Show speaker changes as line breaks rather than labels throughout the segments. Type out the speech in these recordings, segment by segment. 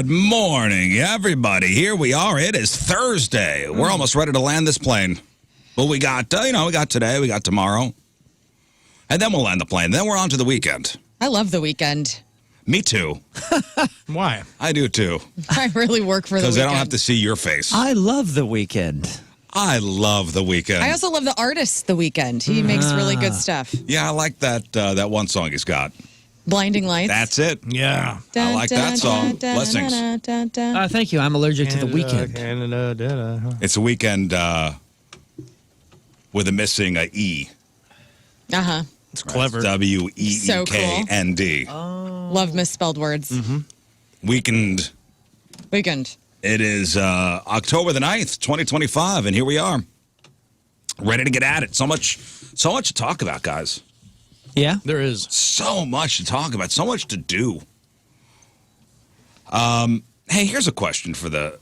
Good morning, everybody. Here we are. It is Thursday. We're almost ready to land this plane. But we got, we got today, we got tomorrow. And then we'll land the plane. Then we're on to the weekend.
I love the weekend.
Me too.
Why?
I do too.
I really work for the weekend.
Because I don't have to see your face.
I love the weekend.
I love the weekend.
I also love the artist The Weeknd. He makes really good stuff.
Yeah, I like that one song he's got.
Blinding Lights.
That's it.
Yeah.
I like that song. Blessings.
Thank you. I'm allergic to the weekend.
It's a weekend with a missing E.
Uh-huh.
It's clever.
WEEKND.
Love misspelled words.
Mm-hmm. Weekend. It is October the 9th, 2025, and here we are. Ready to get at it. So much to talk about, guys.
Yeah?
There is.
So much to talk about. So much to do. Hey, here's a question for the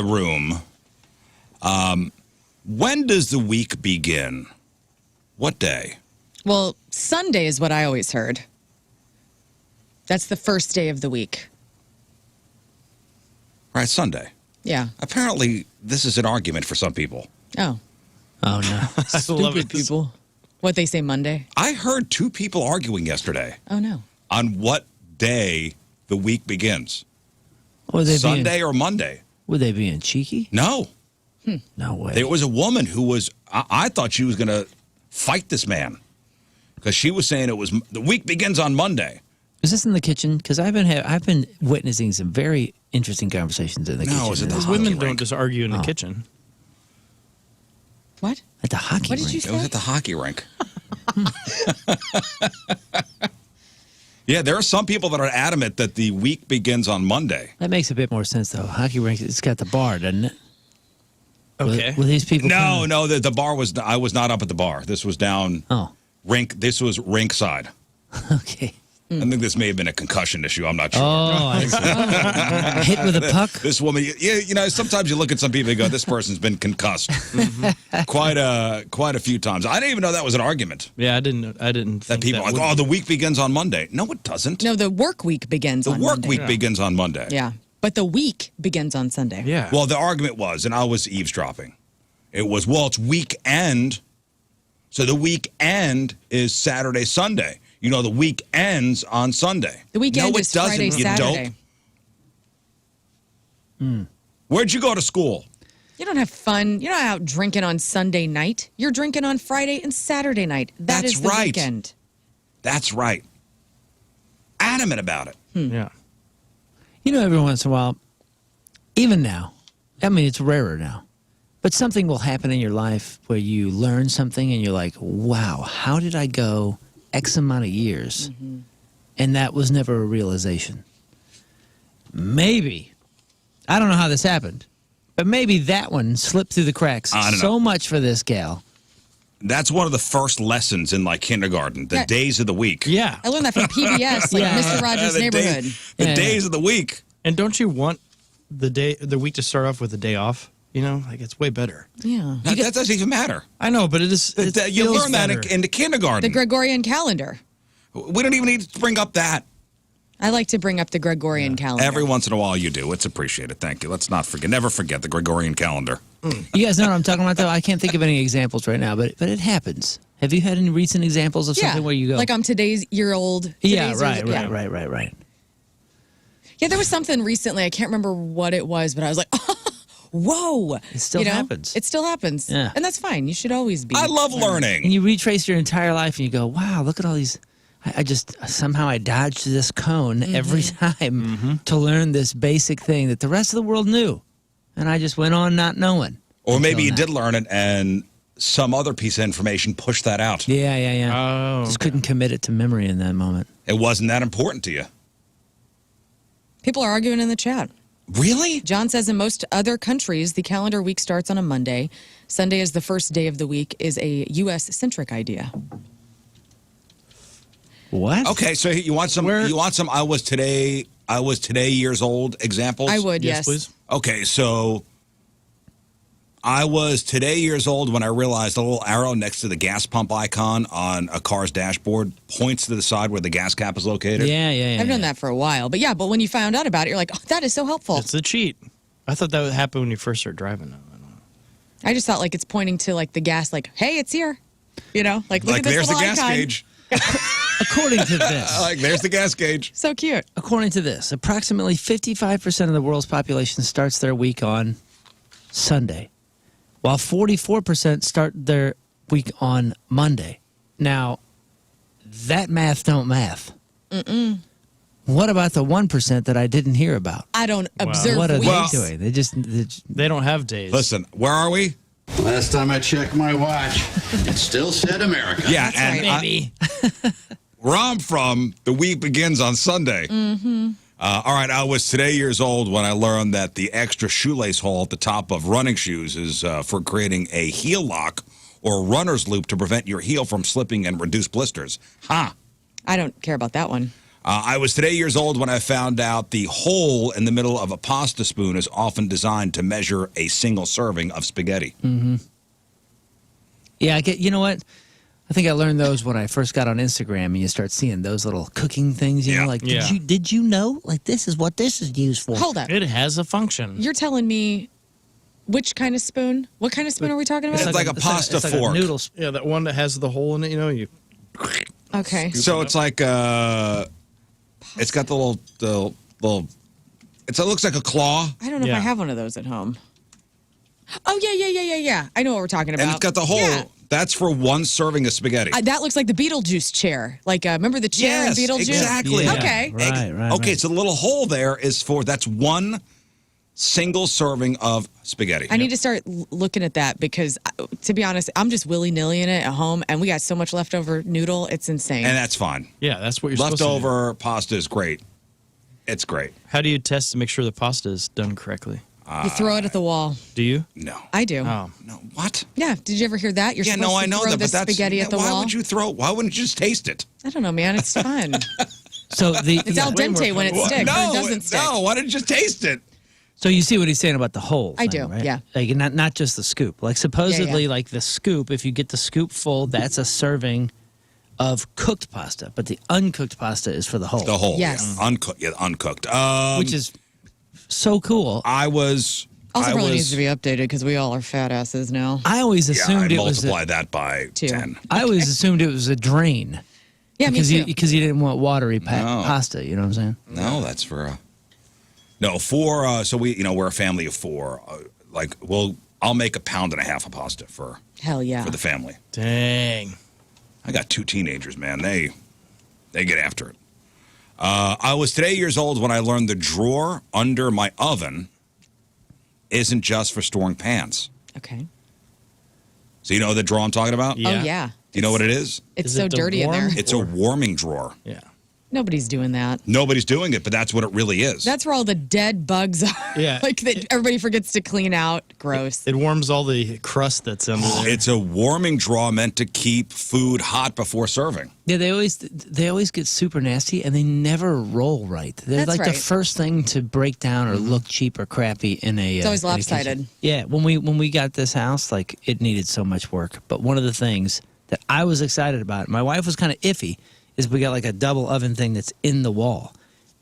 room. When does the week begin? What day?
Well, Sunday is what I always heard. That's the first day of the week.
Right, Sunday.
Yeah.
Apparently, this is an argument for some people.
Oh.
Oh, no. Stupid people.
What, they say Monday?
I heard two people arguing yesterday
Oh, no.
on what day the week begins.
Were they
Sunday or Monday?
Were they being cheeky?
No.
No way.
There was a woman who was, I thought she was going to fight this man because she was saying the week begins on Monday.
Is this in the kitchen? Because I've been witnessing some very interesting conversations in the kitchen.
No, is it the
Because
hockey
women
rink?
don't just argue in the kitchen.
What?
At the hockey
What did
rink.
you
It
say?
was at the hockey rink. Yeah, there are some people that are adamant that the week begins on Monday.
That makes a bit more sense, though. Hockey rink, it's got the bar, doesn't it?
Okay.
Will these people
No, the bar was, I was not up at the bar. This was down rink. This was rink side.
Okay.
I think this may have been a concussion issue. I'm not sure.
Oh, I see. Hit with a puck?
This woman, sometimes you look at some people and go, this person's been concussed quite a few times. I didn't even know that was an argument.
Yeah, I didn't.
That people are like, the week begins on Monday. No, it doesn't.
No, the work week begins on
The work
Monday.
week begins on Monday.
Yeah. But the week begins on Sunday.
Yeah.
Well, the argument was, and I was eavesdropping, it was, it's weekend, so the weekend is Saturday, Sunday. The week ends on Sunday.
The weekend
no, it
is
doesn't,
Friday,
you
Saturday.
dope. Where'd you go to school?
You don't have fun. You're not out drinking on Sunday night. You're drinking on Friday and Saturday night. That's the
right.
weekend.
That's right. Adamant about it.
Yeah.
Every once in a while, even now, I mean, it's rarer now, but something will happen in your life where you learn something and you're like, wow, how did I go X amount of years? And that was never a realization. Maybe, I don't know how this happened, but maybe that one slipped through the cracks
I don't
so
know.
much for this gal.
That's one of the first lessons in kindergarten, the days of the week.
Yeah.
I learned that from PBS, Mr. Rogers' Neighborhood.
The days of the week.
And don't you want the week to start off with a day off? It's way better.
Yeah.
That doesn't even matter.
I know, but it is.
You learn that in the kindergarten.
The Gregorian calendar.
We don't even need to bring up that.
I like to bring up the Gregorian calendar.
Every once in a while you do. It's appreciated. Thank you. Let's not forget. Never forget the Gregorian calendar.
You guys know what I'm talking about, though? I can't think of any examples right now, but it happens. Have you had any recent examples of something where you go?
Like I'm today's year old.
Yeah, right.
Yeah, there was something recently. I can't remember what it was, but I was like, whoa.
It still happens.
It still happens.
Yeah.
And that's fine. You should always be.
I love learning.
And you retrace your entire life and you go, wow, look at all these. I just, somehow I dodged this cone every time to learn this basic thing that the rest of the world knew. And I just went on not knowing.
Or maybe you did learn it and some other piece of information pushed that out.
Yeah.
Oh.
Just couldn't commit it to memory in that moment.
It wasn't that important to you.
People are arguing in the chat.
Really?
John says in most other countries, the calendar week starts on a Monday. Sunday is the first day of the week is a U.S.-centric idea.
What?
Okay, so you want some I was today years old examples?
I would, yes.
Please.
Okay, so I was today years old when I realized the little arrow next to the gas pump icon on a car's dashboard points to the side where the gas cap is located.
Yeah.
I've known that for a while. But yeah, but when you found out about it, you're like, oh, that is so helpful.
It's a cheat. I thought that would happen when you first start driving.
I just thought like it's pointing to like the gas, like, hey, it's here. You know, like look at this
there's the
little
gas
icon.
gauge.
According to this,
Like there's the gas gauge.
So cute.
according to this, approximately 55% of the world's population starts their week on Sunday, while 44% start their week on Monday. Now, that math don't math. What about the 1% that I didn't hear about?
I don't observe
What are
weeks.
they doing? They just
They don't have days.
Listen, where are we?
Last time I checked my watch, it still said America.
Yeah,
That's
and
right.
maybe.
where I'm from, the week begins on Sunday. All right, I was today years old when I learned that the extra shoelace hole at the top of running shoes is for creating a heel lock or runner's loop to prevent your heel from slipping and reduce blisters. Huh.
I don't care about that one.
I was today years old when I found out the hole in the middle of a pasta spoon is often designed to measure a single serving of spaghetti.
Yeah, I get. You know what? I think I learned those when I first got on Instagram, and you start seeing those little cooking things. You
Yeah.
know, like
Yeah.
did you know? Like this is what this is used for.
Hold up.
It has a function.
You're telling me which kind of spoon? What kind of spoon are we talking about?
It's like a pasta
it's like
fork.
a noodle.
Yeah, that one that has the hole in it, you know, you
Okay.
So it's like it's got the little it looks like a claw,
I don't know if
Yeah.
I have one of those at home. Oh, yeah. I know what we're talking about.
and it's got the hole.
Yeah.
That's for one serving of spaghetti.
That looks like the Beetlejuice chair. Like, remember the chair
Yes,
in Beetlejuice?
exactly.
Yeah.
Okay.
Right.
Okay, so the little hole there is that's one single serving of spaghetti.
I need to start looking at that because, to be honest, I'm just willy-nilly in it at home, and we got so much leftover noodle. It's insane.
And that's fine.
yeah, that's what you're supposed to do.
Leftover pasta is great. It's great.
How do you test to make sure the pasta is done correctly?
You throw it at the wall.
Do you?
No.
I do.
Oh,
No. What?
Yeah. Did you ever hear that? You're
Yeah,
supposed
no, I
to
know
throw
that,
the
but that's
spaghetti at the
why
wall.
why wouldn't you just taste it?
I don't know, man. It's fun.
So the
It's al dente when it sticks or it doesn't stick.
No, why didn't you just taste it?
So you see what he's saying about the hole.
I
thing,
do,
right?
yeah.
Like not just the scoop. Like supposedly,
Yeah.
like the scoop. If you get the scoop full, that's a serving of cooked pasta. But the uncooked pasta is for the hole.
The whole.
Yes.
Yeah, uncooked. Yeah, uncooked.
Which is so cool.
Also,
I
probably
was,
needs to be updated because we all are fat asses now.
I always
Yeah, I
assumed it was.
multiply that by
2.
10.
I always assumed it was a drain.
Yeah, me too.
Because you didn't want watery
No.
pasta. You know what I'm saying?
No, that's for no 4. So we're a family of 4. I'll make 1.5 pounds of pasta for
Hell yeah.
the family.
dang.
I got 2 teenagers, man. They get after it. I was today years old when I learned the drawer under my oven isn't just for storing pans.
Okay.
So you know the drawer I'm talking about?
Yeah.
Oh, yeah.
Do you know what it is?
It's
Is
so
it the
dirty in there.
warm-
It's a warming drawer.
Yeah.
Nobody's doing that.
Nobody's doing it, but that's what it really is.
That's where all the dead bugs are.
Yeah.
Like that everybody forgets to clean out. Gross.
It warms all the crust that's under there.
It's a warming drawer meant to keep food hot before serving.
Yeah, they always get super nasty and they never roll right. They're
That's
like the
right.
first thing to break down or look cheap or crappy in a.
It's always
in a kitchen.
lopsided.
Yeah, when we got this house, like it needed so much work. But one of the things that I was excited about, my wife was kind of iffy, is we got like a double oven thing that's in the wall,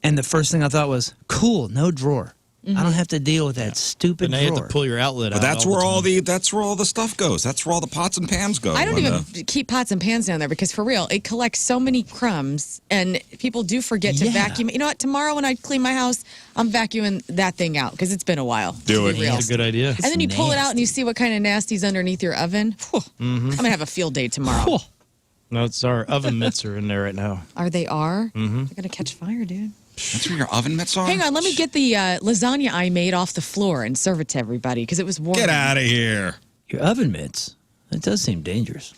and the first thing I thought was, cool, no drawer. I don't have to deal with that stupid
But now you have
drawer.
to pull your outlet
But
out.
that's
all
where
the
all
time.
that's where all the stuff goes. That's where all the pots and pans go.
I don't
when,
even keep pots and pans down there because for real, it collects so many crumbs and people do forget to
Yeah.
vacuum. You know what? Tomorrow when I clean my house, I'm vacuuming that thing out because it's been a while.
Do
to
it.
be real.
That's a good idea.
And then you pull it out and you see what kind of nasty's underneath your oven. Whew. I'm gonna have a field day tomorrow.
Cool.
No, it's our oven mitts are in there right now.
Are they are? They're gonna catch fire, dude.
That's where your oven mitts are?
Hang on, let me get the lasagna I made off the floor and serve it to everybody because it was warm.
Get out of here.
Your oven mitts. That does seem dangerous.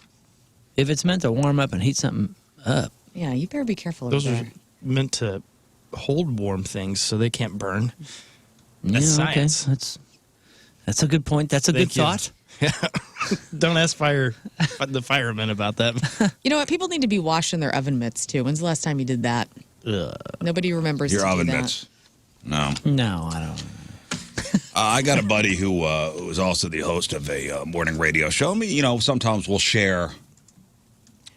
If it's meant to warm up and heat something up.
Yeah, you better be careful over
Those
there.
are meant to hold warm things so they can't burn. That's
Yeah, okay.
science.
That's a good point. That's a
Thank
good
you.
thought.
Don't ask the firemen about that.
You know what? People need to be washing their oven mitts too. When's the last time you did that?
Ugh.
Nobody remembers
Your
to do
oven
that.
mitts. No.
No, I don't.
I got a buddy who is also the host of a morning radio show. Sometimes we'll share,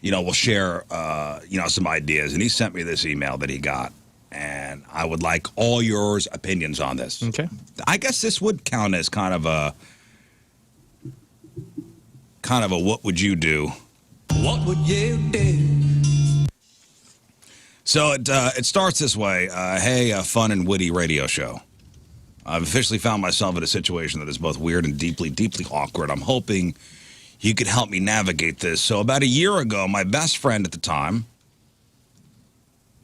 some ideas. And he sent me this email that he got. And I would like all yours opinions on this.
Okay.
I guess this would count as kind of a what would you do?
What would you do?
So it starts this way. Hey, fun and witty radio show. I've officially found myself in a situation that is both weird and deeply, deeply awkward. I'm hoping you could help me navigate this. So about a year ago, my best friend at the time,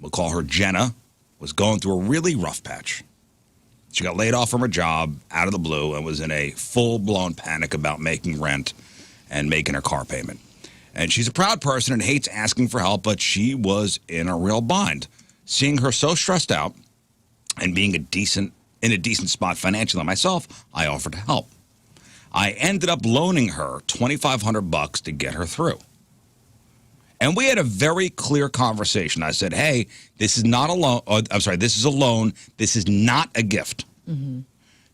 we'll call her Jenna, was going through a really rough patch. She got laid off from her job out of the blue and was in a full-blown panic about making rent and making her car payment. And she's a proud person and hates asking for help, but she was in a real bind. Seeing her so stressed out and being in a decent spot financially myself, I offered to help. I ended up loaning her $2,500 to get her through. And we had a very clear conversation. I said, hey, this is not a loan. This is a loan. This is not a gift. Mm-hmm.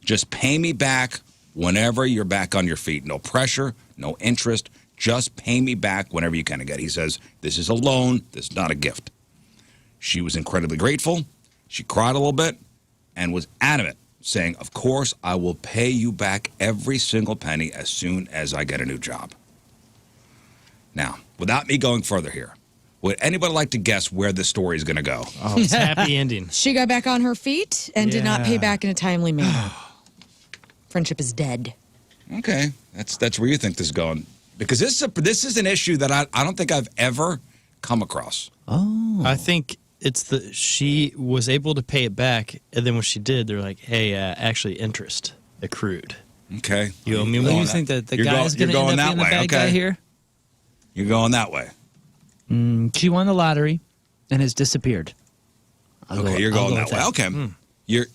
Just pay me back whenever you're back on your feet. No pressure, no interest. Just pay me back whenever you can again. He says, this is a loan. This is not a gift. She was incredibly grateful. She cried a little bit and was adamant, saying, of course, I will pay you back every single penny as soon as I get a new job. Now, without me going further here, would anybody like to guess where this story is going to go?
Oh, it's a happy ending.
She got back on her feet and did not pay
Yeah.
back in a timely manner. Friendship is dead.
Okay, that's where you think this is going. Because this is an issue that I don't think I've ever come across.
Oh.
I think it's she was able to pay it back, and then when she did, they're like, hey, actually interest accrued.
Okay.
You owe me
What do
more.
you think that the
You're
guy's
going
going to end up being the
that way,
bad guy
okay.
here?
You're going that way.
She won the lottery and has disappeared.
You're going that way. Okay.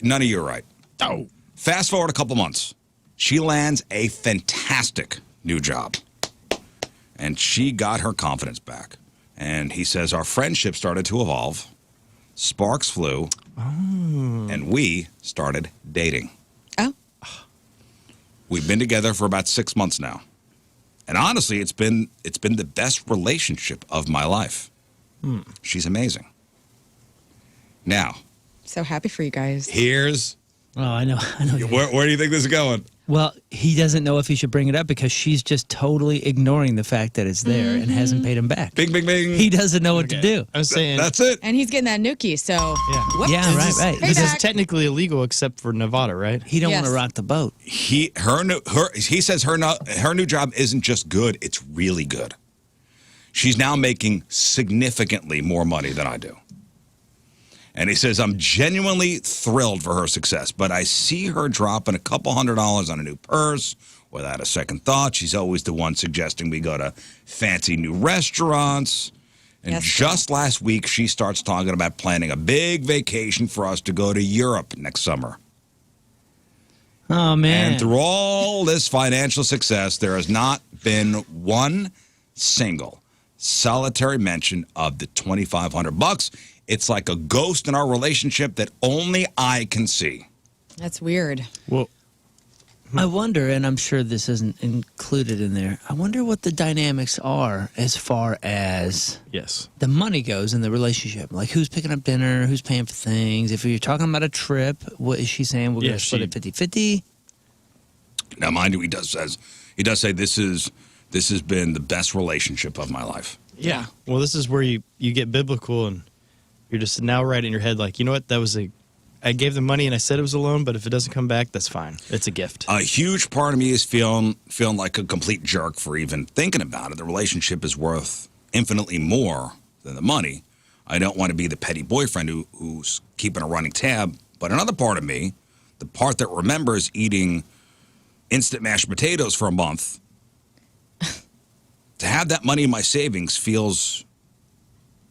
None of you are right.
Oh.
Fast forward a couple months. She lands a fantastic new job. And she got her confidence back. And he says our friendship started to evolve. Sparks flew. And we started dating.
Oh.
We've been together for about 6 months now. And honestly, it's been the best relationship of my life. She's amazing. Now,
So happy for you guys.
here's
Oh, I know.
where do you think this is going?
Well, he doesn't know if he should bring it up because she's just totally ignoring the fact that it's there and hasn't paid him back.
Bing, bing, bing.
He doesn't know what to do.
I was saying,
That's it.
And he's getting that nookie, so
Yeah.
whoops.
Yeah, right.
this is
Payback.
technically illegal except for Nevada, right?
He don't want
Yes.
to rock the boat.
He says her new job isn't just good, it's really good. She's now making significantly more money than I do. And he says, I'm genuinely thrilled for her success, but I see her dropping a couple $100 on a new purse without a second thought. She's always the one suggesting we go to fancy new restaurants. And
Yes,
just last week, she starts talking about planning a big vacation for us to go to Europe next summer.
Oh, man.
And through all this financial success, there has not been one single solitary mention of the $2,500. It's like a ghost in our relationship that only I can see.
That's weird.
Well,
I wonder, and I'm sure this isn't included in there, I wonder what the dynamics are as far as
yes.
the money goes in the relationship. Like, who's picking up dinner, who's paying for things. If you're talking about a trip, what is she saying? We're going to split it 50-50?
Now, mind you, he does say this has been the best relationship of my life.
Yeah. Well, this is where you get biblical and you're just now right in your head like, you know what, I gave them money and I said it was a loan, but if it doesn't come back, that's fine. It's a gift.
A huge part of me is feeling like a complete jerk for even thinking about it. The relationship is worth infinitely more than the money. I don't want to be the petty boyfriend who's keeping a running tab. But another part of me, the part that remembers eating instant mashed potatoes for a month, to have that money in my savings feels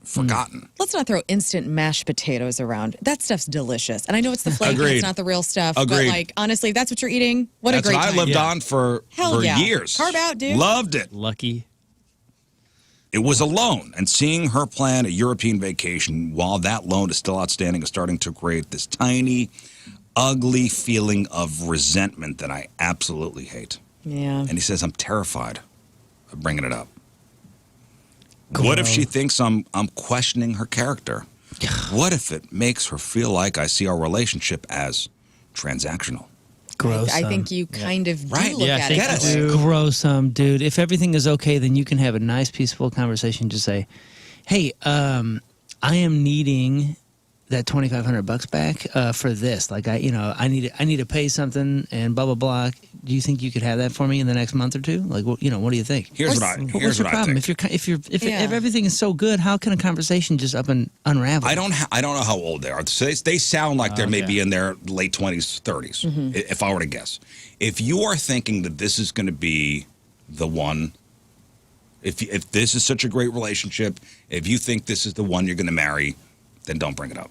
forgotten.
Let's not throw instant mashed potatoes around. That stuff's delicious. And I know it's the flavor,
Agreed.
it's not the real stuff.
Agreed.
But like, honestly, if that's what you're eating, what
That's
a great
what I
time.
lived on for
Hell yeah.
years.
Carb out, dude.
Loved it.
Lucky.
It was a loan, and seeing her plan a European vacation while that loan is still outstanding is starting to create this tiny, ugly feeling of resentment that I absolutely hate.
Yeah.
And he says, I'm terrified of bringing it up. What if she thinks I'm questioning her character? What if it makes her feel like I see our relationship as transactional?
Grow
I
some.
think you kind of do
Right.
look
Yeah,
at
I
it
think
that
you
way.
do.
Grow some, dude. If everything is okay, then you can have a nice, peaceful conversation. Just say, "Hey, I am needing that $2,500 back for this. Like, I need to pay something and blah blah blah. Do you think you could have that for me in the next month or two? Like, what do you think?
Here's what
What's your
I
problem?
think.
If
Yeah.
everything is so good, how can a conversation just up and unravel?
I don't know how old they are. So they sound like they're maybe in their late 20s, 30s, if I were to guess. If you are thinking that this is going to be the one, if this is such a great relationship, if you think this is the one you're going to marry, then don't bring it up.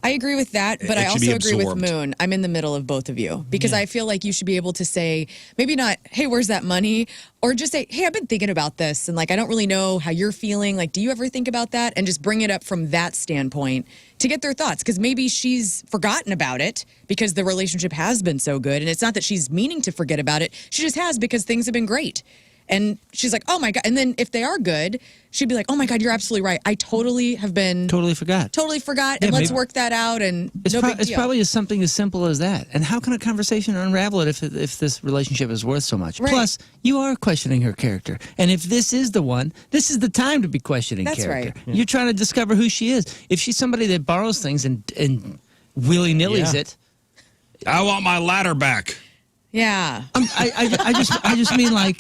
I agree with that, but
It
I
should be
also agree with
absorbed.
Moon. I'm in the middle of both of you because I feel like you should be able to say, maybe not, hey, where's that money? Or just say, hey, I've been thinking about this. And like, I don't really know how you're feeling. Like, do you ever think about that? And just bring it up from that standpoint to get their thoughts. Because maybe she's forgotten about it because the relationship has been so good. And it's not that she's meaning to forget about it. She just has because things have been great. And she's like, oh my God. And then if they are good, she'd be like, oh my God, you're absolutely right. I totally have been
Totally forgot.
totally forgot.
Yeah,
And let's
maybe-
work that out. And
It's,
no big
it's
deal.
probably something as simple as that. And how can a conversation unravel it if this relationship is worth so much?
Right.
Plus, you are questioning her character. And if this is the one, this is the time to be questioning
That's
character.
right.
You're trying to discover who she is. If she's somebody that borrows things and willy-nillys
Yeah.
it,
I want my ladder back.
Yeah.
I just mean, like,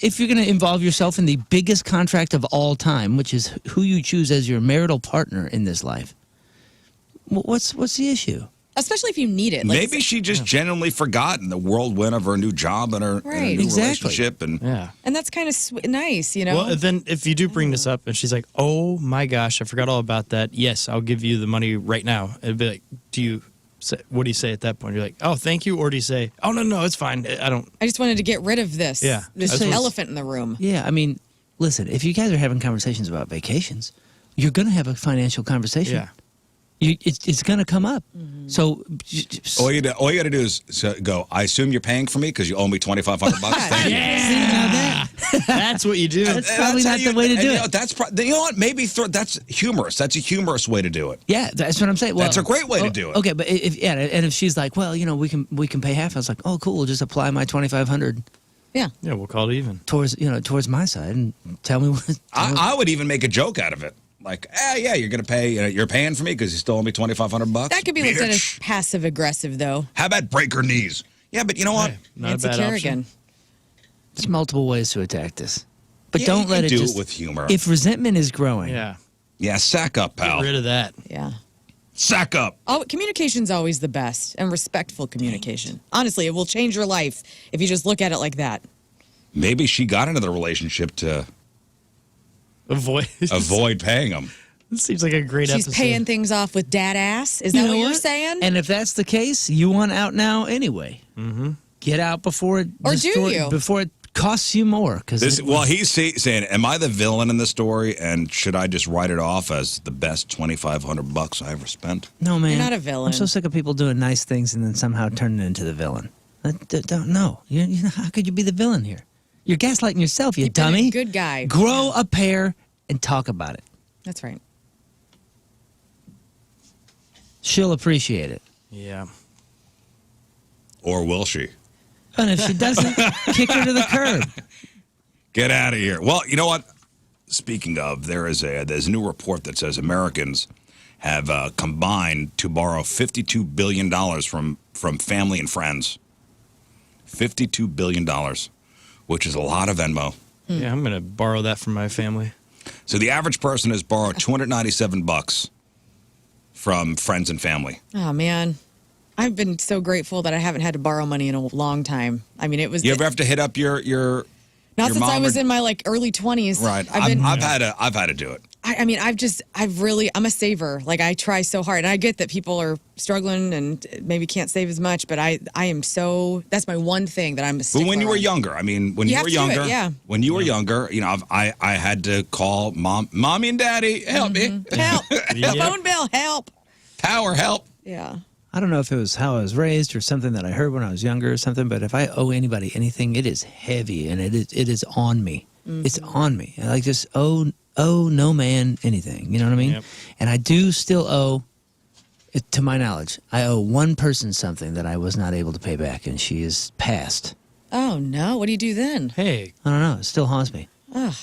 if you're going to involve yourself in the biggest contract of all time, which is who you choose as your marital partner in this life, what's the issue?
Especially if you need it. Like,
Maybe she just genuinely forgotten the whirlwind of her new job and her
Right.
new
Exactly.
relationship. And
Yeah.
and that's kind of nice, you know?
Well, then if you do bring this up and she's like, "Oh my gosh, I forgot all about that. Yes, I'll give you the money right now." It'd be like, what do you say at that point? You're like, "Oh, thank you," or do you say, "Oh no, it's fine. I don't."
I just wanted to get rid of this.
Yeah.
This
Just say-
elephant in the room.
Yeah, I mean, listen, if you guys are having conversations about vacations, you're going to have a financial conversation.
Yeah.
It's going to come up.
Mm-hmm.
So,
all you got to do is go, I assume you're paying for me because you owe me $2,500. Thank you.
see, now
That's what you do.
That's probably not the way to do it.
That's you know what? Maybe that's humorous. That's a humorous way to do it.
yeah, that's what I'm saying. Well,
That's a great way to do it.
Okay, but if she's like, well, we can pay half. I was like, oh, cool. Just apply my $2,500
Yeah.
Yeah, we'll call it even.
towards my side and tell me what.
I would even make a joke out of it. Like, yeah, you're gonna pay. You're paying for me because you still owe me $2,500.
That could be looked at as
Bitch.
passive aggressive, though.
How about break her knees? Yeah, but you know what?
Hey, not
Nancy
a bad
Kerrigan.
option.
There's multiple ways to attack this, but
Yeah,
don't
you
let
can
it
do
just
it with humor.
If resentment is growing,
Yeah.
Yeah, sack up,
Get
pal.
rid of that.
Yeah.
Sack up.
Oh, communication's always the best, and respectful communication. Honestly, it will change your life if you just look at it like that.
Maybe she got into the relationship to avoid paying him.
This seems like a great
She's
episode.
paying things off with dad ass. Is that
You
what
know
you're
what?
saying?
And if that's the case, you want out now anyway. Mm-hmm. Get out before it
Or do you?
before it costs you more. Because
He's saying, "Am I the villain in the story? And should I just write it off as the best $2,500 I ever spent?"
no, man,
You're not a villain.
I'm so sick of people doing nice things and then somehow turning into the villain. Don't know. How could you be the villain here? You're gaslighting yourself, you
You've been a
dummy.
good guy.
Grow a pair and talk about it.
That's right.
She'll appreciate it.
Yeah.
Or will she?
And if she doesn't, kick her to the curb.
Get out of here. Well, you know what? Speaking of, there's a new report that says Americans have combined to borrow $52 billion from family and friends. $52 billion, which is a lot of Venmo.
Yeah, I'm going to borrow that from my family.
So the average person has borrowed $297 from friends and family.
Oh, man. I've been so grateful that I haven't had to borrow money in a long time. I mean, it was
You ever have to hit up your
not
your
since I
mom
was
or-
in my early 20s.
right?
I've
had to do it.
I mean, I'm a saver. Like, I try so hard. And I get that people are struggling and maybe can't save as much, but I am so, that's my one thing that I'm a
But
stickler
when you were
on.
younger, I mean, when
You
you
have
were
to do it,
younger,
yeah.
when you were younger, I had to call mommy and daddy, help me,
Help.
Yeah.
Phone bill, help.
power help.
Yeah.
I don't know if it was how I was raised or something that I heard when I was younger or something, but if I owe anybody anything, it is heavy and it is on me. It's on me. I like just owe no man anything. You know what I mean?
Yep.
And I do still owe, to my knowledge, I owe one person something that I was not able to pay back, and she is passed.
Oh, no. What do you do then?
Hey,
I don't know. It still haunts me.
Ugh.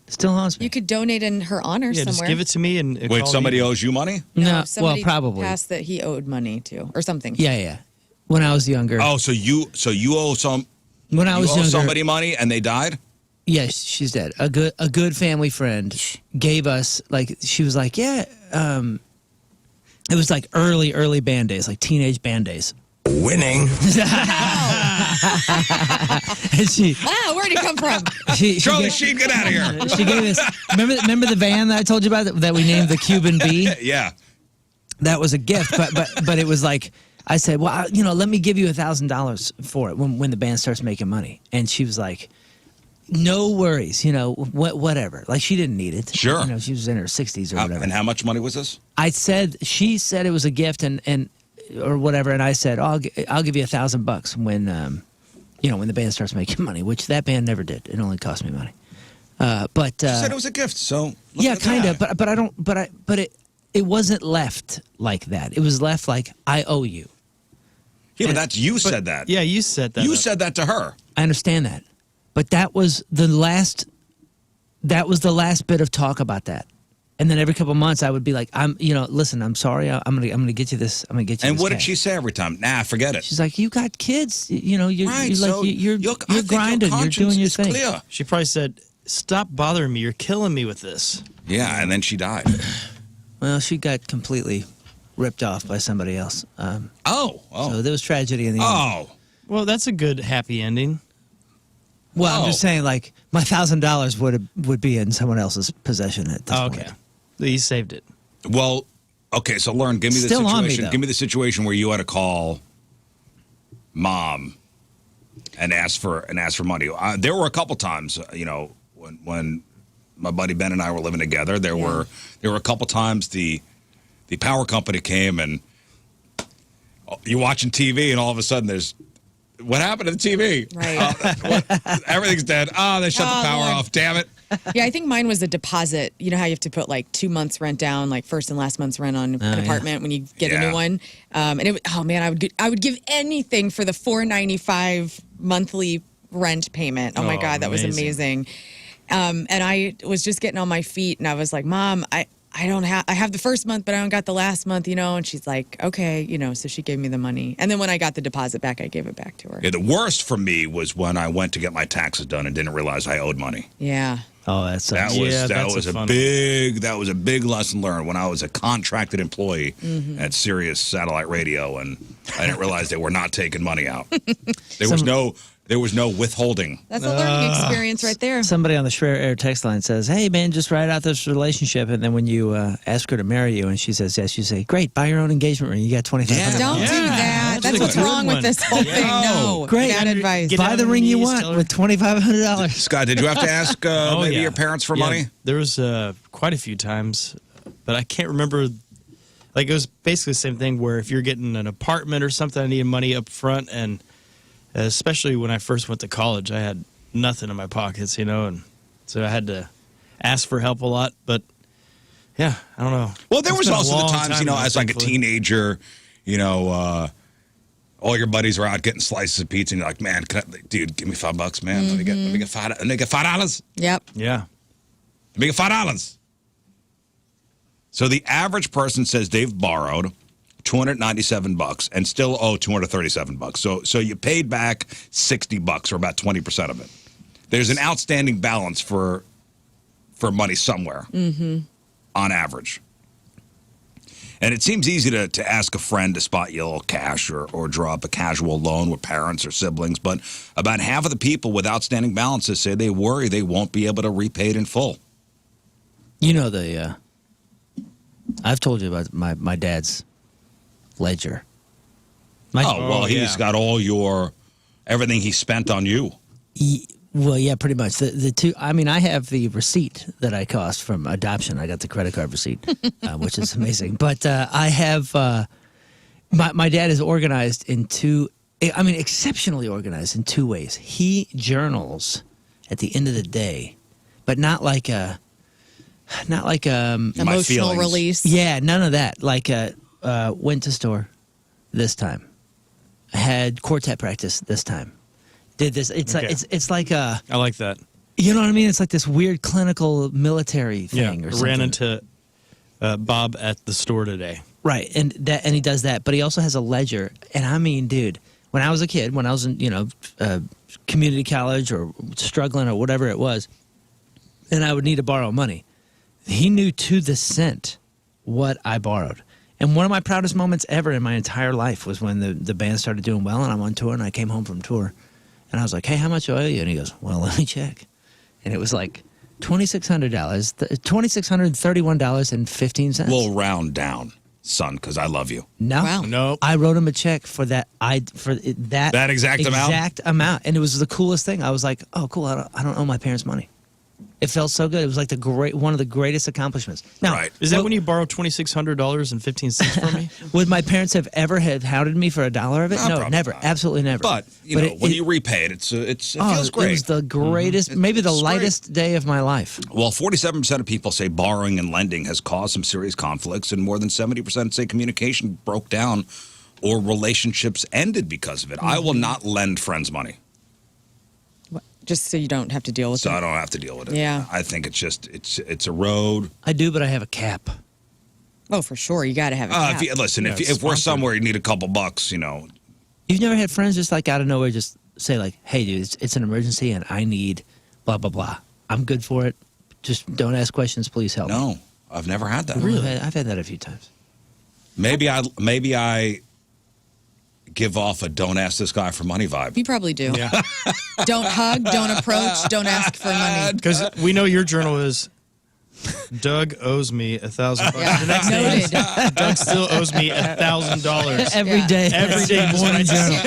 It still haunts me.
You could donate in her honor
yeah,
somewhere.
just give it to me and
Wait,
call
somebody
me.
owes you money?
No, well,
somebody
probably.
passed that he owed money to or something.
Yeah. When I was younger.
Oh, so you owe
When I was
you owe
younger.
somebody money and they died?
Yes, she's dead. A good family friend gave us, like, she was like, yeah, it was like early band days, like teenage band days.
Winning.
And she
Where'd he come from?
Charlie
gave,
Sheen, get out of here.
she gave us, remember the van that I told you about that we named the Cuban Bee?
Yeah.
That was a gift, but it was like, I said, well, let me give you $1,000 for it when the band starts making money. And she was like, no worries, whatever. Like, she didn't need it.
Sure.
She was in her 60s or whatever.
And how much money was this?
She said it was a gift and or whatever, and I said, I'll give you $1,000 when when the band starts making money, which that band never did. It only cost me money. But
She said it was a gift, so
yeah, kind of. But it wasn't left like that. It was left like, I owe you.
Yeah, but that's you said that.
Yeah, you said that.
You said that to her.
I understand that, but that was the last bit of talk about that. And then every couple of months, I would be like, listen, I'm sorry, I'm gonna get you this. I'm gonna get you.
And
this
what did
cash.
she say every time? Nah, forget it.
She's like, you got kids, you're
Right, so
you're
I think
grinding,
your
you're doing your
conscience is
thing.
clear.
She probably said, "Stop bothering me. You're killing me with this."
Yeah, and then she died.
Well, she got completely ripped off by somebody else. So there was tragedy in the end.
Oh.
Well, that's a good happy ending.
Well, I'm
Oh.
just saying, like, my $1,000 would be in someone else's possession at this
Oh,
point.
okay, you saved it.
Well, okay, so Lauren, give me the
Still on me,
situation.
though.
Give me the situation where you had to call mom and ask for money. There were a couple times, when my buddy Ben and I were living together, there were a couple times the power company came and you're watching TV and all of a sudden there's what happened to the TV?
Right.
Everything's dead. Oh, they shut the power
Lord.
off. Damn it.
Yeah, I think mine was a deposit. You know how you have to put like 2 months rent down, like first and last month's rent on an apartment when you get a
Yeah.
new one. And I would give anything for the $495 monthly rent payment. Oh my
Oh,
God, that was amazing. And I was just getting on my feet, and I was like, Mom, I have the first month, but I don't got the last month, And she's like, okay, so she gave me the money. And then when I got the deposit back, I gave it back to her.
Yeah, the worst for me was when I went to get my taxes done and didn't realize I owed money.
Yeah.
Oh, that sucks.
That was a big lesson learned when I was a contracted employee at Sirius Satellite Radio, and I didn't realize they were not taking money out. There was no withholding.
That's a learning experience right there.
Somebody on the Schreier Air text line says, hey, man, just write out this relationship. And then when you ask her to marry you and she says yes, you say, great, buy your own engagement ring. You got $2,500.
Yeah.
Don't do that.
that's
That's
a
what's
good
wrong with
one.
this whole thing. No.
Great.
Bad advice.
Get
Buy
on
the
your
ring you
knees,
want
tell her.
with $2,500.
Scott, did you have to ask maybe
yeah.
your parents for
Yeah,
money?
There was quite a few times, but I can't remember. Like, it was basically the same thing where if you're getting an apartment or something, I needed money up front. And especially when I first went to college, I had nothing in my pockets, and so I had to ask for help a lot. But yeah, I don't know.
Well, there
It's
was
been a
also the
long
times,
time now,
as like a
thankfully.
teenager, all your buddies are out getting slices of pizza, and you're like, man, dude, give me $5, man. Let me get $5.
Yep.
Yeah.
Let me get $5. So the average person says they've borrowed $297 and still owe $237. So you paid back $60 or about 20% of it. There's an outstanding balance for money somewhere on average. And it seems easy to ask a friend to spot you a little cash or draw up a casual loan with parents or siblings, but about half of the people with outstanding balances say they worry they won't be able to repay it in full.
I've told you about my dad's ledger.
He's got all everything he spent on you.
Well, yeah, pretty much. The two. I mean, I have the receipt that I cost from adoption. I got the credit card receipt, which is amazing. But I have My dad is organized in exceptionally organized in two ways. He journals at the end of the day, but not like
My
Emotional
feelings.
release.
yeah, none of that. Like went to store this time, had quartet practice this time, did this. It's
Okay.
it's like a,
I like that.
you know what I mean? It's like this weird clinical military thing or something.
Ran into Bob at the store today.
Right, and he does that, but he also has a ledger. And I mean, dude, when I was a kid, when I was in community college or struggling or whatever it was, and I would need to borrow money, he knew to the cent what I borrowed. And one of my proudest moments ever in my entire life was when the band started doing well, and I'm on tour, and I came home from tour, and I was like, "Hey, how much do I owe you?" And he goes, "Well, let me check," and it was like $2,600, $2,631.15.
We'll round down, son, because I love you.
No,
Wow.
Nope.
I wrote him a check for that. That
exact amount?
exact amount, and it was the coolest thing. I was like, "Oh, cool! I don't owe my parents money." It felt so good. It was like one of the greatest accomplishments. Now,
Right.
Is that when you borrowed $2,600.15 from me?
would my parents have ever hounded me for $1 of it?
No,
No,
probably
never,
not.
absolutely never.
But, when you repay it, it feels great.
It was the greatest, maybe the
It's great.
lightest day of my life.
Well, 47% of people say borrowing and lending has caused some serious conflicts, and more than 70% say communication broke down or relationships ended because of it. I will not lend friends money,
Just so you don't have to deal with
so
it.
I don't have to deal with it.
Yeah.
I think it's a road.
I do, but I have a cap.
Oh, for sure. You got to have it.
If you, listen,
Yeah,
if
it's
we're
sponsored.
somewhere you need a couple bucks,
You've never had friends just like out of nowhere just say like, "Hey, dude, it's an emergency and I need blah blah blah. I'm good for it. Just don't ask questions, please help."
No, I've never had that.
I've had that a few times.
Maybe I give off a "don't ask this guy for money" vibe.
You probably do.
Yeah.
Don't hug, don't approach, don't ask for money.
Because we know your journal is Doug owes me $1,000.
Yeah.
The next day,
Noted.
Doug still owes me $1,000
Every day.
every day.
morning journal.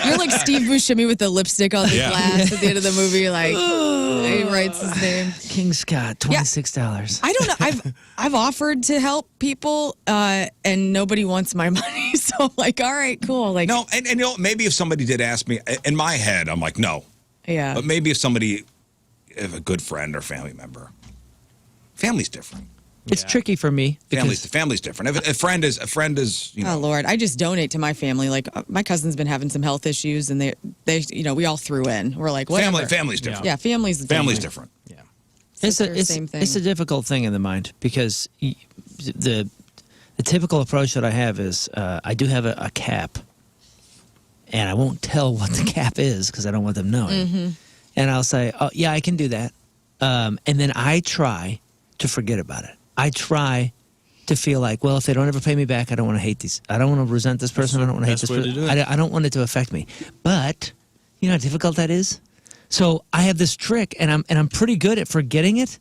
You're like Steve Buscemi with the lipstick on the
Yeah.
glass at the end of the movie. Like, he writes his name.
King Scott, $26.
I don't know. I've offered to help people, and nobody wants my money. So I'm like, all right, cool. Like,
No, and maybe if somebody did ask me, in my head, I'm like, no.
yeah.
But maybe if a good friend or family member, family's different.
It's tricky for me because
Family's different. If a friend is,
Oh Lord, I just donate to my family. Like my cousin's been having some health issues, and they we all threw in. We're like, whatever.
family's different.
Yeah, family's
Family's different.
Yeah.
Same thing.
it's a difficult thing in the mind because the typical approach that I have is I do have a cap, and I won't tell what the cap is because I don't want them knowing.
Mm-hmm.
And I'll say, "Oh yeah, I can do that," and then I try to forget about it. I try to feel like, well, if they don't ever pay me back, I don't want to hate these. I don't want to resent this person. I don't want to hate
Best
this
way to
person.
do it.
I don't want it to affect me. But you know how difficult that is. So I have this trick, and I'm pretty good at forgetting it,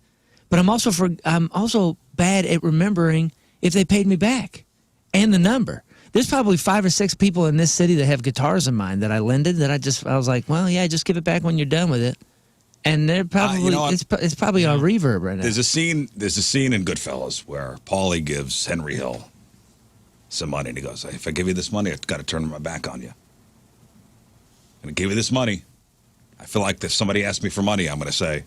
but I'm also bad at remembering if they paid me back and the number. There's probably 5 or 6 people in this city that have guitars of mine that I lended that I was like, well, yeah, just give it back when you're done with it. And they're probably
what?
it's probably on reverb right now.
There's a scene in Goodfellas where Paulie gives Henry Hill some money, and he goes, "If I give you this money, I've got to turn my back on you. I'm going to give you this money. I feel like if somebody asks me for money, I'm going to say,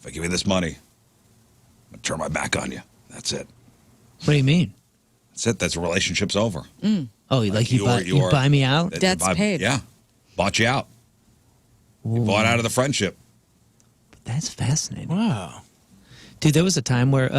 if I give you this money, I'm going to turn my back on you. That's it.
What do you mean?
That's it. That's the relationship's over.
Oh, like you buy me out?
Debt's paid.
Yeah. Bought you out. You bought out of the friendship.
That's fascinating.
Wow.
Dude, there was a time where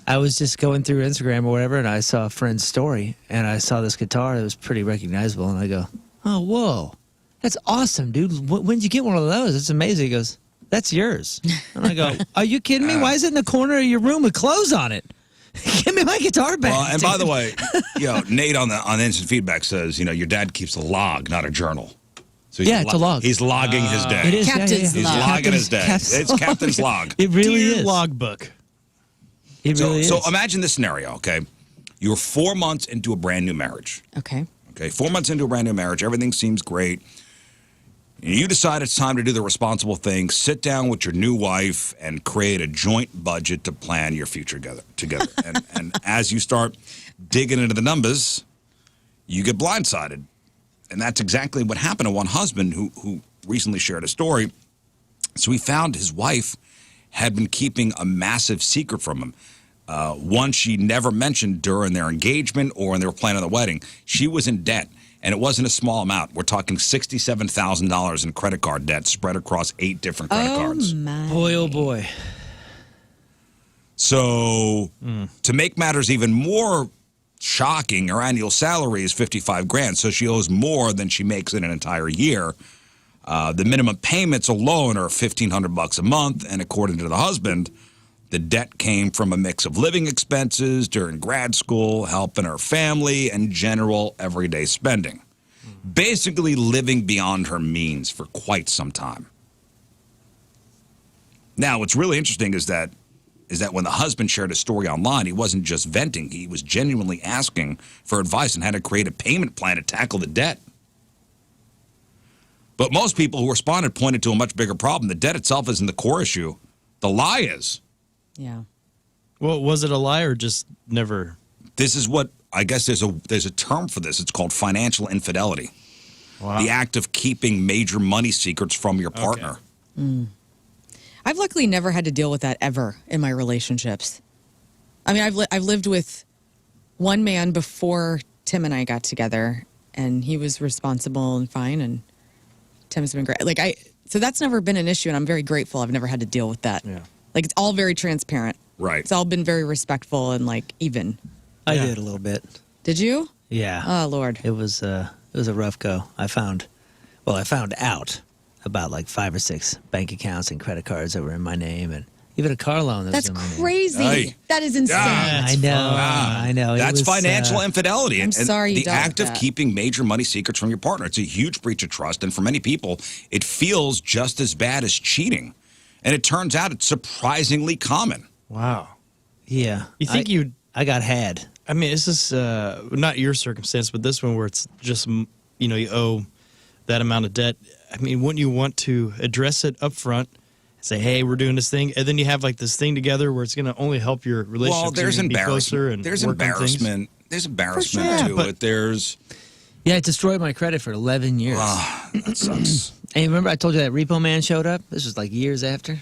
I was just going through Instagram or whatever, and I saw a friend's story, and I saw this guitar that was pretty recognizable, and I go, "Oh, whoa, that's awesome, dude. When did you get one of those? It's amazing." He goes, "That's yours." And I go, "Are you kidding me? Why is it in the corner of your room with clothes on it? Give me my guitar back."
Well, and by
dude.
the way, Nate on the instant feedback says, your dad keeps a log, not a journal. So he's
Yeah, it's a log.
He's logging his day.
It is.
Captain's
He's
log.
logging his day.
Captain's
It's captain's log.
It really
Dear
is.
logbook.
It really is.
So imagine this scenario, okay? You're 4 months into a brand new marriage.
Okay.
Okay, 4 months into a brand new marriage, everything seems great. And you decide it's time to do the responsible thing. Sit down with your new wife and create a joint budget to plan your future together. And as you start digging into the numbers, you get blindsided. And that's exactly what happened to one husband who recently shared a story. So he found his wife had been keeping a massive secret from him. One she never mentioned during their engagement or when they were planning the wedding. She was in debt, and it wasn't a small amount. We're talking $67,000 in credit card debt spread across 8 different credit cards.
My.
Boy, oh boy.
So to make matters even more shocking, her annual salary is $55,000, so she owes more than she makes in an entire year. The minimum payments alone are $1,500 a month, and according to the husband, the debt came from a mix of living expenses during grad school, helping her family, and general everyday spending. Basically living beyond her means for quite some time. Now, what's really interesting is that when the husband shared his story online, he wasn't just venting. He was genuinely asking for advice on how to create a payment plan to tackle the debt. But most people who responded pointed to a much bigger problem. The debt itself isn't the core issue. The lie is.
Yeah.
Well, was it a lie or just never?
This is what, I guess there's a term for this. It's called financial infidelity.
Wow.
The act of keeping major money secrets from your partner.
Okay. I've luckily never had to deal with that ever in my relationships. I mean, I've lived with one man before Tim and I got together, and he was responsible and fine, and Tim's been great. So that's never been an issue, and I'm very grateful I've never had to deal with that.
Yeah.
Like, it's all very transparent.
Right.
It's all been very respectful and, like, even.
I
Yeah.
did a little bit.
Did you?
Yeah.
Oh, Lord.
It was a rough go. I found out about like 5 or 6 bank accounts and credit cards that were in my name, and even a car loan that
That's
was in my name.
crazy.
Hey.
That is insane.
Yeah.
I know. I know. It
That's
was,
financial infidelity.
I'm sorry you
the
dealt
act
with
of
that.
keeping major money secrets from your partner. It's a huge breach of trust, and for many people, it feels just as bad as cheating. And it turns out it's surprisingly common.
Wow.
Yeah.
You think
I got had.
I mean, is this not your circumstance, but this one where it's just, you owe that amount of debt. I mean, wouldn't you want to address it up front and say, hey, we're doing this thing, and then you have like this thing together where it's going to only help your relationship?
Well, there's embarrassment. There's embarrassment. There's embarrassment
sure,
to
but-
it. There's
Yeah, it destroyed my credit for 11 years.
that sucks.
And remember I told you that repo man showed up? This was like years after.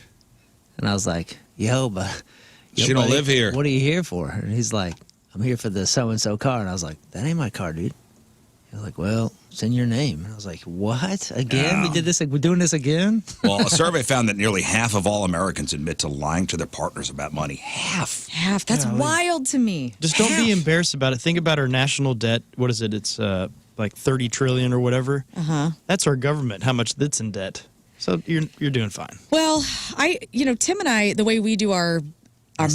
And I was like, yo,
She don't
buddy,
live here.
What are you here for? And he's like, I'm here for the so-and-so car. And I was like, that ain't my car, dude. He was like, well, it's in your name. And I was like, what? Again? We did this? Like, we're doing this again?
Well, a survey found that nearly half of all Americans admit to lying to their partners about money. Half.
Half. That's
Golly.
wild to me.
Just don't be embarrassed about it. Think about our national debt. What is it? It's like 30 trillion or whatever. That's our government. How much that's in debt. So you're doing fine.
Well, Tim and I, the way we do our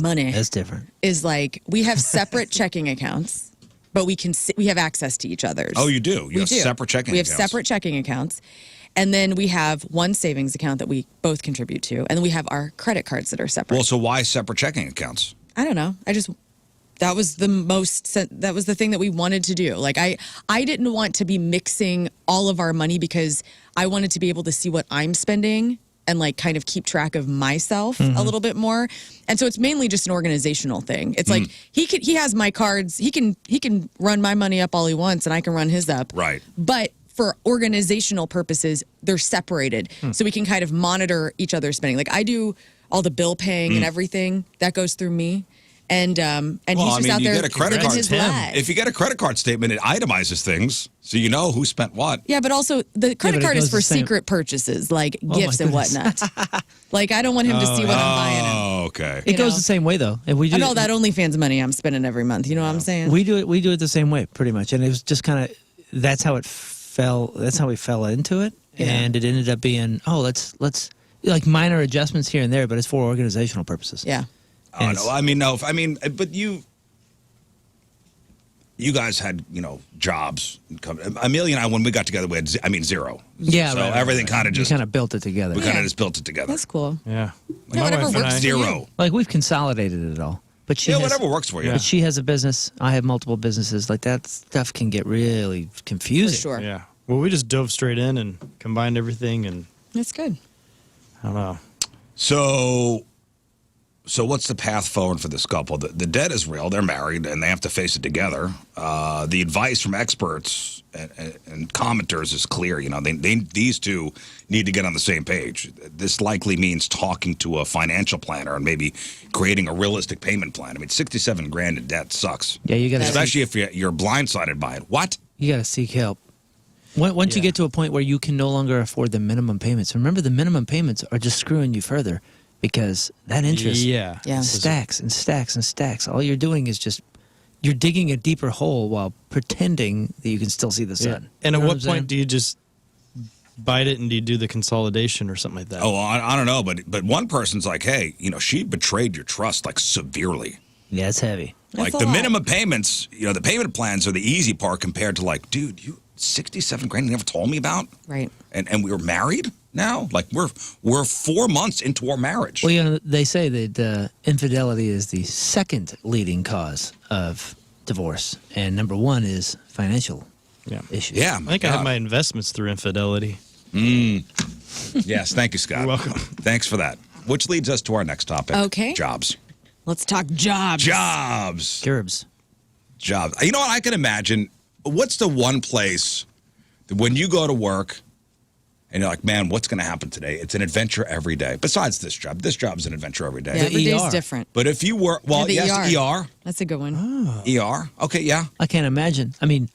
money
That's different.
is like we have separate checking accounts, but we have access to each other's.
Oh, you do? You have
do.
separate checking
We have
accounts.
separate checking accounts. And then we have one savings account that we both contribute to. And then we have our credit cards that are separate.
Well, so why separate checking accounts?
I don't know. That was the thing that we wanted to do. Like I didn't want to be mixing all of our money because I wanted to be able to see what I'm spending and like kind of keep track of myself a little bit more. And so it's mainly just an organizational thing. It's like he has my cards. He can run my money up all he wants and I can run his up.
Right.
But for organizational purposes, they're separated. So we can kind of monitor each other's spending. Like I do all the bill paying and everything that goes through me. And he's just out
you
there
get a credit
living
card.
his life.
If you get a credit card statement, it itemizes things, so you know who spent what.
Yeah, but also the credit
but it
card is
goes
for
the same-
secret purchases, like
my
gifts and
goodness.
whatnot. Like I don't want him to see what I'm buying.
Oh, okay.
It goes
know?
the same way, though. And we do
And all that OnlyFans money I'm spending every month. You know what I'm saying?
We do it the same way, pretty much. And it was just kind of, that's how it fell. That's how we fell into it.
Yeah.
And it ended up being, let's like minor adjustments here and there, but it's for organizational purposes.
Yeah.
Oh, no, but you guys had, jobs. Amelia and I, when we got together, we had, zero.
Yeah.
So
right,
everything
right.
kind of
We
just,
kind of built it together.
we kind
Yeah.
of just built it together.
That's cool.
Yeah.
Yeah, whatever
wife and
works
I-
for you.
Zero.
Like we've consolidated it all. But she has,
Whatever works for you.
But she has a business. I have multiple businesses. Like that stuff can get really
For
confusing.
sure.
Yeah. Well, we just dove straight in and combined everything, and
That's good.
I don't know.
So So what's the path forward for this couple? The debt is real. They're married, and they have to face it together. The advice from experts and commenters is clear. You know, these two need to get on the same page. This likely means talking to a financial planner and maybe creating a realistic payment plan. I mean, $67,000 in debt sucks.
Yeah, you got to,
especially if you're blindsided by it. What?
you got to seek help. Once you get to a point where you can no longer afford the minimum payments, remember the minimum payments are just screwing you further because that interest
Yeah.
stacks and stacks and stacks. All you're doing is just you're digging a deeper hole while pretending that you can still see the sun.
And
You
at
know
what
I'm saying?
point do you just bite it and do you do the consolidation or something like that?
Oh, I don't know, but one person's like, hey, you know, she betrayed your trust like severely.
Yeah, it's heavy.
Like
That's a
the
lot.
minimum payments, you know, the payment plans are the easy part compared to like, dude, you $67,000 you never told me about,
Right.
and we were married now. Like we're 4 months into our marriage.
Well, you know, they say that infidelity is the second leading cause of divorce, and number one is financial
Yeah.
issues.
Yeah,
I think I have my investments through infidelity.
Yes, thank you, Scott.
You're welcome.
Thanks for that. Which leads us to our next topic.
Okay.
Jobs.
Let's talk jobs.
Jobs.
Gerbs.
Jobs. You know what? I can imagine. What's the one place that when you go to work and you're like, man, what's going to happen today? It's an adventure every day. Besides this job. This job's an adventure every day.
Yeah, every day's
ER.
different.
But if you were, well,
Yeah, the
yes, ER.
That's a good one.
ER. Okay, yeah.
I can't imagine. I mean,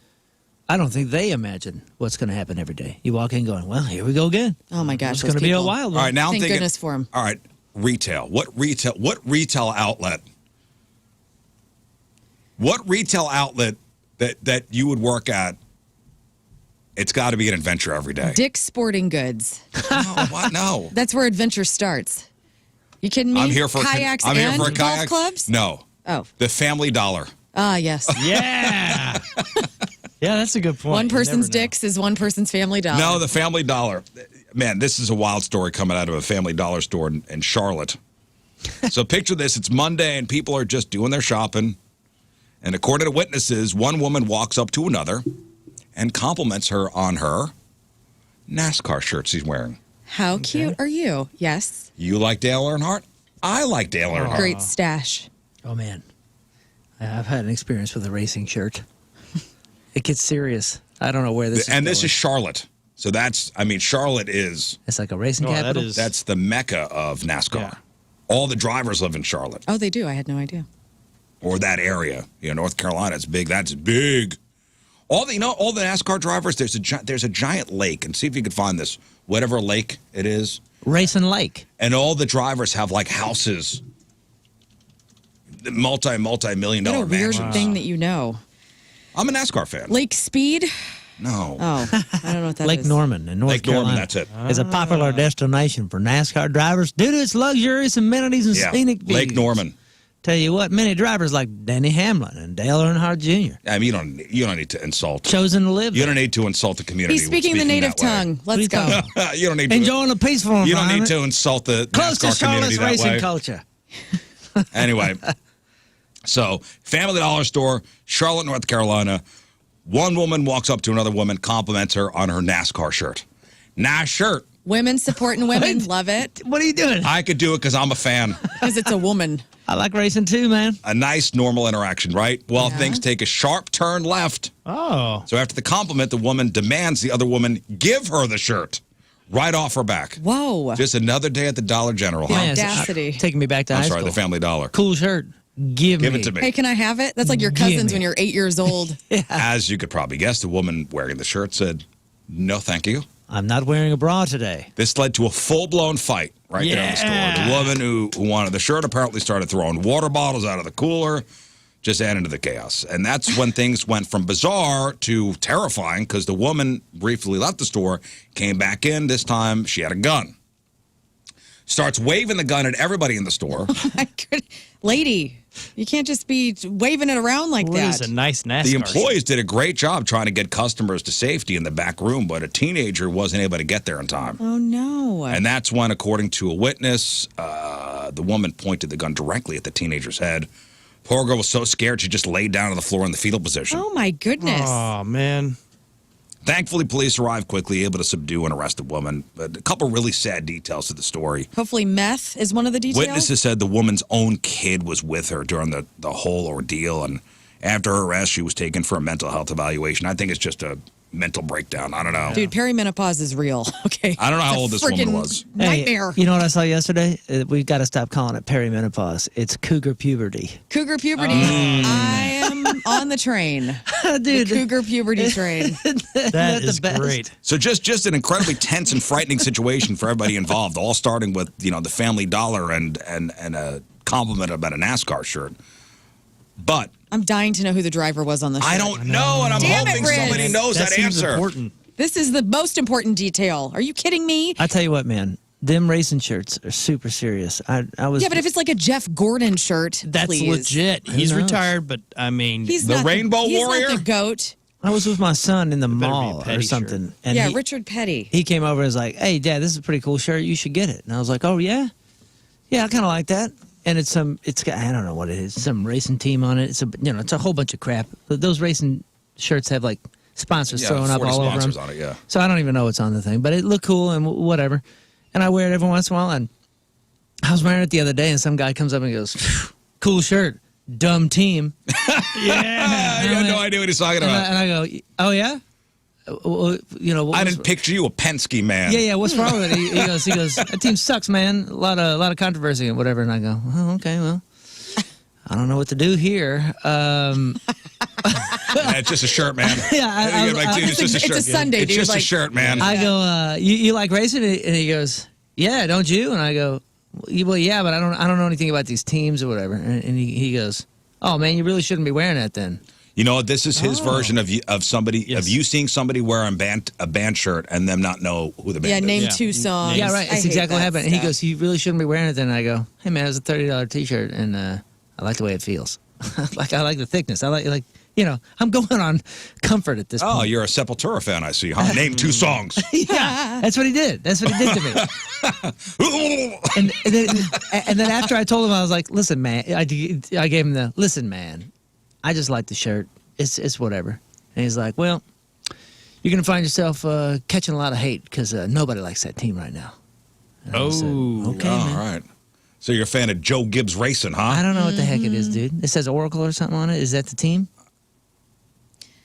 I don't think they imagine what's going to happen every day. You walk in going, well, here we go again.
Oh my gosh,
It's
those
going to be a
people.
wild one.
All right, now I'm
Thank
thinking.
goodness for 'em.
All right, retail. What retail outlet? What retail outlet that you would work at? It's got to be an adventure every day.
Dick's Sporting Goods.
No, what? No.
That's where adventure starts. You kidding me?
I'm here for
kayaks
I'm here
and
for a
golf
kayak.
clubs.
No.
Oh,
The Family Dollar.
yes.
Yeah. Yeah, that's a good point.
One
You
person's
never know.
Dick's is one person's Family Dollar.
No, the Family Dollar. Man, this is a wild story coming out of a Family Dollar store in Charlotte. So picture this. It's Monday and people are just doing their shopping. And according to witnesses, one woman walks up to another and compliments her on her NASCAR shirt she's wearing.
How cute are you? Yes.
You like Dale Earnhardt? I like Dale Earnhardt.
Great stash.
Oh, man. I've had an experience with a racing shirt. It gets serious. I don't know where this is
And this
going.
is Charlotte. So Charlotte is,
It's like a racing
Oh, that
capital.
is-
that's the mecca of NASCAR.
Yeah.
All the drivers live in Charlotte.
Oh, they do. I had no idea.
Or that area. You know, North Carolina, it's big. That's big. All the NASCAR drivers, there's a giant lake, and see if you can find this, whatever lake it is.
Racing Lake.
And all the drivers have like houses, multi-million
What
dollar
a weird
mansions.
thing that you know.
I'm a NASCAR fan.
Lake Speed?
No.
Oh, I don't know what that is.
Lake Norman in North
Lake Norman,
Carolina.
that's it.
Is a popular destination for NASCAR drivers due to its luxurious amenities and
Yeah.
scenic views.
Lake Norman.
Tell you what, many drivers like Denny Hamlin and Dale Earnhardt Jr.
I mean, you don't need to insult.
chosen to live
You
there.
don't need to insult the community.
He's speaking the native
that way.
tongue.
What are
Let's
you
go.
talking about?
You don't need to.
Enjoying a peaceful
You don't
environment.
need to insult the
Close to
NASCAR community
Charlotte's
that
racing
way.
culture.
Anyway, so Family Dollar store, Charlotte, North Carolina. One woman walks up to another woman, compliments her on her NASCAR shirt. Nice shirt.
Women supporting women. Love it.
What are you doing?
I could do it because I'm a fan.
Because it's a woman.
I like racing too, man.
A nice, normal interaction, right? Well,
Yeah.
things take a sharp turn left.
Oh.
So after the compliment, the woman demands the other woman give her the shirt right off her back.
Whoa.
Just another day at the Dollar General.
Yeah.
Huh?
Man,
Audacity.
taking me back to
I'm
high
sorry,
school.
the Family Dollar.
Cool shirt. Give
Give it to me.
Hey, can I have it? That's like your
Give
cousins
me.
when you're 8 years old.
As you could probably guess, the woman wearing the shirt said, "No, thank you."
I'm not wearing a bra today.
This led to a full-blown fight right there in the store.
Yeah.
The woman who wanted the shirt apparently started throwing water bottles out of the cooler, just adding to the chaos. And that's when things went from bizarre to terrifying because the woman briefly left the store, came back in. This time she had a gun. Starts waving the gun at everybody in the store.
I could, lady, you can't just be waving it around like
What
that.
is a nice NASCAR?
The employees did a great job trying to get customers to safety in the back room, but a teenager wasn't able to get there in time.
Oh, no.
And that's when, according to a witness, the woman pointed the gun directly at the teenager's head. Poor girl was so scared she just laid down on the floor in the fetal position.
Oh, my goodness.
Oh, man.
Thankfully, police arrived quickly, able to subdue and arrest the woman. But a couple really sad details to the story.
Hopefully meth is one of the details.
Witnesses said the woman's own kid was with her during the whole ordeal, and after her arrest, she was taken for a mental health evaluation. I think it's just a mental breakdown. I don't know.
Dude, perimenopause is real. Okay.
I don't know how old this woman
Freaking
was.
Nightmare.
Hey, you know what I saw yesterday? We've got to stop calling it perimenopause. It's cougar puberty.
Cougar puberty. I am on the train.
Dude.
The cougar puberty train.
That is
the best?
great.
So just an incredibly tense and frightening situation for everybody involved, all starting with, the Family Dollar and a compliment about a NASCAR shirt. But
I'm dying to know who the driver was on the show.
I don't know, and I'm
Damn it,
hoping
Riz.
somebody knows that
seems
answer.
important.
This is the most important detail. Are you kidding me?
I tell you what, man. Them racing shirts are super serious. I was.
Yeah, but if it's like a Jeff Gordon shirt,
That's
please.
legit. He's
knows?
retired, but I mean,
He's
The
not
Rainbow
he's
Warrior?
Not the goat.
I was with my son in the
better be a
mall or
Petty
something,
shirt.
and
Yeah,
he,
Richard Petty.
he came over and was like, "Hey, Dad, this is a pretty cool shirt. You should get it." And I was like, "Oh yeah, yeah, I kind of like that." And it's got, I don't know what it is, some racing team on it. It's a whole bunch of crap. Those racing shirts have like sponsors
Yeah,
throwing up
40
all over
sponsors
them.
on it, yeah.
So I don't even know what's on the thing, but it looked cool and whatever. And I wear it every once in a while. And I was wearing it the other day, and some guy comes up and goes, "Cool shirt, dumb team."
I had no idea what he's talking about.
And I go, "Oh yeah." Well,
I didn't picture you a Penske man.
Yeah. What's wrong with it? He goes. That team sucks, man. A lot of controversy and whatever. And I go, oh, okay, well, I don't know what to do here.
It's just a shirt, man.
Yeah,
You're like, dude, it's just a shirt.
It's a Sunday,
It's
dude.
just a
Like-
shirt, man.
I go, you like racing? And he goes, yeah, don't you? And I go, well, yeah, but I don't know anything about these teams or whatever. And he goes, oh man, you really shouldn't be wearing that then.
You know, this is his version of somebody
Yes.
of you seeing somebody wear a band shirt and them not know who the band
Yeah,
is.
name
Yeah.
two songs.
Yeah, right.
I
That's
hate
exactly what
that
happened. And he
stuff.
goes, you really shouldn't be wearing it then. And I go, hey man, it's a $30 T-shirt, and I like the way it feels. I like the thickness. I like. I'm going on comfort at this
Oh,
point.
you're a Sepultura fan, I see. Huh? Name two songs.
Yeah, that's what he did. That's what he did to me. And then after I told him, I was like, listen, man, I gave him the, listen, man, I just like the shirt. It's whatever. And he's like, well, you're going to find yourself catching a lot of hate because nobody likes that team right now. And I said, okay,
All
man.
right. So you're a fan of Joe Gibbs Racing, huh?
I don't know what the heck it is, dude. It says Oracle or something on it. Is that the team?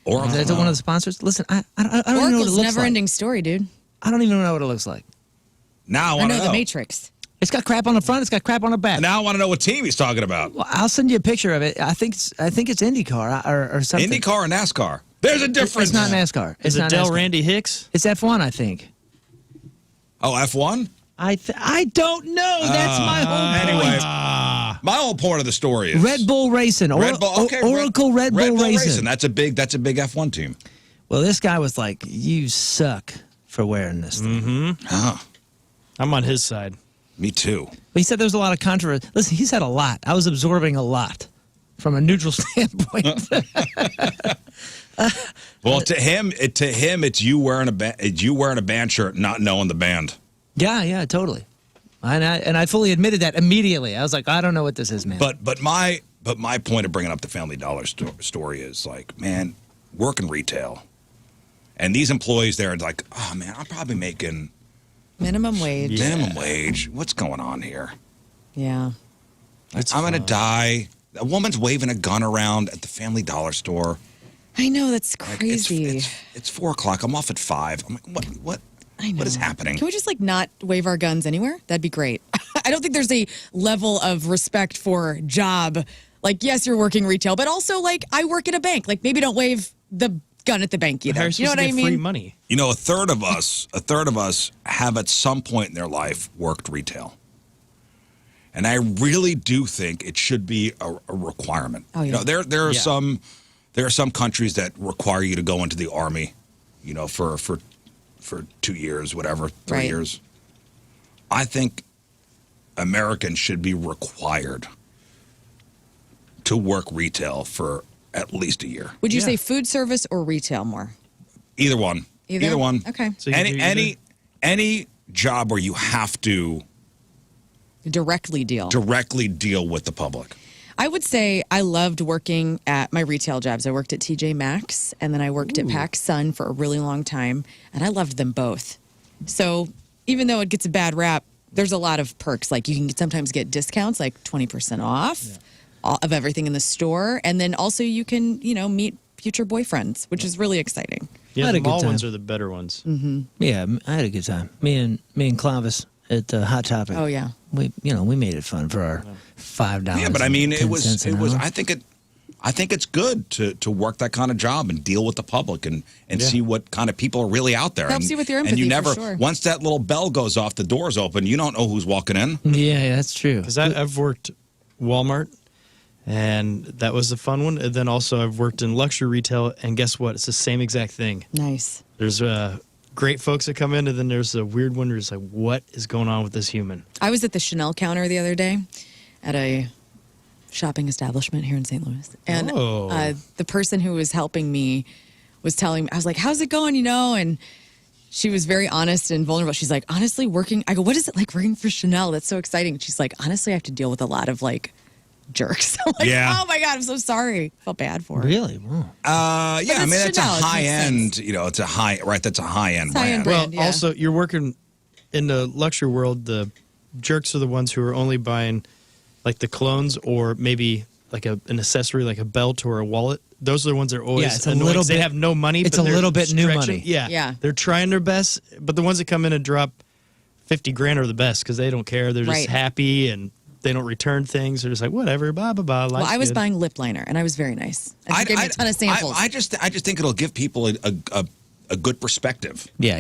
Or
Is that one of the sponsors? Listen, I don't even know what it
Oracle's
looks
never
like.
ending story, dude.
I don't even know what it looks like.
now I
I
want
know
to
the
know.
Matrix.
It's got crap on the front. It's got crap on the back.
Now I want to know what team he's talking about.
Well, I'll send you a picture of it. I think it's IndyCar or something.
IndyCar or NASCAR? There's a difference.
It's not NASCAR. It's
is it
not
Del
NASCAR.
Randy Hicks?
It's F1, I think.
Oh, F1?
I don't know. That's my whole point.
Anyway, my whole point of the story is
Red Bull Racing.
Red Bull. Okay,
Oracle Red Bull Racing.
That's a big F1 team.
Well, this guy was like, you suck for wearing this thing.
Huh.
I'm on his side.
Me too.
But he said there was a lot of controversy. Listen, he said a lot. I was absorbing a lot from a neutral standpoint.
Well, to him, it's you wearing a band shirt, not knowing the band.
Yeah, totally. And I fully admitted that immediately. I was like, I don't know what this is, man.
But my point of bringing up the Family Dollar story is like, man, working retail, and these employees there are like, oh man, I'm probably making
Minimum wage.
minimum wage. What's going on here?
Yeah.
I'm gonna die. A woman's waving a gun around at the Family Dollar store.
I know, that's
Like,
crazy.
It's 4:00. I'm off at 5. I'm like, what?
I know.
What is happening?
Can we just like not wave our guns anywhere? That'd be great. I don't think there's a level of respect for job. Like, yes, you're working retail, but also like I work at a bank. Like maybe don't wave the gun at the bank either.
They're
You know
supposed
what
to
I
get free
mean?
money.
You know, a third of us have at some point in their life worked retail. And I really do think it should be a requirement.
Oh, yeah.
You know, there are some countries that require you to go into the army, you know, for 2 years, whatever, 3
Right.
years. I think Americans should be required to work retail for at least a year.
Would you
Yeah.
say food service or retail more?
Either one.
Either?
one.
Okay.
So you can do either?
Any job where you have to
Directly deal.
directly deal with the public.
I would say I loved working at my retail jobs. I worked at TJ Maxx and then I worked at PacSun for a really long time, and I loved them both. So even though it gets a bad rap, there's a lot of perks. Like you can sometimes get discounts, like 20% off of everything in the store, and then also you can, meet future boyfriends, which is really exciting.
Yeah,
I had
the
a good
mall
time.
ones are the better ones.
Yeah, I had a good time. Me and Clovis at Hot Topic.
Oh, yeah.
We made it fun for our $5.
Yeah, but I mean, it was.
an hour.
I think it's good to work that kind of job and deal with the public and see what kind of people are really out there.
Helps you with your
And you
empathy, for
never,
sure.
once that little bell goes off, the door's open. You don't know who's walking in.
Yeah, that's true.
Because I've worked Walmart, and that was a fun one. And then also I've worked in luxury retail, and guess what? It's the same exact thing.
Nice.
There's great folks that come in, and then there's a weird one who's like, what is going on with this human?
I was at the Chanel counter the other day at a shopping establishment here in St. Louis. And the person who was helping me was telling me, I was like, how's it going, And she was very honest and vulnerable. She's like, honestly, I go, what is it like working for Chanel? That's so exciting. She's like, honestly, I have to deal with a lot of jerks. I'm like,
Yeah.
oh my God, I'm so sorry. Felt bad for her.
Really? Wow.
Yeah, I
it's
mean, that's a
Chanel, it makes
high end.
sense.
It's a high, right? That's a high end
It's high-end
brand.
brand.
Well,
yeah.
also, you're working in the luxury world. The jerks are the ones who are only buying like the colognes or maybe like an accessory, like a belt or a wallet. Those are the ones that are always
Yeah, it's a
annoying
little
'cause they
bit-
have no money.
it's
but
a
they're
little bit new
stretching.
money.
Yeah.
Yeah.
They're trying their best, but the ones that come in and drop 50 grand are the best because they don't care. They're just
Right.
happy and they don't return things. They're just like, whatever, blah, blah, blah.
Well, I was buying lip liner, and I was very nice. And she gave me a ton of samples.
I just think it'll give people a good perspective
Yeah.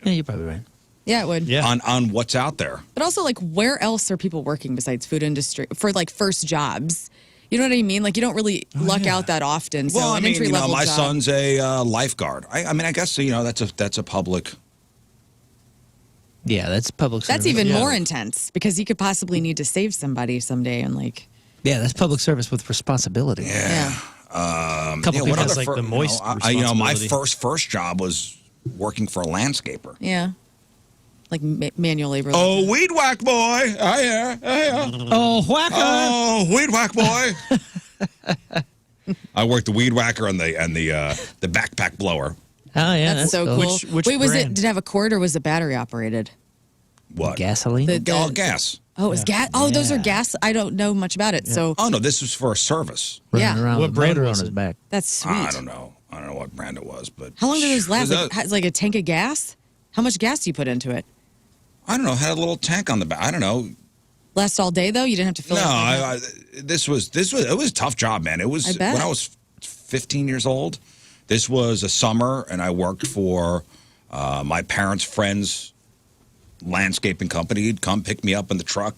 Yeah, you're probably right.
yeah, it would.
Yeah.
on what's out there.
But also, where else are people working besides food industry for first jobs? You know what I mean? You don't really luck out that often. So
Well, I
an
mean,
entry level
my
job.
son's a lifeguard. I mean, I guess that's a public.
Yeah, that's public service.
That's even
Yeah.
more intense because you could possibly need to save somebody someday and
Yeah, that's public service with responsibility.
yeah.
Couple
Yeah,
people
what
has,
other
like,
fir-
the moist
my
responsibility.
first job was working for a landscaper.
Yeah. Manual labor.
Oh, weed whack boy! Oh yeah.
Oh, whacker!
Oh, weed whack boy! I worked the weed whacker and the backpack blower.
Oh, yeah,
That's so cool.
Which
Wait, was
brand?
did it have a cord or was it battery operated?
What?
Gasoline?
Oh, gas.
Oh, it was gas. Oh, those are
Yeah.
gas. I don't know much about it. So
Oh no, this was for a service.
Running
yeah.
around
What
with
brand
motor
was
on his
it?
back.
that's sweet.
I don't know what brand it was, but
How long do those last?
It was
Like a tank of gas? How much gas do you put into it?
I don't know. Had a little tank on the back. I don't know.
Last all day though? You didn't have to fill
No,
it up?
this was it was a tough job, man. It was
I bet.
when I was 15 years old. This was a summer, and I worked for my parents' friends' landscaping company. He'd come pick me up in the truck,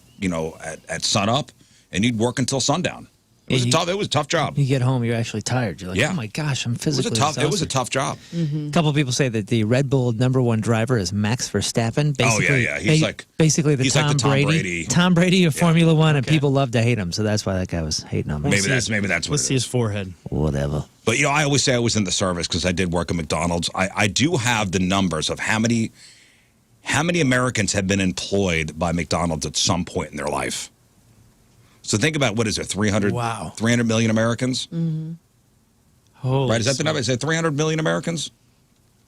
at sunup, and he'd work until sundown. It was a tough job.
You get home, you're actually tired. You're like,
Yeah.
oh my gosh, I'm
It was
physically
it was a
exhausted.
tough job.
A couple of people say that the Red Bull #1 driver is Max Verstappen.
Oh,
Basically,
yeah. He's
basically the
he's like
Tom
the Tom
Brady.
Brady.
Tom Brady of Formula One, and people love to hate him. So that's why that guy was hating on him.
Maybe that's what
Let's
it
see his
is.
forehead.
Whatever.
But I always say I was in the service because I did work at McDonald's. I do have the numbers of how many Americans have been employed by McDonald's at some point in their life. So think about, what is it, 300 million Americans?
Holy
Right? Is that the
smokes.
number? Is it 300 million Americans?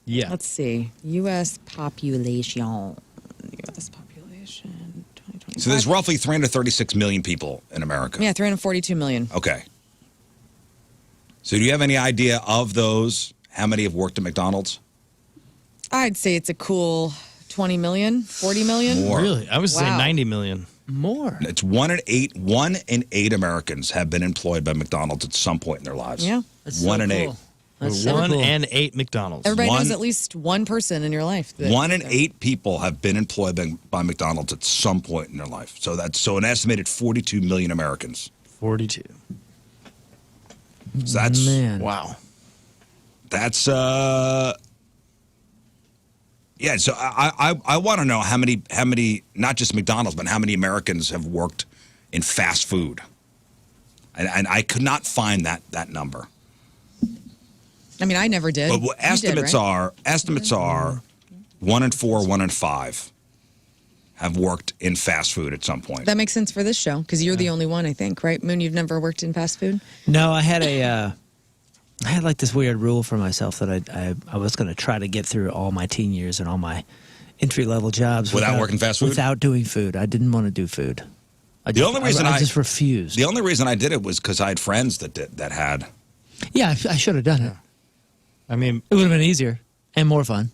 Yeah.
Let's see. U.S. population. U.S. population. 2025.
So there's roughly 336 million people in America.
Yeah, 342 million.
Okay. So do you have any idea of those, how many have worked at McDonald's?
I'd say it's a cool 20 million, 40 million.
More.
Really? I was saying
Wow.
90 million.
More.
It's 1 in 8. 1 in 8 Americans have been employed by McDonald's at some point in their lives.
Yeah.
That's
1
so
in
cool.
8.
That's so
1
cool.
and 8 McDonald's.
Everybody knows
One-
at least one person in your life.
1 in 8 people have been employed by McDonald's at some point in their life. So that's an estimated 42 million Americans.
42.
So that's
Man.
Wow.
that's yeah. So I want to know how many not just McDonald's, but how many Americans have worked in fast food, and I could not find that number.
I mean, I never did.
But what estimates are 1 in 4, 1 in 5 have worked in fast food at some point.
That makes sense for this show because you're the only one, I think, right? Moon, you've never worked in fast food?
No, I had I had like this weird rule for myself that I was going to try to get through all my teen years and all my entry-level jobs
Without working fast food?
Without doing food. I didn't want to do food. I just refused.
The only reason I did it was because I had friends that had.
Yeah, I should have done it.
I mean,
It would have been easier and more fun.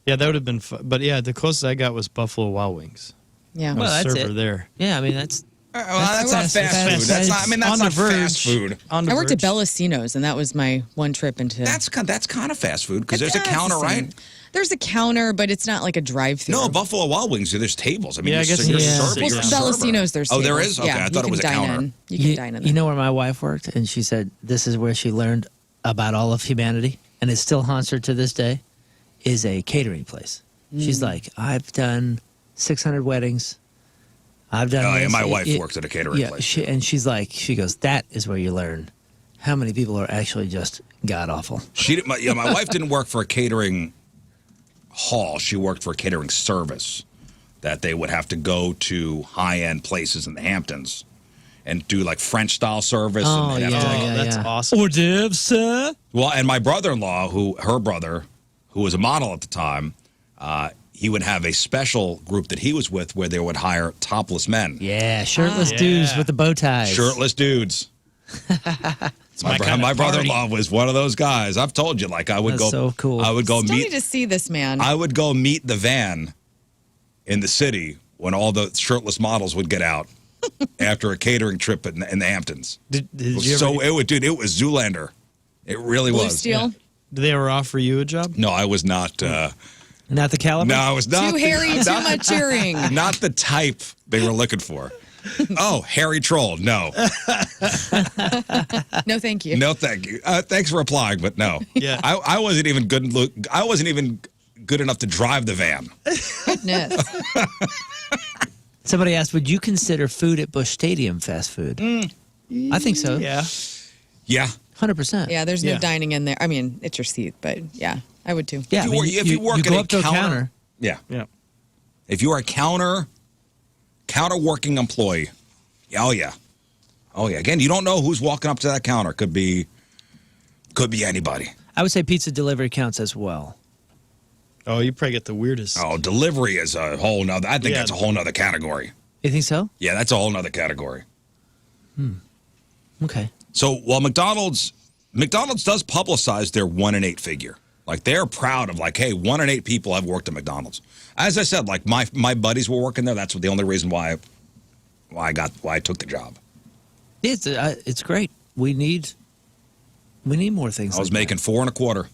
yeah, that would have been fun. But yeah, the closest I got was Buffalo Wild Wings.
Yeah.
I was
Well, that's
server
it.
there.
Yeah, I mean that's
That's not
fast-
fast
fast-
food. That's not. I
fast-
mean, that's
on
not
the verge.
fast food.
On the
I worked at
verge.
Bellacino's, and that was my one trip into.
That's kind of fast food because there's a
Yeah, it's
counter,
the same.
right?
There's a counter, but it's not like a drive-through.
No, Buffalo Wild Wings. There's tables. I mean,
Yeah, I
you're
guess
you're
there's
served-
a
you're
Well,
a server.
Bellacino's, there's
Oh, there
tables.
is? Okay,
Yeah,
I thought it
you
was a
can dine
counter.
in. You can dine in there.
You know where my wife worked, and she said this is where she learned about all of humanity, and it still haunts her to this day. Is a catering place. She's like, I've done 600 weddings. I've done.
Oh, yeah,
this.
my wife works at a catering place.
She's like, she goes, that is where you learn how many people are actually just god awful.
My wife didn't work for a catering hall. She worked for a catering service that they would have to go to high-end places in the Hamptons and do like French style service.
Oh,
and they'd have to-
Oh, that's awesome.
Hors d'oeuvres, sir.
Well, and my brother-in-law, her brother, who was a model at the time, he would have a special group that he was with where they would hire topless men,
Yeah, shirtless
Ah.
dudes
Yeah.
with the bow ties.
shirtless dudes.
my kind of
My brother-in-law
party.
was one of those guys. I've told you, like I would
That's
go.
so cool.
I would go
Still need
meet.
to see this man.
I would go meet the van in the city when all the shirtless models would get out after a catering trip in the Hamptons.
Did
It
you
was
ever,
so it would, dude. It was Zoolander. It really
Blue
was.
Steel.
did they ever offer you a job?
No, I was not.
Not the caliber.
No, I was not.
Too hairy, too much earring.
Not the type they were looking for. Oh, hairy troll. No,
No, thank you.
no, thank you. Thanks for applying, but no.
Yeah.
I wasn't even good. I wasn't even good enough to drive the van.
Goodness.
Somebody asked, would you consider food at Busch Stadium fast food? I think so.
Yeah.
Yeah.
100%.
Yeah, there's no
Yeah.
dining in there. I mean, it's your seat, but yeah, I would too.
Yeah,
If you work
go
at
up to a counter.
Yeah.
Yeah.
If you are a counter working employee, oh yeah. Again, you don't know who's walking up to that counter. Could be anybody.
I would say pizza delivery counts as well.
Oh, you probably get the weirdest.
Oh, delivery is a whole nother. I think
Yeah.
that's a whole nother category.
You think so?
Yeah, that's a whole nother category.
Okay.
So while McDonald's does publicize their 1 in 8 figure, like they're proud of like, hey, 1 in 8 people have worked at McDonald's. As I said, like my buddies were working there. That's the only reason why I took the job.
It's great. We need more things.
I was
like
making
that.
4 1/4.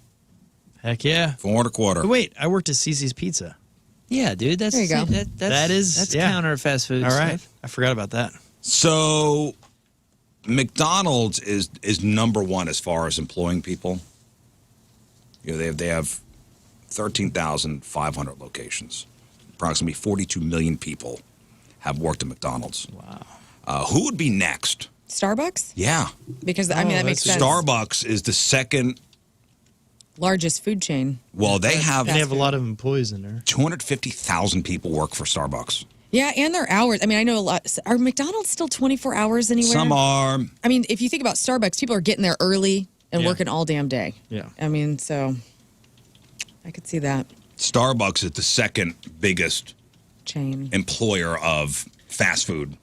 Heck yeah.
4 1/4.
But wait, I worked at CC's Pizza.
Yeah, dude. That's
There you go.
That's
yeah.
counter fast food.
All right.
stuff.
I forgot about that.
So McDonald's is number one as far as employing people. You know, they have 13,500 locations. Approximately 42 million people have worked at McDonald's. Wow. Who would be next?
Starbucks?
Yeah.
Because, I mean, that makes sense.
Starbucks is the second.
Largest food chain.
Well, they have
And they have a lot of employees in there.
250,000 people work for Starbucks.
Yeah, and their hours. I mean, I know a lot. Are McDonald's still 24 hours anywhere?
Some are.
I mean, if you think about Starbucks, people are getting there early and
Yeah.
working all damn day.
Yeah.
I mean, so I could see that
Starbucks is the second biggest
chain.
employer of fast food.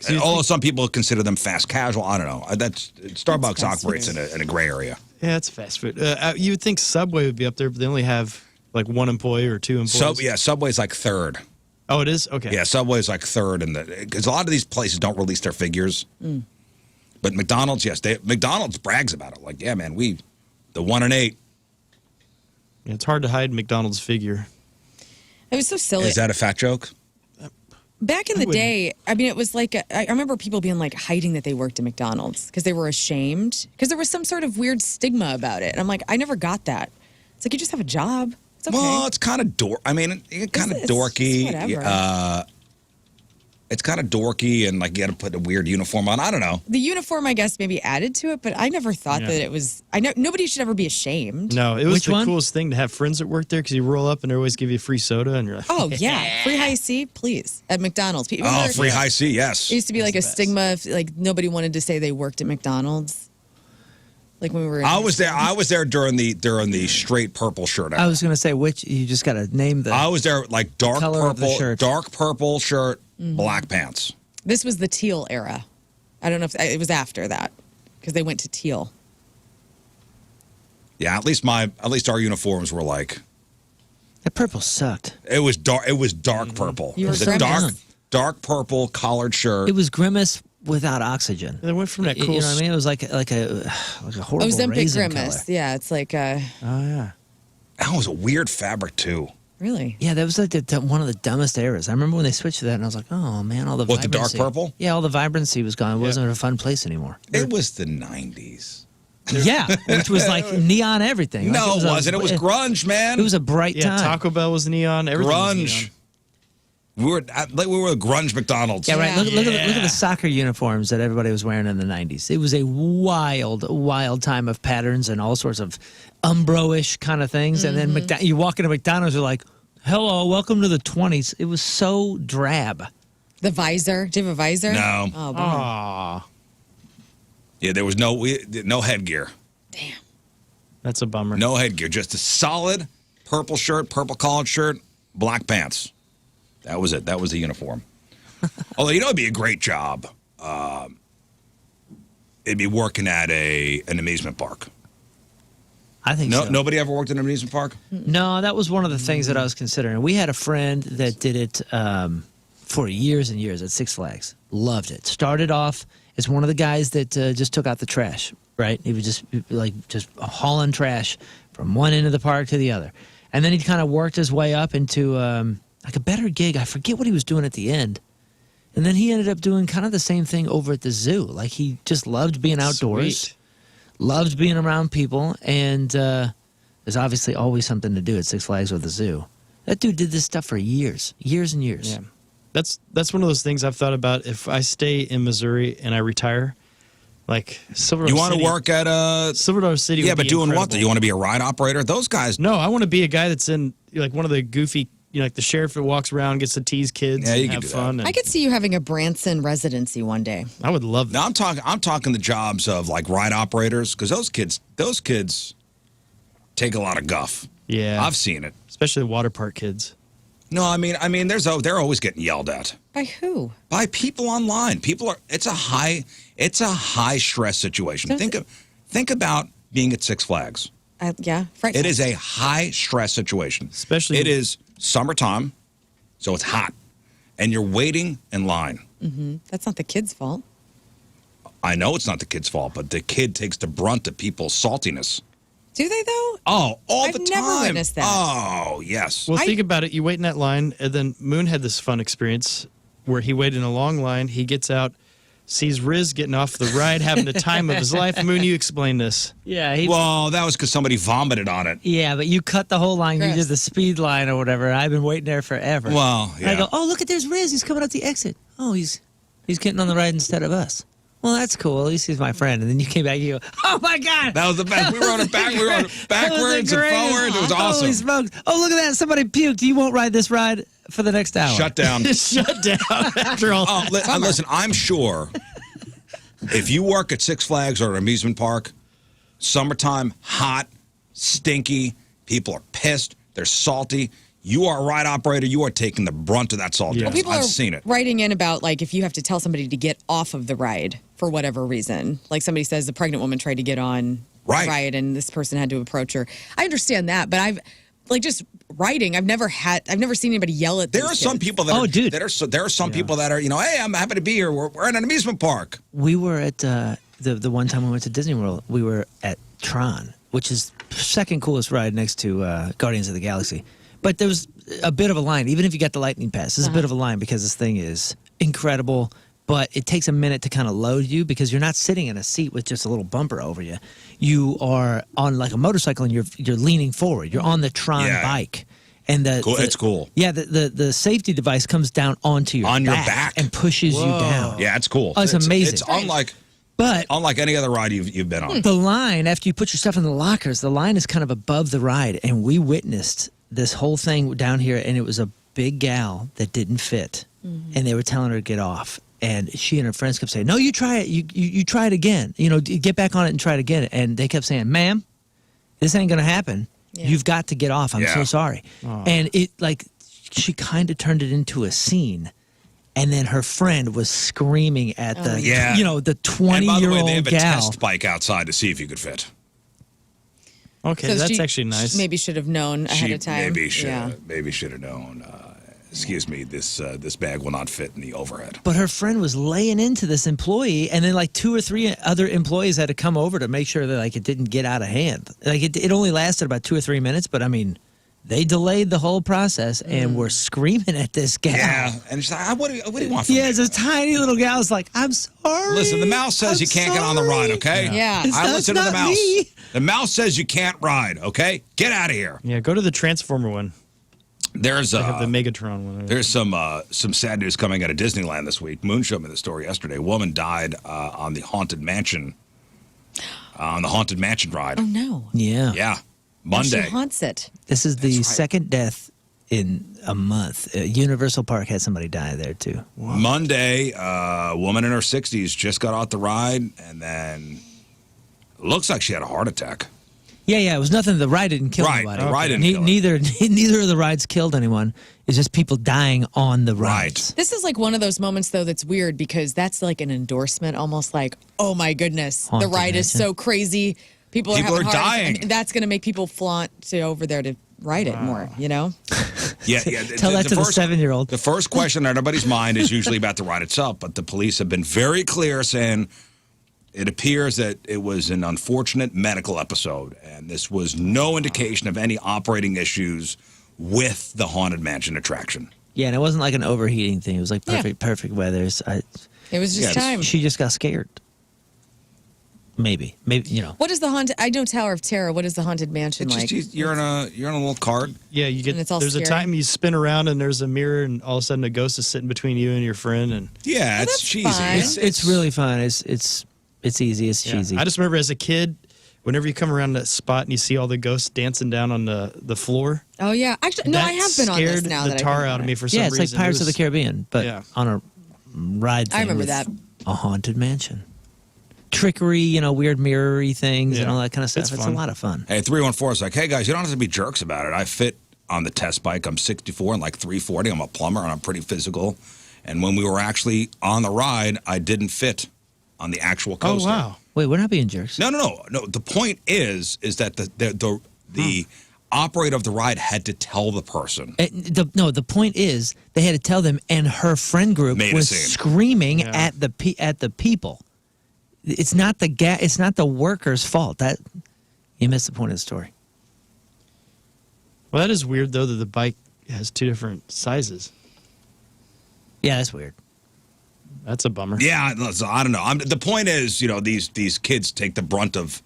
So you
Although some people consider them fast casual, I don't know. Starbucks
fast
operates
food.
in a gray area.
Yeah, it's fast food. You would think Subway would be up there, but they only have like one employee or two employees.
Subway's like third.
Oh, it is? Okay.
Yeah, Subway's like third because a lot of these places don't release their figures. But McDonald's, yes, McDonald's brags about it. Like, yeah, man, the 1 in 8.
Yeah, it's hard to hide McDonald's figure.
It was so silly.
Is that a fat joke?
Back in the
wouldn't-
day, I mean, it was like, I remember people being like hiding that they worked at McDonald's because they were ashamed because there was some sort of weird stigma about it. And I'm like, I never got that. It's like, you just have a job. It's okay.
Well, it's kind of kind of
It's
dorky.
whatever.
It's kind of dorky and like you got to put a weird uniform on. I don't know.
The uniform, I guess, maybe added to it, but I never thought that it was. I know nobody should ever be ashamed.
No, it was
Which
the
one?
coolest thing to have friends that work there because you roll up and they always give you free soda and you're like,
Oh yeah, free high C, please, at McDonald's. People
Oh,
are-
free high C, yes.
It used to be like a stigma, if, like nobody wanted to say they worked at McDonald's. Like when we were. In
I was there during the straight purple shirt.
I was going to say which. You just got to name the.
I was there like dark
color of the
purple,
shirt.
dark purple shirt, black pants.
This was the teal era. I don't know if it was after that because they went to teal.
Yeah, at least our uniforms were like
That purple sucked.
it was dark purple.
You
It
were
was a
Grimace.
dark purple collared shirt.
It was Grimace without oxygen.
they went from that
You
cool.
know what I mean? It was like a horrible
Ozempic
raisin
Grimace.
color.
Yeah, it's like
Oh yeah.
That was a weird fabric too.
really.
Yeah, that was like one of the dumbest eras. I remember when they switched to that, and I was like, "Oh man, all the
What, the dark
vibrancy."
purple?
Yeah, all the vibrancy was gone. It wasn't a fun place anymore.
It was the 90s.
Yeah, which was like neon everything. Like,
No, it
a-
wasn't. It was grunge, man.
It was a bright
Yeah,
time.
Taco Bell was neon. Everything was
grunge.
neon.
We were the grunge McDonald's.
Yeah, right.
Yeah.
Look at the soccer uniforms that everybody was wearing in the 90s. It was a wild time of patterns and all sorts of Umbro-ish kind of things. And then you walk into McDonald's, you're like, hello, welcome to the 20s. It was so drab.
The visor. Do you have a visor?
No.
Oh, bummer.
Aw,
Yeah, there was no headgear.
Damn.
that's a bummer.
No headgear. Just a solid purple shirt, purple collared shirt, black pants. That was it. That was the uniform. Although, it'd be a great job. It'd be working at an amusement park.
I think
No,
so.
nobody ever worked at an amusement park?
No, that was one of the things that I was considering. We had a friend that did it for years and years at Six Flags. Loved it. Started off as one of the guys that just took out the trash, right? He was just hauling trash from one end of the park to the other. And then he kind of worked his way up into like a better gig. I forget what he was doing at the end. And then he ended up doing kind of the same thing over at the zoo. Like he just loved being outdoors.
Sweet.
Loved being around people, and there's obviously always something to do at Six Flags or the zoo. That dude did this stuff for years and years.
Yeah, that's one of those things I've thought about. If I stay in Missouri and I retire, like Silver
You
Dollar
want to
City-
work at
Silver Dollar City?
Yeah,
would
but
be
doing what?
incredible.
Do you want to be a ride operator? Those guys.
No, I want to be a guy that's in like one of the goofy, like the sheriff that walks around, gets to tease kids,
Yeah, you
and
can
have
do that.
fun. And
I could see you having a Branson residency one day.
I would love that.
No, I'm talking the jobs of like ride operators because those kids take a lot of guff.
Yeah,
I've seen it.
especially the water park kids.
No, I mean, they're always getting yelled at
By who?
by people online. It's a high stress situation.
Don't-
Think about being at Six Flags.
Yeah, frightful.
It is a high stress situation.
Especially-
it is summertime, so it's hot, and you're waiting in line.
That's not the kid's fault.
I know it's not the kid's fault, but the kid takes the brunt of people's saltiness.
Do they though?
Oh, all
I've
the time.
never witnessed that.
Oh, yes.
Well, think about it. You wait in that line, and then Moon had this fun experience where he waited in a long line. He gets out, sees Riz getting off the ride, having the time of his life. Moon, you explain this.
Yeah,
Well, that was because somebody vomited on it.
yeah, but you cut the whole line. You
Chris.
did the speed line or whatever. I've been waiting there forever.
Well,
And I
yeah.
go, oh, look at there's Riz. He's coming out the exit. Oh, he's getting on the ride instead of us. Well, that's cool. At least he's my friend. And then you came back and you go, oh my God.
That was the best. We were on it back. We were on it backwards and forwards. It was awesome.
Holy smokes. Oh, look at that. Somebody puked. You won't ride this ride for the next hour.
Shut down.
Shut down after all.
Oh, listen, I'm sure if you work at Six Flags or an amusement park, summertime, hot, stinky, people are pissed, they're salty. You are a ride operator, you are taking the brunt of that saltiness.
Yeah.
People
I've
are
seen it.
writing in about like if you have to tell somebody to get off of the ride for whatever reason. Like somebody says the pregnant woman tried to get on
Right.
the ride and this person had to approach her. I understand that, but I've like just riding. I've never seen anybody yell at.
There
those
are some
kids.
people that
Oh,
are,
dude.
there are some people that are, hey, I'm happy to be here. We're in an amusement park.
We were at the one time we went to Disney World. We were at Tron, which is second coolest ride next to Guardians of the Galaxy. But there was a bit of a line, even if you got the lightning pass. There's a bit of a line because this thing is incredible. But it takes a minute to kind of load you because you're not sitting in a seat with just a little bumper over you. You are on like a motorcycle and you're leaning forward. You're on the Tron
Yeah.
bike. And
Cool. It's cool.
Yeah, the safety device comes down onto your
back
and pushes you down.
Yeah, it's cool.
Oh, it's amazing.
It's unlike any other ride you've been on.
The line, after you put your stuff in the lockers, the line is kind of above the ride, and we witnessed this whole thing down here, and it was a big gal that didn't fit, and they were telling her to get off. And she and her friends kept saying, "No, you try it. You try it again. Get back on it and try it again." And they kept saying, "Ma'am, this ain't going to happen. Yeah. You've got to get off. I'm so sorry." Oh. And she kind of turned it into a scene. And then her friend was screaming at the 20-year-old gal.
And by the way, they have a test bike outside to see if you could fit.
Okay,
so
that's actually nice.
Maybe should have known ahead of time.
Maybe should have known. Excuse me, this bag will not fit in the overhead.
But her friend was laying into this employee, and then 2 or 3 other employees had to come over to make sure that it didn't get out of hand. It only lasted about 2 or 3 minutes, but I mean, they delayed the whole process and were screaming at this gal.
Yeah, and she's like, what do you want from me?
Yeah, this tiny little gal's like, "I'm sorry."
Listen, the mouse says you can't get on the ride, okay?
Yeah.
I listen to the mouse.
Me.
The mouse says you can't ride, okay? Get out of here.
Yeah, go to the Transformer one.
There's
the Megatron one.
There's some sad news coming out of Disneyland this week. Moon showed me the story yesterday. A woman died on the Haunted Mansion. On the Haunted Mansion ride.
Oh no.
Yeah.
Yeah. Monday.
She haunts it.
This is the second death in a month. Universal Park had somebody die there too.
Wow. Monday, a woman in her 60s just got off the ride, and then it looks like she had a heart attack.
Yeah, it was nothing. The ride didn't kill anybody.
The ride didn't kill
neither of the rides killed anyone. It's just people dying on the rides.
Right.
This is one of those moments, though, that's weird because that's an endorsement, almost oh my goodness,
Haunted
the ride is so crazy. People are
dying.
And that's going to make people flaunt over there to ride it more,
Yeah.
Tell that to the 7-year-old.
The first question on everybody's mind is usually about the ride itself, but the police have been very clear saying it appears that it was an unfortunate medical episode, and this was no indication of any operating issues with the Haunted Mansion attraction.
Yeah, and it wasn't like an overheating thing. It was perfect weather.
It was just time.
She just got scared. Maybe.
What is the haunted? I know Tower of Terror. What is the Haunted Mansion
it's
like?
Just, you're in a little card.
Yeah, you get.
And it's all
there's
scary?
a time you spin around and there's a mirror, and all of a sudden a ghost is sitting between you and your friend. And
yeah, it's cheesy.
Fine.
It's really fun. It's easy. It's cheesy.
I just remember as a kid, whenever you come around that spot and you see all the ghosts dancing down on the floor.
Oh yeah, actually, no, I have been on this now.
Scared the tar out of me for some reason.
Yeah, it's like Pirates of the Caribbean, but on a ride thing.
I remember
with
that.
A haunted mansion. Trickery, weird mirrory things and all that kind of stuff. It's a lot of fun.
Hey, 314 is like, hey guys, you don't have to be jerks about it. I fit on the test bike. I'm 64 and 340. I'm a plumber and I'm pretty physical. And when we were actually on the ride, I didn't fit on the actual coaster.
Oh wow!
Wait, we're not being jerks.
No. The point is that the operator of the ride had to tell the person.
The point is they had to tell them, and her friend group was screaming at the people. It's not it's not the worker's fault. That you missed the point of the story.
Well, that is weird though that the bike has 2 different sizes.
Yeah, that's weird.
That's a bummer.
Yeah, I don't know. The point is, these kids take the brunt of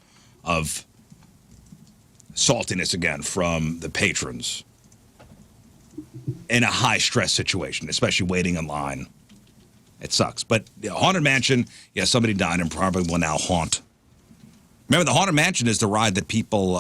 saltiness again from the patrons in a high stress situation, especially waiting in line. It sucks. But Haunted Mansion, somebody died and probably will now haunt. Remember, the Haunted Mansion is the ride that people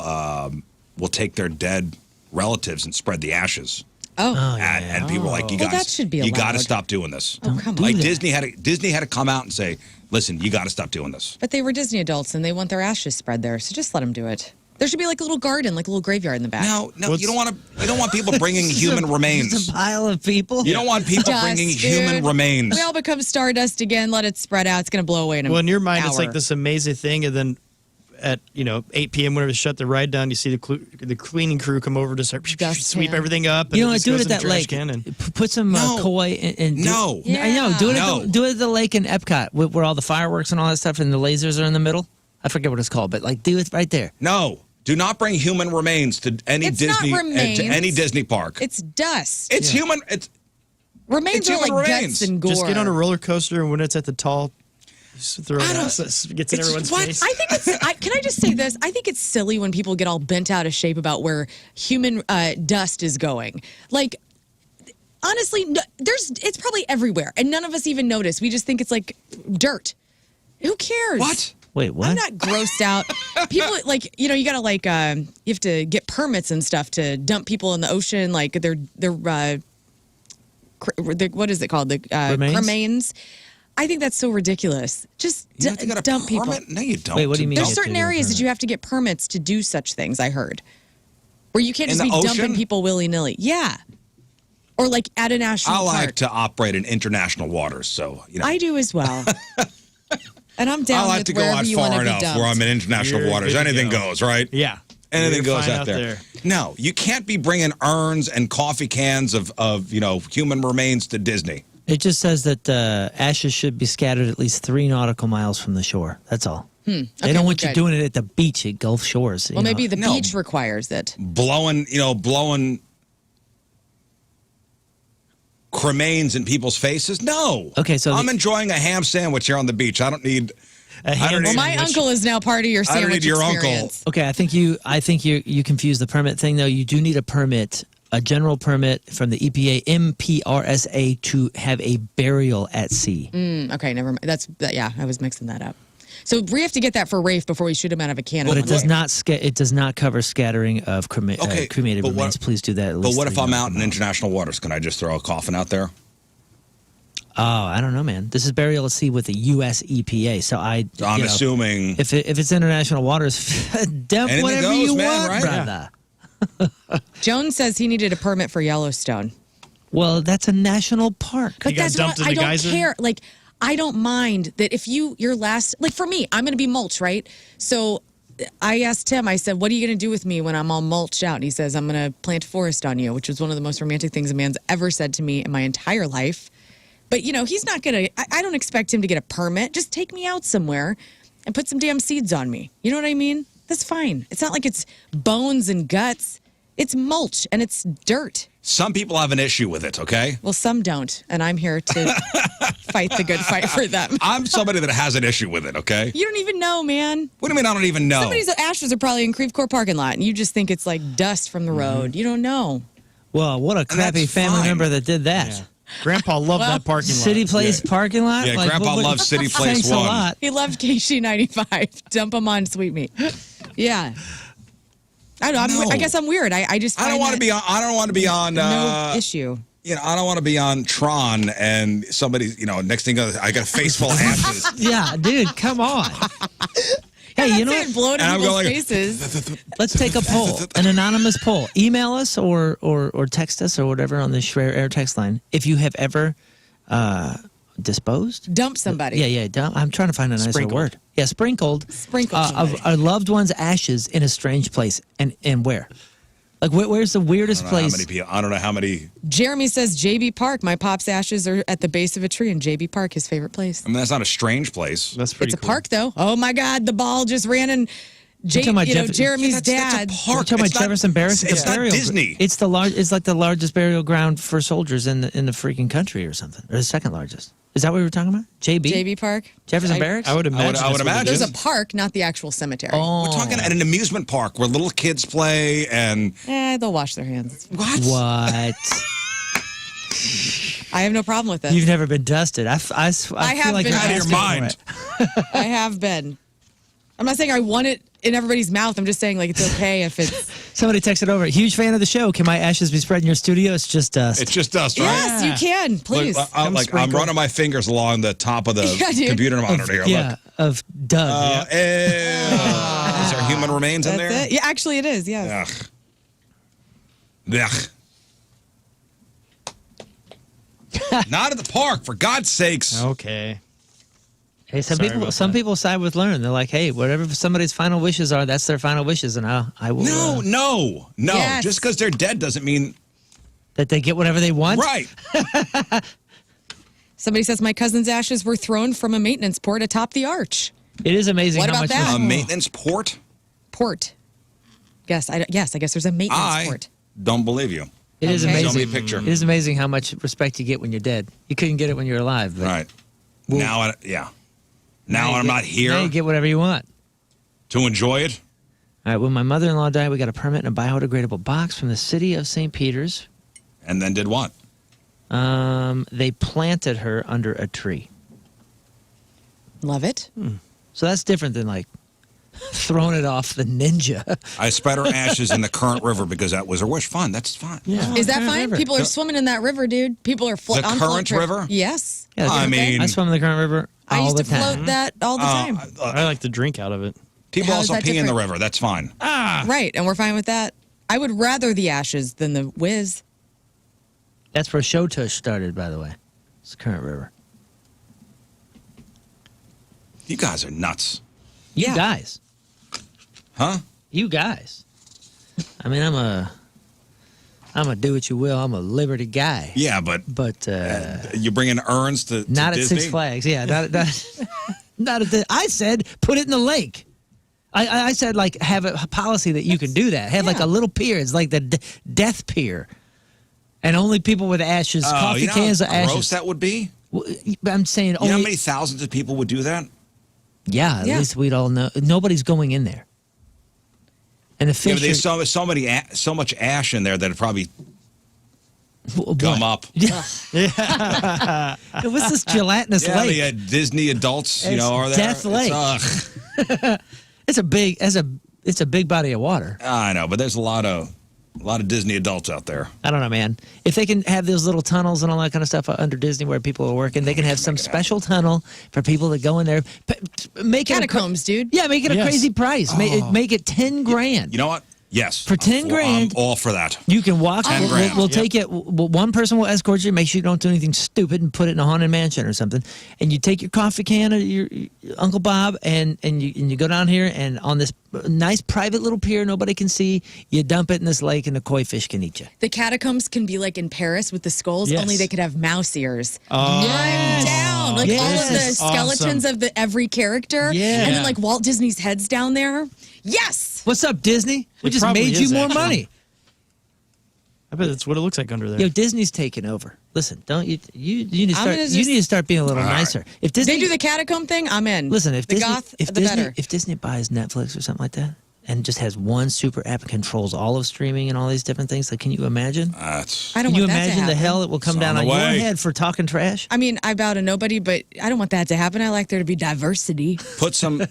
will take their dead relatives and spread the ashes. And people are like, you guys,
that should be
you got to
allowed.
stop doing this.
Oh, come on.
Like Disney had to come out and say, listen, you got to stop doing this.
But they were Disney adults and they want their ashes spread there, so just let them do it. There should be a little garden, a little graveyard in the back.
No, you don't want people bringing human remains.
It's a pile of people.
You don't want people bringing human remains.
We all become stardust again. Let it spread out. It's going to blow away in a
Well, in your mind,
hour.
it's like this amazing thing, and then at 8 p.m. whenever they shut the ride down, you see the cleaning crew come over to start sweep everything up. And
You know what?
it just
Do it
goes
at
in the
that
trash
lake.
can and-
Put some koi and
No.
I know. Do it.
No.
Do it at the lake in Epcot where all the fireworks and all that stuff and the lasers are in the middle. I forget what it's called, but do it right there.
No. Do not bring human remains to any
It's
Disney
not remains.
to any Disney park.
It's dust.
It's human. It's
Remains are
human
like
remains.
guts and gore.
Just get on a roller coaster, and when it's at the tall Just throw it out, so it gets in everyone's face.
I think can I just say this? I think it's silly when people get all bent out of shape about where human dust is going. Like, honestly, it's probably everywhere, and none of us even notice. We just think it's like dirt. Who cares?
What?
Wait, what?
I'm not grossed out. People you gotta you have to get permits and stuff to dump people in the ocean. Like they're what is it called? The cremains. I think that's so ridiculous. Just
You have to get a
dump people.
permit? No, you don't.
Wait, what do you mean?
There's
You have to
certain
get a
areas that
permit?
you have to get permits to do such things. I heard where you can't
In
just be
the ocean?
dumping people willy nilly. Yeah, or like at a national
I
park.
like to operate in international waters, so
I do as well. And I'm down
I like
with
to go
wherever
out
you want
far
to be
enough
dumped.
where I'm in international
You're
waters.
good to
Anything
go.
goes, right?
Yeah.
Anything
You're
goes
fine
out there.
there.
No, you can't be bringing urns and coffee cans of human remains to Disney.
It just says that ashes should be scattered at least 3 nautical miles from the shore. That's all. They
Okay,
don't want you
good.
doing it at the beach at Gulf Shores.
Well, maybe the
No.
beach requires it.
Blowing cremains in people's faces. No.
Okay, so
I'm enjoying a ham sandwich here on the beach. I don't need.
A ham
don't
Well,
need-
my uncle is now part of your
I don't
sandwich
need your uncle.
experience.
Okay, I think you confused the permit thing though. You do need a permit, a general permit from the EPA MPRSA to have a burial at sea.
Okay, never mind. Yeah, I was mixing that up. So we have to get that for Rafe before we shoot him out of a cannon.
But it does not cover scattering of cremated
but
remains. Please do that. At
But
least
what if
3
I'm out
nautical
in
miles.
international waters? Can I just throw a coffin out there?
Oh, I don't know, man. This is burial at sea with the U.S. EPA, so
I'm assuming.
if it's international waters, dump
Anything
whatever
goes,
you
man,
want,
right?
brother.
Jones says he needed a permit for Yellowstone.
Well, that's a national park.
But
got
that's
dumped
what
in
I
the
don't
geyser?
care. Like, I don't mind that if your last, like for me, I'm going to be mulch, right? So I asked him, I said, what are you going to do with me when I'm all mulched out? And he says, I'm going to plant a forest on you, which was one of the most romantic things a man's ever said to me in my entire life. But, he's not going to, I don't expect him to get a permit. Just take me out somewhere and put some damn seeds on me. You know what I mean? That's fine. It's not like it's bones and guts. It's mulch and it's dirt.
Some people have an issue with it, okay?
Well, some don't. And I'm here to fight the good fight for them.
I'm somebody that has an issue with it, okay?
You don't even know, man.
What do you mean I don't even know?
Somebody's ashes are probably in Creve Coeur parking lot, and you just think it's like dust from the road. You don't know.
Well, what a crappy
that's
family
fine.
member that did that.
Yeah. Grandpa loved that parking lot.
City Place
Yeah.
parking lot?
Yeah, Grandpa loves City Place
Thanks
1.
a lot.
He loved KC 95. Dump him on Sweet Meat. Yeah. I don't know.
No.
I guess I'm weird. I just
I don't
find
want to
that
be on. I don't want to be on.
no issue.
I don't want to be on Tron and somebody. Next thing I got a face full of ashes.
Yeah, dude, come on. Hey, you know what?
Blow it in
And I'm
people's
going-
faces.
Let's take a poll, an anonymous poll. Email us or text us or whatever on the Schreier Air text line if you have ever disposed.
Dump somebody.
Yeah. I'm trying to find a nicer
Sprinkled.
word. Yeah, sprinkled.
Sprinkled
of
somebody.
a loved one's ashes in a strange place, and where? Like, where's the weirdest
I don't know how
place?
many people. I don't know how many.
Jeremy says JB Park. My pop's ashes are at the base of a tree in JB Park, his favorite place.
I mean, that's not a strange place.
That's pretty
It's a
cool.
park, though. Oh my God, the ball just ran in.
talking about
Jeremy's
That's a
dad.
park.
We're talking
It's
about
not-
Jefferson Barracks.
It's not
burial.
Disney.
It's It's like the largest burial ground for soldiers in the freaking country or something, or the second largest. Is that what we were talking about? JB
Park.
Jefferson
I-
Barracks.
I would imagine.
I would
that's what it
imagine.
is.
There's a park, not the actual cemetery.
Oh,
We're talking at an amusement park where little kids play and
They'll wash their hands.
what?
what?
I have no problem with it.
You've never been dusted. I feel
have
like
been
you're
Out of your
dusted.
mind.
I have been. I'm not saying I want it in everybody's mouth. I'm just saying like it's okay if it's.
Somebody texted over. Huge fan of the show. Can my ashes be spread in your studio? It's just dust.
It's just dust, right?
Yes, you can. Please.
Look, I'm
sprinkle.
running my fingers along the top of the
Yeah, dude.
computer monitor here.
yeah,
Look.
of Doug.
Is there human remains in
That's
there?
it. Yeah, actually, it is. Yes.
Ugh. Not at the park, for God's sakes.
Okay.
Hey, some
Sorry
people
about
some
that.
people side with Learn. They're like, hey, whatever somebody's final wishes are, that's their final wishes, and I will.
No.
Yes.
Just because they're dead doesn't mean
That they get whatever they want.
right.
Somebody says my cousin's ashes were thrown from a maintenance port atop the arch.
It is amazing
What
how
about
much.
that?
A maintenance port?
Port. Yes, I guess there's a maintenance
I
port.
don't believe you.
It is
Okay.
Show me a
amazing.
picture.
It is amazing how much respect you get when you're dead. You couldn't get it when you're alive. But
Right. Now, yeah. Now I'm not
Now
here
you get whatever you want.
to enjoy it.
All right, when my mother-in-law died, we got a permit and a biodegradable box from the city of St. Peters.
And then did what?
They planted her under a tree.
Love it.
So that's different than like throwing it off the ninja.
I spread her ashes in the current river because that was her wish. Fine, that's fine.
Yeah.
Is that
Current
fine?
river.
People are swimming in that river, dude. People are
The
on float
current
trips.
river?
Yes.
Yeah,
I mean-
I swim in the current river
I
all
used
the
to
time.
float that all the time.
I like to drink out of it.
People
How is
also
that
pee in the
different?
river. That's fine.
Right, and we're fine with that. I would rather the ashes than the whiz.
That's where Show Tush started, by the way. It's the current river.
You guys are nuts.
You
Yeah.
guys.
Huh?
You guys. I mean, I'm a do what you will. I'm a liberty guy.
Yeah, but
But
you bring in urns to
not at
Disney?
Six Flags. Yeah, not at the. I said put it in the lake. I said like have a policy that you can do that. Have like
yeah.
a little pier. It's like the death pier, and only people with ashes, coffee
you know
cans of
how gross
ashes.
that would be?
Well, I'm saying
You know
only.
how many thousands of people would do that?
Yeah, at
Yeah.
least we'd all know. Nobody's going in there. And the
Yeah,
fish.
but there's so much ash in there that it'd probably
What?
gum up.
What's this gelatinous
Yeah,
lake?
the Disney adults,
It's
are there.
Death Lake. It's a big body of water.
I know, but there's a lot of Disney adults out there.
I don't know, man. If they can have those little tunnels and all that kind of stuff under Disney where people are working, they can have some special tunnel for people to go in there. Make it
Catacombs, dude.
Yeah, make it a
Yes.
crazy price. Make it 10 grand.
You know what? Yes.
For 10 grand.
I'm all for that.
You can walk.
10 grand.
We'll take it. One person will escort you. Make sure you don't do anything stupid and put it in a haunted mansion or something. And you take your coffee can of your Uncle Bob and you go down here and on this nice private little pier nobody can see. You dump it in this lake and the koi fish can eat you.
The catacombs can be like in Paris with the skulls,
Yes.
only they could have mouse ears.
Oh.
I'm down. Like all of the
Yes.
skeletons of every character.
Yeah.
And then like Walt Disney's head's down there. Yes.
What's up, Disney? We
It
just
probably
made you
is,
more
actually.
money.
I bet that's what it looks like under there.
Yo, Disney's taking over. Listen, don't you need to
I'm
start.
gonna
You
just-
need to start being a little nicer. If Disney
They do the catacomb thing, I'm in.
listen, if
the
Disney,
goth,
if
the
Disney,
better.
if Disney buys Netflix or something like that, and just has one super app and controls all of streaming and all these different things, like, can you imagine?
That's
I don't
Can you
want that to
imagine the
happen.
hell that will come
It's
down
on
on
the
your
way.
head for talking trash?
I mean, I bow to nobody, but I don't want that to happen. I like there to be diversity.
put some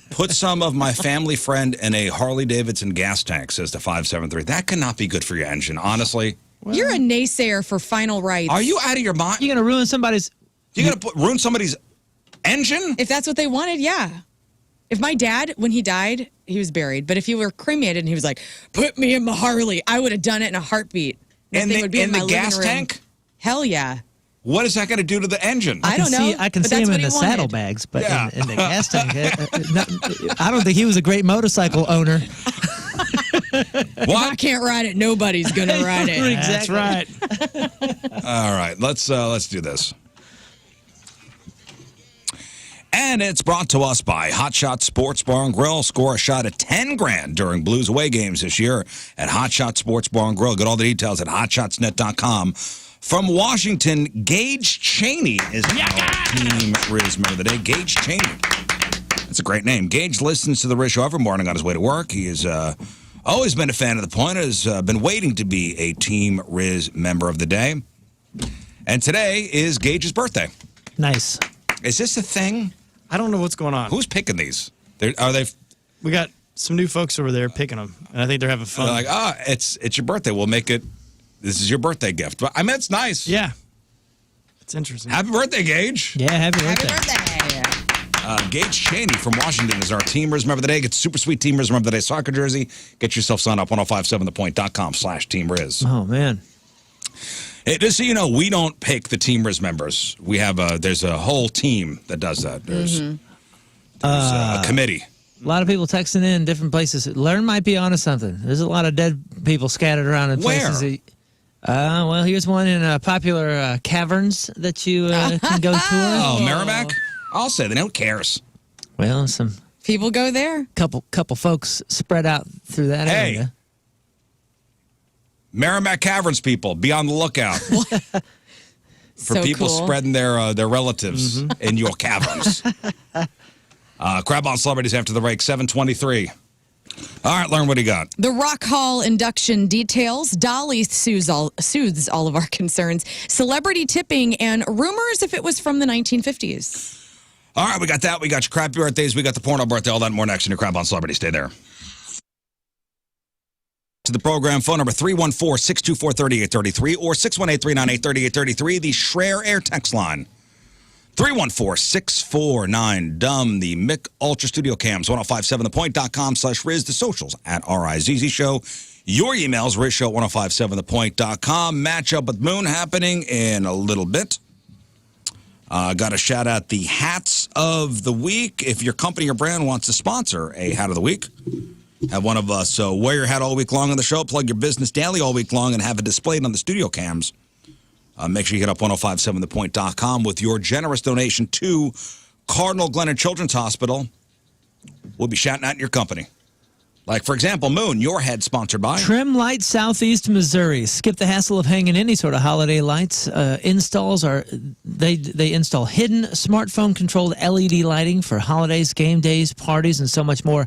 of my family friend in a Harley Davidson gas tank, says the 573. That cannot be good for your engine, honestly.
You're a naysayer for final rights.
Are you out of your mind?
You're gonna ruin somebody's.
You're going to ruin somebody's engine?
If that's what they wanted, yeah. If my dad, when he died, he was buried. But if he were cremated and he was like, put me in my Harley, I would have done it in a heartbeat. That
In
thing
the,
would be
in
my
the
living
gas
room.
tank?
Hell yeah.
What is that going to do to the engine?
I don't know.
I can
but
see
that's
him
what
in the
he wanted.
saddlebags, but
Yeah.
in the gas tank, I don't think he was a great motorcycle owner.
If I can't ride it, nobody's going to ride it.
That's right.
All right, let's do this. And it's brought to us by Hot Shot Sports Bar and Grill. Score a shot at 10 grand during Blues away games this year at Hot Shot Sports Bar and Grill. Get all the details at hotshotsnet.com. From Washington, Gage Cheney is our Team Riz member of the day. Gage Cheney. That's a great name. Gage listens to the Riz Show every morning on his way to work. He has always been a fan of the point, has been waiting to be a Team Riz member of the day. And today is Gage's birthday.
Nice.
Is this a thing?
I don't know what's going on.
Who's picking these? Are they
We got some new folks over there picking them, and I think they're having fun.
they're like, it's your birthday. We'll make it. This is your birthday gift. But I mean, it's nice.
Yeah. It's interesting.
Happy birthday, Gage.
Yeah, happy birthday.
Happy birthday.
Gage Cheney from Washington is our Team Riz member of the day. Get super sweet Team Riz member of the day soccer jersey. Get yourself signed up 1057thepoint.com/Team Riz.
Oh man.
Hey, just so you know, we don't pick the Team Riz members. We have there's a whole team that does that. There's a committee.
A lot of people texting in different places. Learn might be onto something. There's a lot of dead people scattered around in places.
Where?
Well, here's one in popular caverns that you can go tour.
Oh, Merrimack? I'll say that. Who cares?
Well, some
People go there.
couple folks spread out through that
Hey.
area.
Merrimack Caverns people, be on the lookout for
So
people
cool.
spreading their relatives in your caverns. Crab on Celebrities after the break, 7:23. All right, Lauren, what do you got?
The Rock Hall induction details. Dolly soothes all of our concerns. Celebrity tipping and rumors if it was from the 1950s.
All right, we got that. We got your crappy birthdays. We got the porno birthday. All that and more next in your Crab on Celebrity. Stay there. To the program, phone number 314-624-3833 or 618-398-3833, the Schreier Air text line. 314-649-DUMB, the Mick Ultra Studio Cams, 1057thepoint.com/Riz, the socials at RIZZ Show. Your emails, RizShow 1057thepoint.com. Matchup with Moon happening in a little bit. Got to shout out the hats of the week. If your company or brand wants to sponsor a hat of the week, have one of us wear your hat all week long on the show, plug your business daily all week long, and have it displayed on the studio cams. Make sure you hit up 1057thepoint.com with your generous donation to Cardinal Ritter Children's Hospital. We'll be shouting out in your company. Like, for example, Moon, your head sponsored by
Trim Light Southeast Missouri. Skip the hassle of hanging any sort of holiday lights. Installs are they install hidden smartphone controlled LED lighting for holidays, game days, parties, and so much more.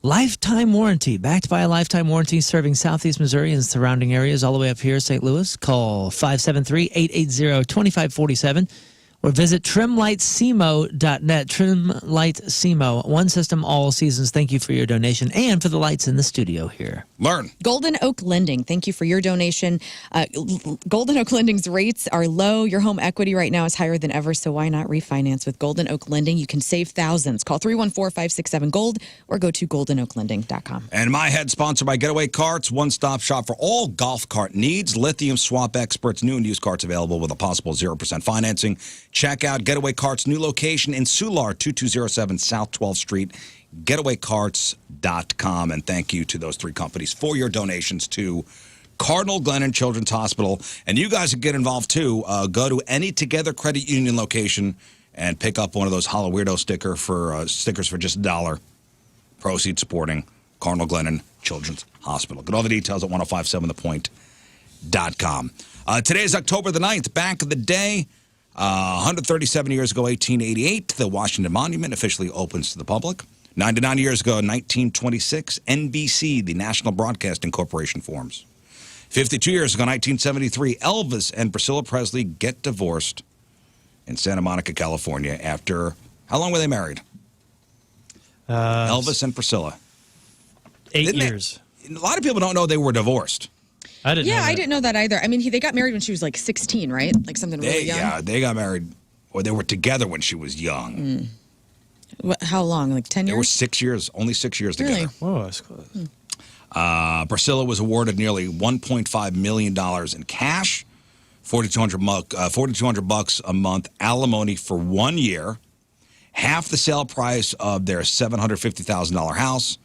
Lifetime warranty, backed by a lifetime warranty, serving Southeast Missouri and surrounding areas all the way up here, St. Louis. Call 573-880-2547 or visit trimlightsemo.net. Trimlight One system, all seasons. Thank you for your donation and for the lights in the studio here.
Learn.
Golden Oak Lending, thank you for your donation. Golden Oak Lending's rates are low. Your home equity right now is higher than ever, so why not refinance with Golden Oak Lending? You can save thousands. Call 314-567-GOLD or go to goldenoaklending.com.
And my head sponsored by Getaway Carts, one-stop shop for all golf cart needs. Lithium swap experts, new and used carts available with a possible 0% financing. Check out Getaway Carts' new location in Soulard, 2207 South 12th Street, getawaycarts.com. And thank you to those three companies for your donations to Cardinal Ritter Children's Hospital. And you guys can get involved, too. Go to any Together Credit Union location and pick up one of those Hollow Weirdo stickers for just $1. Proceeds supporting Cardinal Ritter Children's Hospital. Get all the details at 1057thepoint.com. Today is October the 9th. Back in the day, 137 years ago, 1888, the Washington Monument officially opens to the public. 99 years ago, 1926, NBC, the National Broadcasting Corporation, forms. 52 years ago, 1973, Elvis and Priscilla Presley get divorced in Santa Monica, California after, how long were they married? Elvis and Priscilla.
8 years.
A lot of people don't know they were divorced.
I didn't know that.
I didn't know that either. I mean, they got married when she was like 16, right? Like something really young?
Yeah, they got married, or they were together when she was young.
How long? Like 10 years?
They were 6 years, only 6 years
Really?
together.
Whoa, that's close.
Priscilla was awarded nearly $1.5 million in cash, $4,200 a month alimony for 1 year, half the sale price of their $750,000 house,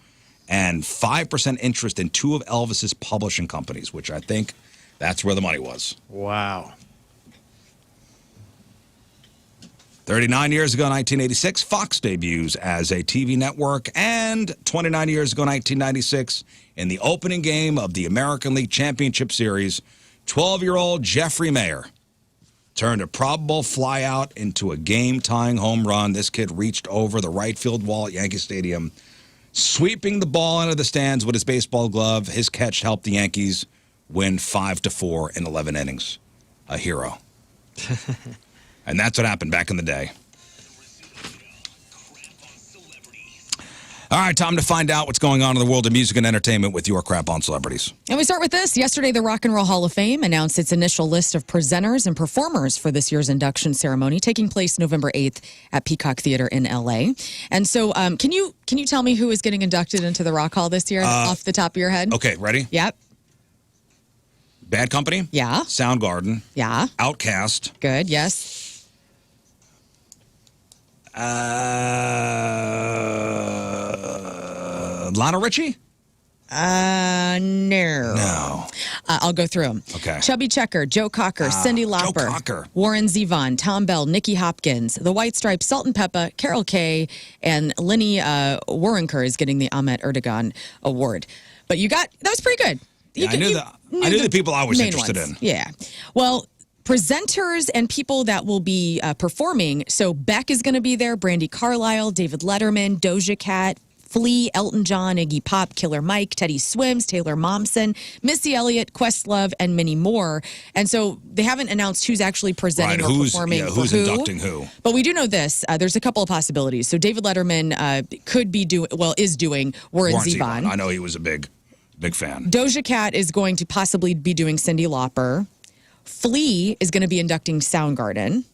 and 5% interest in two of Elvis's publishing companies, which I think that's where the money was.
Wow.
39 years ago, 1986, Fox debuts as a TV network, and 29 years ago, 1996, in the opening game of the American League Championship Series, 12-year-old Jeffrey Mayer turned a probable flyout into a game-tying home run. This kid reached over the right field wall at Yankee Stadium, sweeping the ball into the stands with his baseball glove. His catch helped the Yankees win 5-4 in 11 innings. A hero. And that's what happened back in the day. All right, time to find out what's going on in the world of music and entertainment with your Crap on Celebrities.
And we start with this. Yesterday, the Rock and Roll Hall of Fame announced its initial list of presenters and performers for this year's induction ceremony, taking place November 8th at Peacock Theater in L.A. And so can you tell me who is getting inducted into the Rock Hall this year off the top of your head?
Okay, ready?
Yep.
Bad Company?
Yeah.
Soundgarden?
Yeah.
Outkast?
Good, yes.
Lionel Richie?
No.
No.
I'll go through them.
Okay.
Chubby Checker, Joe Cocker, Cyndi Lauper,
Joe Cocker.
Warren Zevon, Tom Bell, Nicky Hopkins, The White Stripes, Salt and Peppa, Carol Kay, and Lenny Waronker is getting the Ahmet Erdogan Award. But that was pretty good.
I knew the people I was
main
interested
ones.
in.
Yeah. Well, presenters and people that will be performing. So Beck is going to be there, Brandy Carlisle, David Letterman, Doja Cat, Flea, Elton John, Iggy Pop, Killer Mike, Teddy Swims, Taylor Momsen, Missy Elliott, Questlove, and many more. And so they haven't announced who's actually presenting or performing.
Who's
for
inducting who?
But we do know this. There's a couple of possibilities. So David Letterman could be doing, is doing Warren Zevon.
I know he was a big fan.
Doja Cat is going to possibly be doing Cyndi Lauper. Flea is going to be inducting Soundgarden.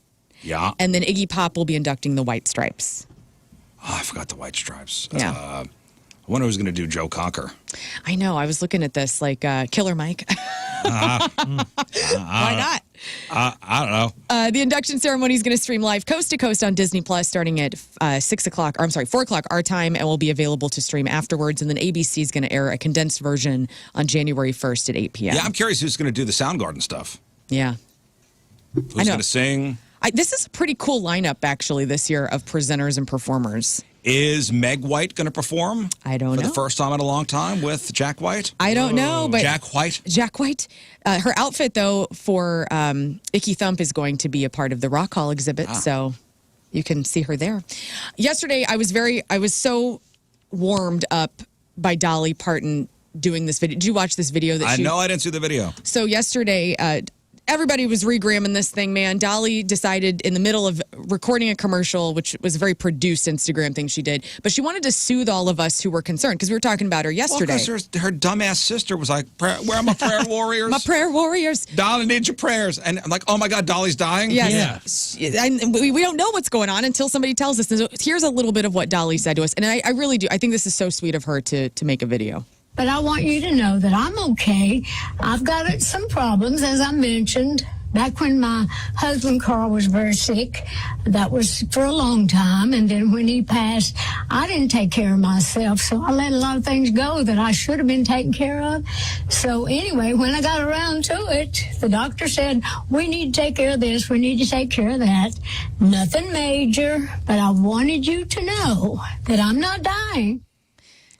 Yeah.
And then Iggy Pop will be inducting the White Stripes.
Oh, I forgot the White Stripes.
Yeah.
I wonder who's going to do Joe Cocker.
I know. I was looking at this like Killer Mike. Why not?
I don't know.
The induction ceremony is going to stream live coast to coast on Disney Plus starting at 4 o'clock our time, and will be available to stream afterwards. And then ABC is going to air a condensed version on January 1st at 8 p.m.
Yeah, I'm curious who's going to do the Soundgarden stuff.
Yeah.
Who's going to sing?
This is a pretty cool lineup, actually, this year of presenters and performers.
Is Meg White going to perform?
I don't know.
For the first time in a long time with Jack White?
I don't know, but
Jack White?
Jack White. Her outfit, though, for Icky Thump is going to be a part of the Rock Hall exhibit, so you can see her there. Yesterday, I was so warmed up by Dolly Parton doing this video. Did you watch this video?
I know I didn't see the video.
So yesterday, everybody was regramming this thing, man. Dolly decided in the middle of recording a commercial, which was a very produced Instagram thing she did, but she wanted to soothe all of us who were concerned because we were talking about her yesterday.
Well, because her dumbass sister was like, where are my prayer warriors?
My prayer warriors.
Dolly needs your prayers. And I'm like, oh my God, Dolly's dying?
Yes. Yeah. And we don't know what's going on until somebody tells us. So here's a little bit of what Dolly said to us. And I really do. I think this is so sweet of her to make a video.
But I want you to know that I'm okay. I've got some problems, as I mentioned. Back when my husband, Carl, was very sick, that was for a long time. And then when he passed, I didn't take care of myself. So I let a lot of things go that I should have been taken care of. So anyway, when I got around to it, the doctor said, we need to take care of this. We need to take care of that. Nothing major, but I wanted you to know that I'm not dying.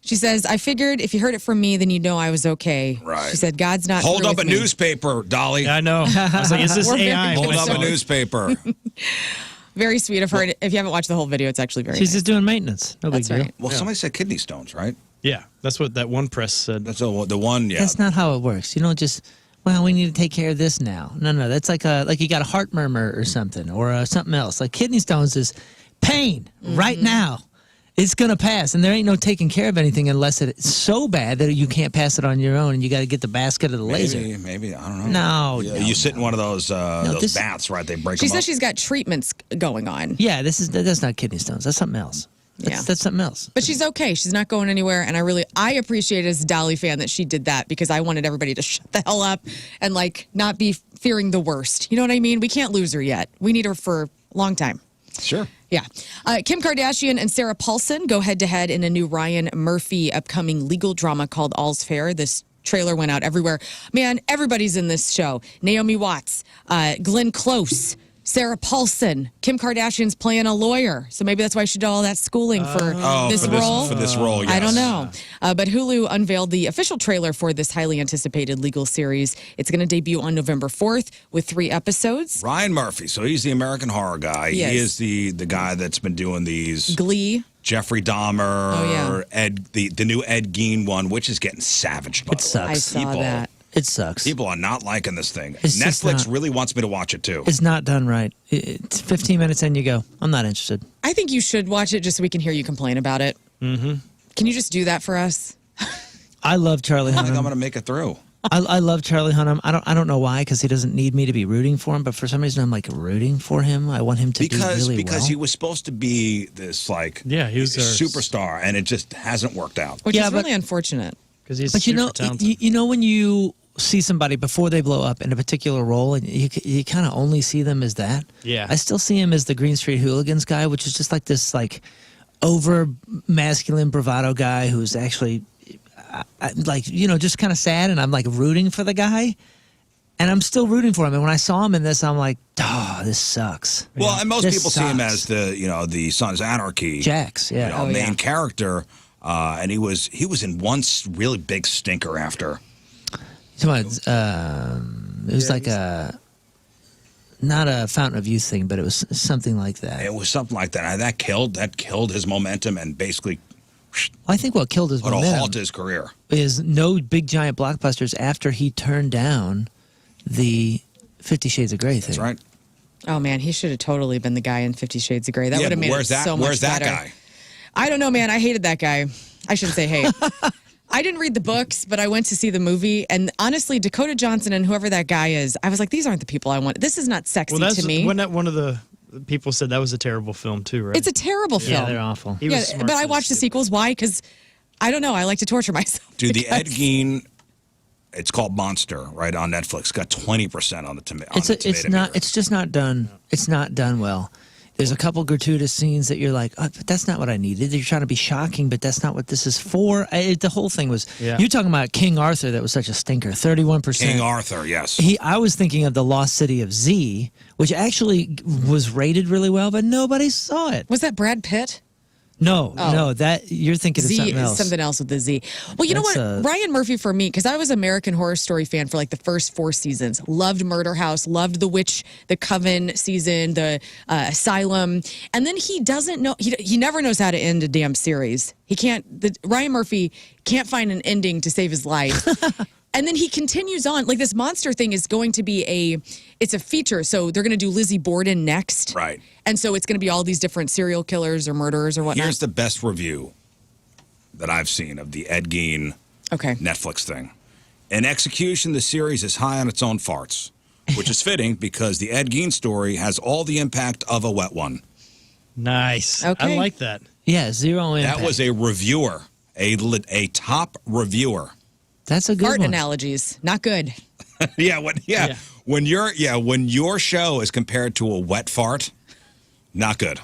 She says, I figured if you heard it from me, then you'd know I was okay.
Right.
She said, God's not
Hold
through
up a
with me.
newspaper, Dolly.
Yeah, I know. I was like, is this
We're very
AI?
Hold up a
concerned.
newspaper.
Very sweet of her. If you haven't watched the whole video, it's actually very
She's
nice.
just doing maintenance. No big
That's
deal.
right.
Well, somebody said kidney stones, right?
Yeah, that's what that one press said.
That's the one, yeah.
That's not how it works. You don't just, well, we need to take care of this now. No, that's like you got a heart murmur or something, or something else. Like kidney stones is pain right now. It's going to pass, and there ain't no taking care of anything unless it's so bad that you can't pass it on your own, and you got to get the basket of the laser.
Maybe, I don't know.
No,
Yeah,
no,
you sit in one of those baths, right? They break
She
them
says
up.
she's got treatments going on.
Yeah, that's not kidney stones. That's something else. That's something else.
But she's okay. She's not going anywhere. And I appreciate as a Dolly fan that she did that because I wanted everybody to shut the hell up and not be fearing the worst. You know what I mean? We can't lose her yet. We need her for a long time.
Sure.
Yeah. Kim Kardashian and Sarah Paulson go head to head in a new Ryan Murphy upcoming legal drama called All's Fair. This trailer went out everywhere. Man, everybody's in this show. Naomi Watts, Glenn Close, Sarah Paulson. Kim Kardashian's playing a lawyer. So maybe that's why she did all that schooling for this role.
For this role, yes.
I don't know. But Hulu unveiled the official trailer for this highly anticipated legal series. It's going to debut on November 4th with 3 episodes.
Ryan Murphy. So he's the American Horror guy.
Yes.
He is the guy that's been doing these.
Glee.
Jeffrey Dahmer.
Oh, yeah.
The new Ed Gein one, which is getting savaged, by
It
the way.
sucks.
I saw that.
It sucks.
People are not liking this thing.
It's just
Netflix
not-
really wants me to watch it, too.
It's not done right. It's 15 minutes in, you go, I'm not interested.
I think you should watch it just so we can hear you complain about it. Mm-hmm. Can you just do that for us?
I love Charlie
I think I'm
Hunnam.
going to make it through.
I love Charlie Hunnam. I don't know why, because he doesn't need me to be rooting for him, but for some reason I'm rooting for him. I want him to do really
Because
well.
he was supposed to be this
he was our
superstar, and it just hasn't worked out.
Which
Yeah,
is
but-
really unfortunate.
because he's
But you
super
know,
talented.
you know when you see somebody before they blow up in a particular role, and you kind of only see them as that.
Yeah.
I still see him as the Green Street Hooligans guy, which is just like this over masculine bravado guy who's actually just kind of sad, and I'm rooting for the guy. And I'm still rooting for him. And when I saw him in this, I'm like, oh, this sucks.
Well, and most
This
people see him
sucks.
as the Sons of Anarchy.
Jax, yeah.
Main character. And he was in one really big stinker after.
Come on, it was not a Fountain of Youth thing, but it was something like that.
It was something like that. That killed his momentum and basically
I think what killed his
put a
momentum
halt to his career.
is no big giant blockbusters after he turned down the 50 Shades of Grey thing.
That's right.
Oh man, he should have totally been the guy in 50 Shades of Grey. That
Yeah,
would have
but
made
where's
it
that?
so much
Where's that
better.
guy?
I don't know, man. I hated that guy. I shouldn't say hate. I didn't read the books, but I went to see the movie, and honestly, Dakota Johnson and whoever that guy is, I was like, these aren't the people I want. This is not sexy
Well, that's
to me.
when one of the people said that was a terrible film too, right?
It's a terrible film.
Yeah, they're awful.
He was smart
but I
for
watched the
this.
sequels. Why? Because I don't know. I like to torture myself.
Dude, the Ed
because-
Gein, it's called Monster, right, on Netflix. Got 20% on the tomato.
It's not. It's just not done. It's not done well. There's a couple gratuitous scenes that you're like, oh, but that's not what I needed. You're trying to be shocking, but that's not what this is for. The whole thing was.
Yeah.
You're talking about King Arthur. That was such a stinker. 31%.
King Arthur, yes.
I was thinking of the Lost City of Z, which actually was rated really well, but nobody saw it.
Was that Brad Pitt?
No, that you're thinking of
Z
something
is
else.
something else with the Z. Well, you know
That's,
what? Ryan Murphy for me, because I was American Horror Story fan for like the first 4 seasons. Loved Murder House, loved The Witch, the Coven season, the Asylum, and then he doesn't know. He never knows how to end a damn series. He can't. Ryan Murphy can't find an ending to save his life. And then he continues on. Like this monster thing is going to be it's a feature. So they're going to do Lizzie Borden next.
Right.
And so it's going to be all these different serial killers or murderers or whatnot.
Here's the best review that I've seen of the Ed Gein
Okay.
Netflix thing. In execution, the series is high on its own farts, which is fitting because the Ed Gein story has all the impact of a wet one.
Nice.
Okay.
I like that.
Yeah, zero impact.
That was a reviewer, a top reviewer.
That's a good
Art
one.
analogies, not good.
Yeah, when your show is compared to a wet fart, not good.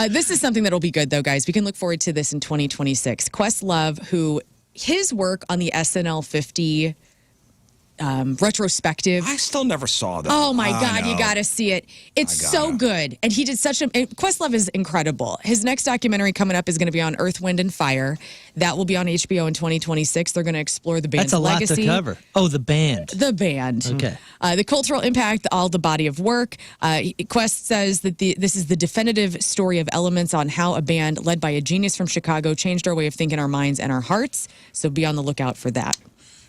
This is something that'll be good, though, guys. We can look forward to this in 2026. Questlove, who his work on the SNL 50 retrospective.
I still never saw that.
Oh my
I
God, you
know.
got to see it. It's
I
so
gotta.
good. And he did Questlove is incredible. His next documentary coming up is going to be on Earth, Wind, and Fire. That will be on HBO in 2026. They're going to explore the band's
That's a lot
legacy.
to cover. Oh, the band.
The band.
Okay.
The cultural impact, all the body of work. Quest says that this is the definitive story of elements on how a band led by a genius from Chicago changed our way of thinking, our minds, and our hearts. So be on the lookout for that.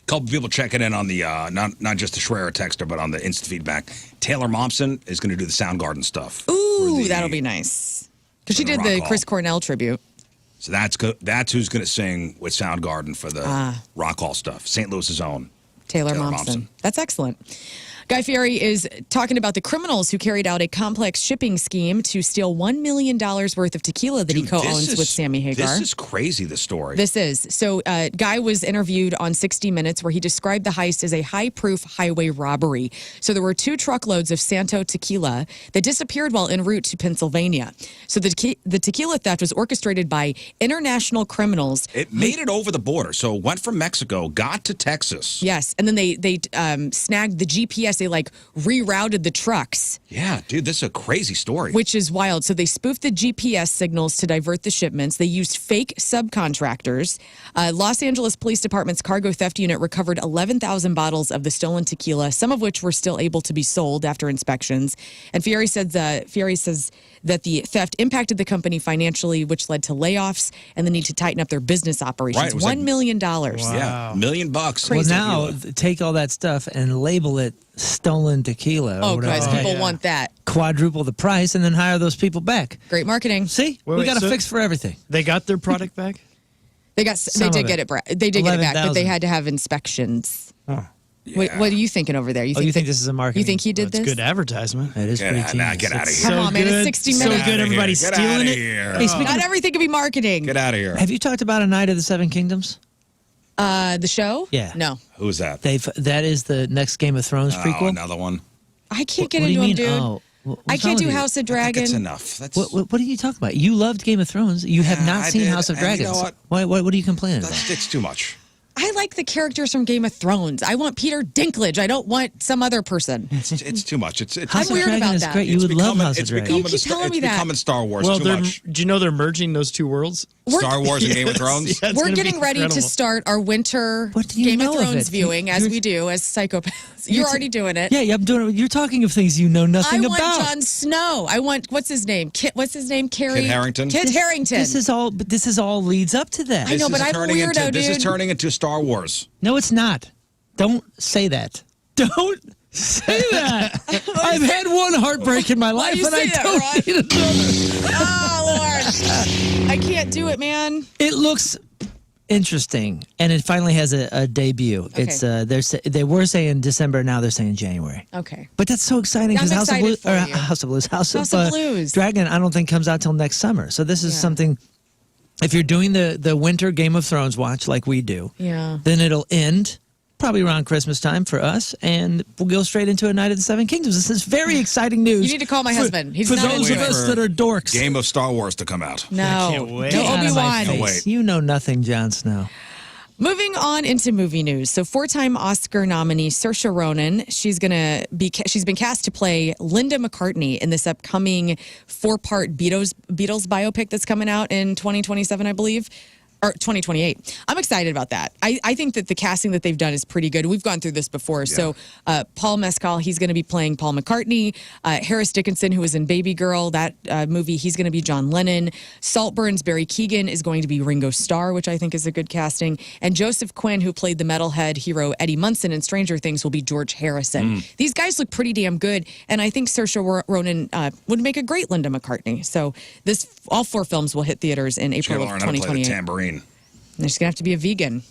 Couple people checking in on the not just the Schreier texter, but on the instant feedback. Taylor Momsen is going to do the Soundgarden stuff.
Ooh, that'll be nice. Because she
for the
did the
Rock
Chris
Hall.
Cornell tribute.
So that's who's going to sing with Soundgarden for the Rock Hall stuff. St. Louis's own.
Taylor Momsen. That's excellent. Guy Fieri is talking about the criminals who carried out a complex shipping scheme to steal $1 million worth of tequila that he
Dude,
co-owns
this is-
with Sammy Hagar.
This is crazy, the story.
This is. So, Guy was interviewed on 60 Minutes where he described the heist as a high-proof highway robbery. So there were 2 truckloads of Santo tequila that disappeared while en route to Pennsylvania. So the tequila theft was orchestrated by international criminals.
It made it over the border. So it went from Mexico, got to Texas.
Yes, and then they snagged the GPS. They rerouted the trucks.
Yeah, dude, this is a crazy story.
Which is wild. So they spoofed the GPS signals to divert the shipments. They used fake subcontractors. Los Angeles Police Department's cargo theft unit recovered 11,000 bottles of the stolen tequila, some of which were still able to be sold after inspections. And Fieri says that the theft impacted the company financially, which led to layoffs and the need to tighten up their business operations.
Right, it was
$1 million.
Yeah, $1 million.
Well,
Crazy.
now take all that stuff and label it stolen tequila.
Oh,
or
guys,
whatever.
people want that.
Quadruple the price and then hire those people back.
Great marketing.
See,
Wait,
we got a
so-
fix for everything.
They got their product back?
They
Some
did
of
get
it.
it. They did get it back, but they
11,000.
had to have inspections.
Oh.
What are you thinking over there? You
Oh, you think this is a marketing?
You think he did
It's
this?
good advertisement.
It is
Get
pretty
out-
genius.
get outta
It's
here.
Come on, man, it's
good.
60
So
minutes.
good, everybody's
Get
stealing
outta
it.
here.
Hey, speaking
Not
of-
everything can be marketing.
Get out of here.
Have you talked about A Night of the Seven Kingdoms?
The show?
Yeah.
No.
Who's that?
That is the next Game of Thrones
Oh,
prequel.
another one.
I can't get
What do you
into
mean?
them, dude.
Oh, what's
I
wrong
can't do
with you?
House of
I think
Dragon.
it's enough. That's,
What are you talking about? You loved Game of Thrones. You have
Yeah,
not
I
seen
did,
House of
and you
Dragons.
know what?
What are you complaining about?
it's too much.
I like the characters from Game of Thrones. I want Peter Dinklage. I don't want some other person.
It's too much. It's
House of
weird
Dragon
about
is
that.
great. You
it's
would love
becoming-
House of
it's
Dragon.
becoming
You keep telling me
it's
that.
becoming Star Wars
Well,
too much.
do you know they're merging those 2 worlds?
Star Wars and Game of Thrones?
Yeah, it's
We're
gonna be
getting ready to
incredible.
start our winter
What do you
Game of
know of
Thrones
it?
viewing, as
You're-
we do as psychopaths. You're already doing it.
Yeah, I'm doing it. You're talking of things you know
I
nothing
want
about.
Jon Snow. I want what's his name? What's his name? Carrie.
Kit Harington?
Kit Harington.
This is all leads up to that.
I know, but
This is
I'm a
turning
weirdo,
This is
dude.
turning into Star Wars.
No, it's not. Don't say that. Don't say that. I've had one heartbreak in my life,
you
and I
say that,
don't
Rod?
need another.
Oh Lord, I can't do it, man.
It looks interesting, and it finally has a debut.
Okay.
It's they were saying December, now they're saying January.
Okay.
But that's so exciting
I'm
because House of
excited
Blues,
for
or
you.
House of Blues,
House of Blues.
Dragon, I don't think comes out till next summer. So this is
Yeah.
something. If you're doing the winter Game of Thrones watch like we do,
Yeah.
then it'll end probably around Christmas time for us, and we'll go straight into A Night of the Seven Kingdoms. This is very exciting news.
You need to call my husband. He's
for
not
those
into
of
it.
us that are dorks.
Game of Star Wars to come out.
No,
can't wait.
no
Get out of my
Obi-Wan.
face.
wait.
You know nothing, Jon Snow.
Moving on into movie news. So, four-time Oscar nominee Saoirse Ronan, she's been cast to play Linda McCartney in this upcoming 4-part Beatles biopic that's coming out in 2027, I believe. Or 2028. I'm excited about that. I think that the casting that they've done is pretty good. We've gone through this before. So Paul Mescal, he's going to be playing Paul McCartney. Harris Dickinson, who was in Baby Girl, that movie, he's going to be John Lennon. Saltburn's Barry Keoghan is going to be Ringo Starr, which I think is a good casting. And Joseph Quinn, who played the metalhead hero Eddie Munson in Stranger Things, will be George Harrison. These guys look pretty damn good. And I think Saoirse Ronan would make a great Linda McCartney. So all 4 films will hit theaters in
She'll
April of
learn how to play the
2028.
tambourine.
They're just going to have to be a vegan.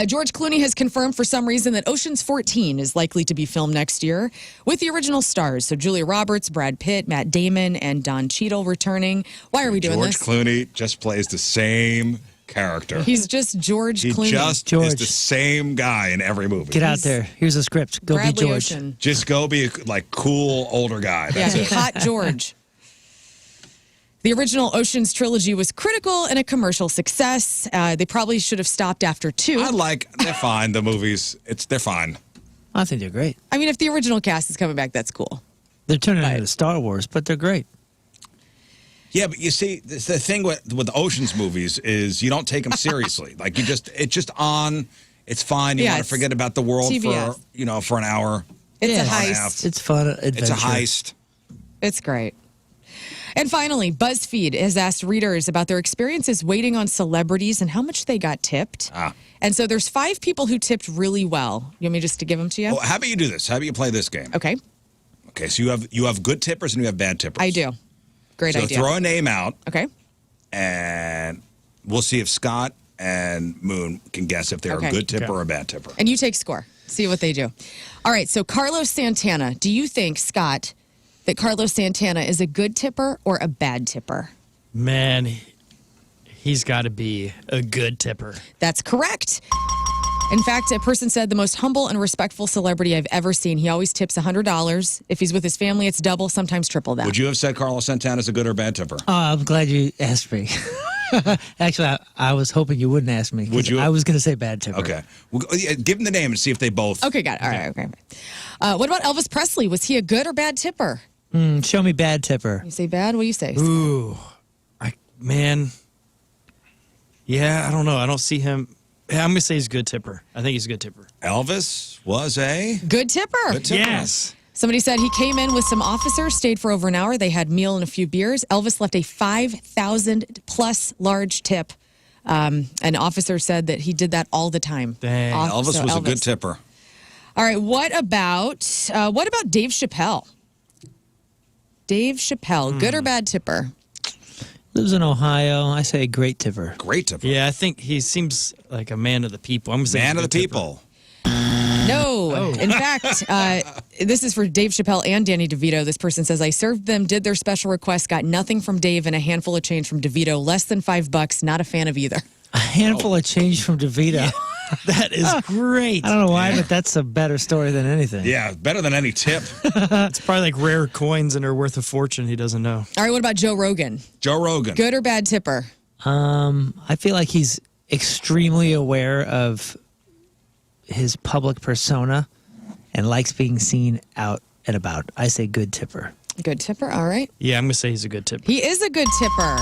George Clooney has confirmed for some reason that Ocean's 14 is likely to be filmed next year with the original stars. So Julia Roberts, Brad Pitt, Matt Damon, and Don Cheadle returning. Why are we doing
George
this?
Clooney just plays the same character.
He's just George
He
Clooney.
just is
George.
the same guy in every movie.
Get out there. Here's a script. Go
Bradley
be George.
Ocean.
Just go be a cool older guy.
Yeah,
That's it.
hot George. The original Ocean's trilogy was critical and a commercial success. They probably should have stopped after 2.
They're fine. The movies, they're fine.
I think they're great.
I mean, if the original cast is coming back, that's cool.
They're turning into Star Wars, but they're great.
Yeah, but you see, the thing with the Ocean's movies is you don't take them seriously. Like it's just on. It's fine. You
Yeah,
want to
it's
forget about the world
TBS.
for an hour.
It's
Yeah.
a
Hour and a
heist.
half.
It's fun adventure.
It's a heist.
It's great. And finally, BuzzFeed has asked readers about their experiences waiting on celebrities and how much they got tipped. And so there's 5 people who tipped really well. You want me just to give them to you?
Oh, how about you do this? How about you play this game?
Okay,
Okay, so you have good tippers and you have bad tippers.
I do. Great
So
idea.
throw a name out,
Okay.
and we'll see if Scott and Moon can guess if they're
Okay.
a good tipper
Okay.
or a bad tipper.
And you take score. See what they do. All right, so Carlos Santana. Do you think, Scott, that Carlos Santana is a good tipper or a bad tipper?
Man, he's got to be a good tipper.
That's correct. In fact, a person said the most humble and respectful celebrity I've ever seen. He always tips $100. If he's with his family, it's double, sometimes triple that.
Would you have said Carlos Santana's a good or bad tipper?
Oh, I'm glad you asked me. Actually, I was hoping you wouldn't ask me. 'cause
Would you?
I was going to say bad tipper.
Okay. Well, yeah, give them the name and see if they both.
Okay, got it. All right, okay. What about Elvis Presley? Was he a good or bad tipper?
Show me bad tipper.
You say bad? What do you say?
Ooh, man. Yeah, I don't know. I don't see him. Yeah, I'm going to say he's a good tipper. I think he's a good tipper.
Elvis was a
Good tipper.
good tipper.
Yes.
Somebody said he came in with some officers, stayed for over an hour. They had meal and a few beers. Elvis left a 5,000 plus large tip. An officer said that he did that all the time.
Dang.
Elvis
So
was a good tipper.
All right, what about Dave Chappelle? Dave Chappelle, good or bad tipper?
Lives in Ohio. I say great tipper.
Great tipper.
Yeah, I think he seems like a man of the people. I'm gonna say
Man
he's
of
a
the
good tipper.
people.
No. In fact, this is for Dave Chappelle and Danny DeVito. This person says, I served them, did their special request, got nothing from Dave and a handful of change from DeVito. Less than $5. Not a fan of either.
A handful of change from DeVito.
That is great.
I don't know why, but that's a better story than anything.
Yeah, better than any tip.
It's probably like rare coins and are worth a fortune. He doesn't know.
All right, what about Joe Rogan?
Joe Rogan.
Good or bad tipper?
I feel like he's extremely aware of his public persona and likes being seen out and about. I say good tipper.
Good tipper, all right.
Yeah, I'm gonna say he's a good tipper.
He is a good tipper.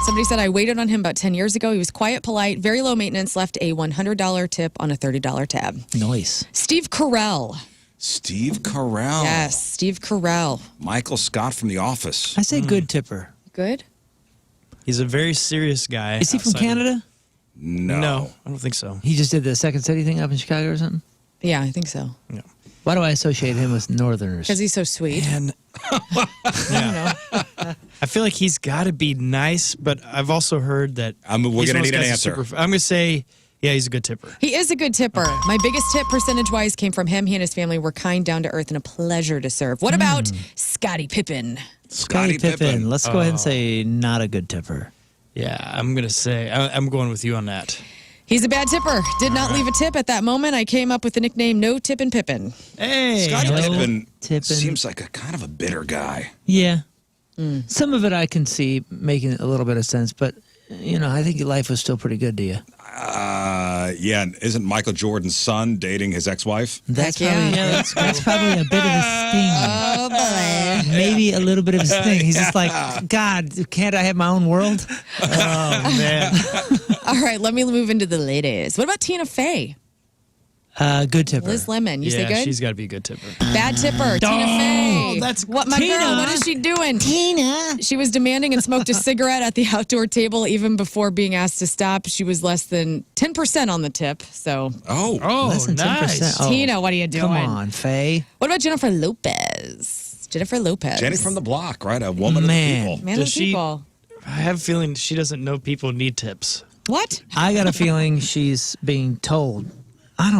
Somebody said, I waited on him about 10 years ago. He was quiet, polite, very low maintenance, left a $100 tip on a $30 tab.
Nice.
Steve Carell.
Steve Carell.
Yes, Steve Carell.
Michael Scott from The Office.
I say good tipper.
Good.
He's a very serious guy.
Is he from
outside of-
Canada?
No, I don't think so.
He just did the Second City thing up in Chicago or something?
Yeah, I think so.
Yeah.
Why do I associate him with Northerners?
Because he's so sweet.
And
Yeah.
I feel like he's got to be nice, but I've also heard that
we're
he's
gonna
one of
need an
those guys
answer.
that's I'm going to say, yeah, he's a good tipper.
He is a good tipper. My biggest tip percentage-wise came from him. He and his family were kind, down to earth, and a pleasure to serve. What about Scottie Pippen?
Scottie Pippen. Let's go ahead and say not a good tipper.
Yeah, I'm going to say, I'm going with you on that.
He's a bad tipper. Did not leave a tip at that moment. I came up with the nickname No Tippin' Pippin.
Hey,
Scottie
no
Pippen
tipping.
seems like a kind of a bitter guy.
Yeah. Some of it I can see making a little bit of sense, but, I think your life was still pretty good to you.
Yeah, and isn't Michael Jordan's son dating his ex-wife?
That's
Heck yeah.
probably that's probably a bit of a sting.
Oh, boy.
Maybe a little bit of a sting. He's just like, God, can't I have my own world?
oh, man.
All right, let me move into the ladies. What about Tina Fey?
Good tipper.
Liz Lemon. You say
Yeah,
good?
she's got to be a good tipper.
Bad tipper. Tina Fey.
that's
what my
Tina.
girl. What is she doing?
Tina.
She was demanding and smoked a cigarette at the outdoor table even before being asked to stop. She was less than 10% on the tip. So,
Oh,
Less than 10%.
nice.
Oh,
Tina, what are you doing?
Come on, Faye.
What about Jennifer Lopez? Jennifer Lopez.
Jenny from the block, right? A woman
Man.
of the people.
Man of
Does
the
she-
people.
I have a feeling she doesn't know people need tips.
What?
I got a feeling she's being told. I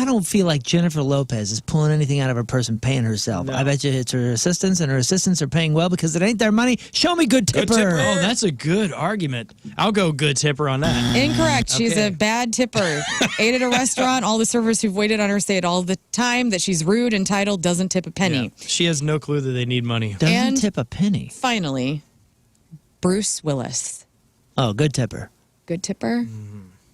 don't feel like Jennifer Lopez is pulling anything out of her person paying herself.
No.
I bet you it's her assistants, and her assistants are paying well because it ain't their money. Show me good tipper.
tipper.
Oh, that's a good argument. I'll go good tipper on that.
Incorrect. She's
Okay.
a bad tipper. Ate at a restaurant. All the servers who've waited on her say it all the time that she's rude, entitled, doesn't tip a penny.
Yeah. She has no clue that they need money.
Doesn't
And-
tip a penny.
Finally, Bruce Willis.
Oh, good tipper.
Good tipper.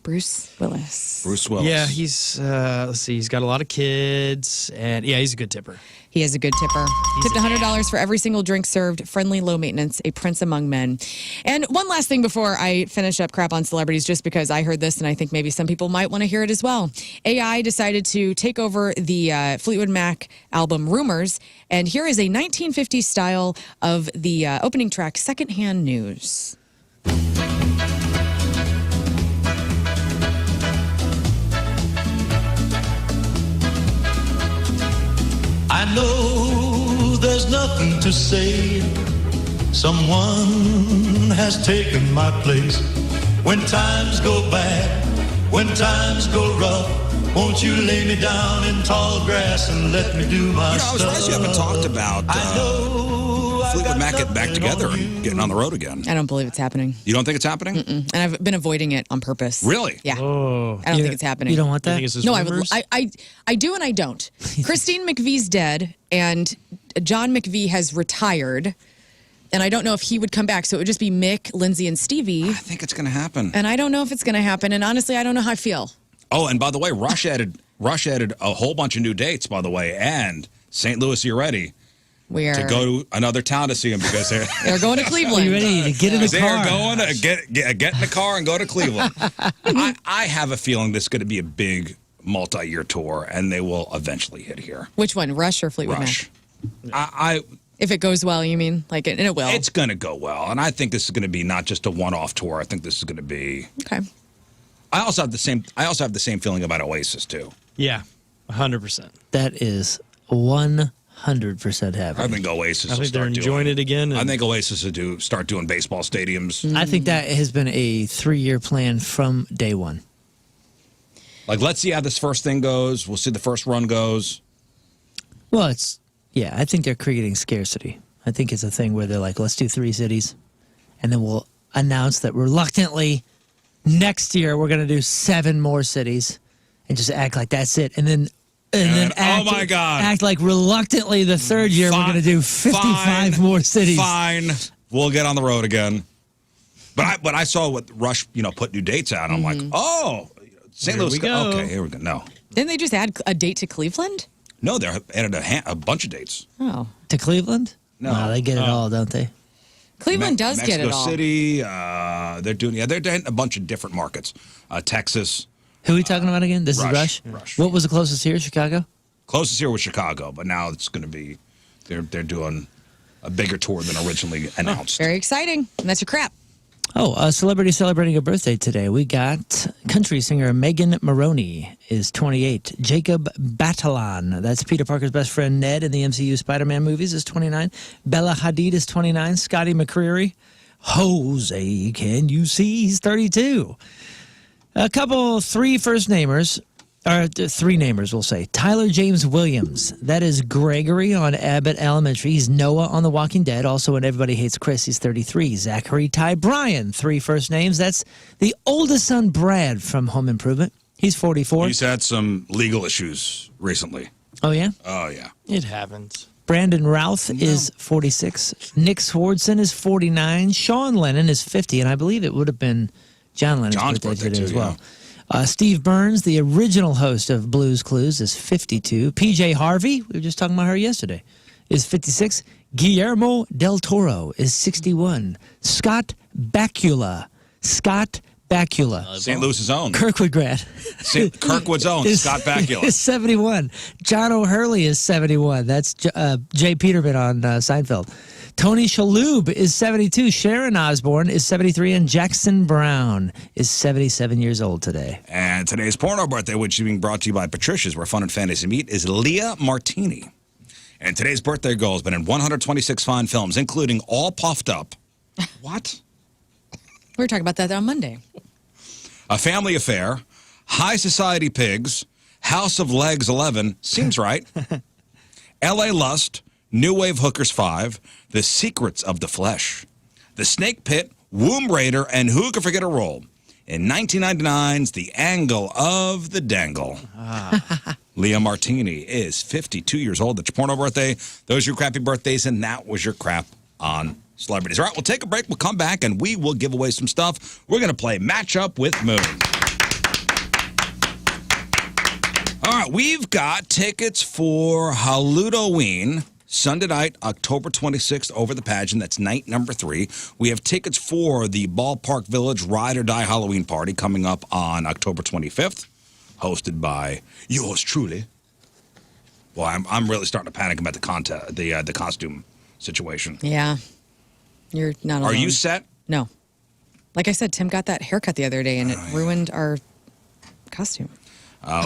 Bruce Willis.
Bruce Willis.
Yeah, he's let's see, he's got a lot of kids, and yeah, he's a good tipper.
He is a good tipper. Tipped $100 for every single drink served. Friendly, low maintenance, a prince among men. And one last thing before I finish up crap on celebrities, just because I heard this and I think maybe some people might want to hear it as well. AI decided to take over the Fleetwood Mac album Rumors. And here is a 1950s style of the opening track, Secondhand News.
I know there's nothing to say. Someone has taken my place. When times go bad, when times go rough, won't you lay me down in tall grass and let me do my
I was
stuff?
surprised you haven't talked about
I know I
Fleetwood
got
Mac getting back
nothing
together
on
and
you.
getting on the road again.
I don't believe it's happening.
You don't think it's happening?
And I've been avoiding it on purpose.
Really?
Yeah.
Oh,
I don't think it's happening.
You don't want
I
that?
think it's just
No,
rumors.
I do and I don't. Christine McVie's dead, and John McVie has retired, and I don't know if he would come back. So it would just be Mick, Lindsay, and Stevie.
I think it's going to happen.
And I don't know if it's going to happen. And honestly, I don't know how I feel.
Oh, and by the way, Rush added a whole bunch of new dates, by the way, and St. Louis, you're ready
We're
to go to another town to see him because
they're going to
Are
Cleveland.
you ready to get in the
they
car?
are going to get in the car and go to Cleveland. I have a feeling this is going to be a big multi-year tour, and they will eventually hit here.
Which one, Rush or Fleetwood
Rush.
Mac? If it goes well, you mean? Like, and it will.
It's going to go well, and I think this is going to be not just a one-off tour. I think this is going to be.
Okay.
I also have the same feeling about Oasis too.
yeah, 100%.
That is 100%
I
happening.
think Oasis.
I
will
think they're
start
enjoying
doing,
it again.
I
and-
think Oasis will start doing baseball stadiums.
I think that has been a 3-year plan from day one.
Like, let's see how this first thing goes. We'll see the first run goes.
Well, I think they're creating scarcity. I think it's a thing where they're like, let's do 3 cities, and then we'll announce that reluctantly next year we're going to do 7 more cities and just act like that's it. And then
And,
act,
oh my God.
act like reluctantly the 3rd year we're going to do 55 more cities.
Fine. We'll get on the road again. But I saw what Rush, put new dates out. I'm like, oh, St.
Here
Louis.
we go.
Okay, here we go. No.
Didn't they just add a date to Cleveland?
No, they added a bunch of dates.
Oh.
To Cleveland?
No.
Wow, they get it all, don't they?
Cleveland does get it all.
Mexico City. They're doing a bunch of different markets. Texas.
Who are we talking about again? This is Rush?
Rush.
What was the closest here? Chicago?
Closest here was Chicago, but now it's going to be, they're doing a bigger tour than originally announced.
Very exciting. And that's your crap.
Oh, a celebrity celebrating a birthday today. We got country singer Megan Maroney is 28. Jacob Batalon, that's Peter Parker's best friend Ned in the MCU Spider-Man movies, is 29. Bella Hadid is 29. Scotty McCreery. Jose, can you see? He's 32. A couple, three namers, we'll say. Tyler James Williams. That is Gregory on Abbott Elementary. He's Noah on The Walking Dead. Also in Everybody Hates Chris, he's 33. Zachary Ty Bryan, three first names. That's the oldest son, Brad, from Home Improvement. He's 44.
He's had some legal issues recently.
Oh, yeah?
Oh, yeah.
It happens.
Brandon Routh is 46. Nick Swardson is 49. Sean Lennon is 50. And I believe it would have been John Lennon's birthday today as well. Yeah. Steve Burns, the original host of Blues Clues, is 52. PJ Harvey, we were just talking about her yesterday, is 56. Guillermo del Toro is 61. Scott Bakula.
St. Louis's own.
Kirkwood grad.
Kirkwood's own, Scott Bakula.
Is 71. John O'Hurley is 71. That's Jay Peterman on Seinfeld. Tony Shalhoub is 72. Sharon Osbourne is 73. And Jackson Brown is 77 years old today.
And today's porno birthday, which is being brought to you by Patricia's, where fun and fantasy meet, is Leah Martini. And today's birthday girl has been in 126 fine films, including All Puffed Up. What?
We were talking about that on Monday.
A Family Affair, High Society Pigs, House of Legs 11, seems right. L.A. Lust, New Wave Hookers 5, The Secrets of the Flesh, The Snake Pit, Womb Raider, and Who Could Forget a Roll? In 1999's The Angle of the Dangle. Leah Martini is 52 years old. That's your porno birthday. Those are your crappy birthdays, and that was your crap on celebrities. All right, we'll take a break. We'll come back, and we will give away some stuff. We're going to play Matchup with Moon. All right, we've got tickets for Halloween, Sunday night, October 26th, over the pageant. That's night number 3. We have tickets for the Ballpark Village Ride or Die Halloween Party coming up on October 25th, hosted by yours truly. Well, I'm really starting to panic about the costume situation.
Yeah. You're not alone.
Are you set?
No. Like I said, Tim got that haircut the other day, and it ruined our costume.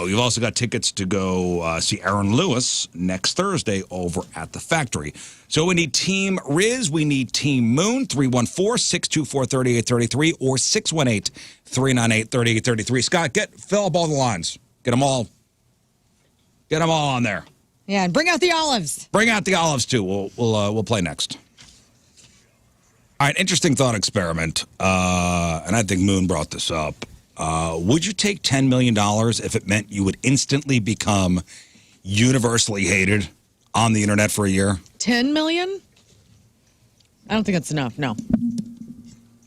We've also got tickets to go see Aaron Lewis next Thursday over at the Factory. So we need Team Riz, we need Team Moon, 314-624-3833 or 618-398-3833. Scott, fill up all the lines. Get them all on there.
Yeah, and bring out the olives.
Bring out the olives too. We'll play next. All right, interesting thought experiment, and I think Moon brought this up. Would you take $10 million if it meant you would instantly become universally hated on the internet for a year?
10 million? I don't think that's enough, no.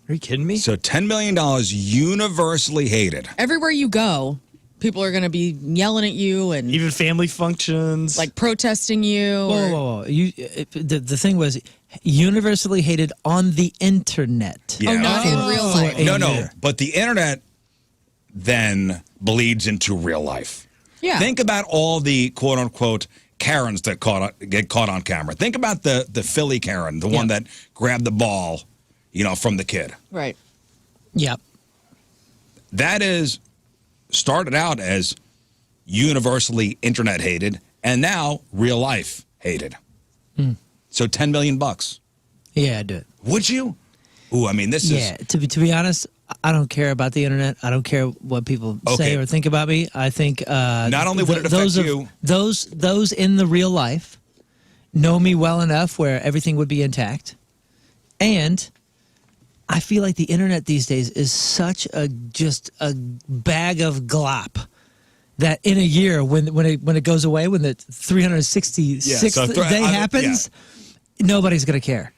Are you kidding me?
So $10 million universusly hated.
Everywhere you go, people are going to be yelling at you and
Even family functions.
like protesting you.
Whoa. The thing was universally hated on the internet.
Yeah.
Oh, not in real life.
No. But the internet then bleeds into real life.
Yeah.
Think about all the quote-unquote Karens that get caught on camera. Think about the Philly Karen, the one that grabbed the ball, from the kid.
Right.
Yep.
That is started out as universally internet hated and now real life hated. So $10 million.
Yeah, I'd do it.
Would you? Ooh, I mean, this is...
Yeah, to be honest, I don't care about the internet. I don't care what people say or think about me. I think
not only would it affect you,
those in the real life know me well enough where everything would be intact, and I feel like the internet these days is such just a bag of glop that in a year when it goes away, when the 366th day happens, nobody's gonna care.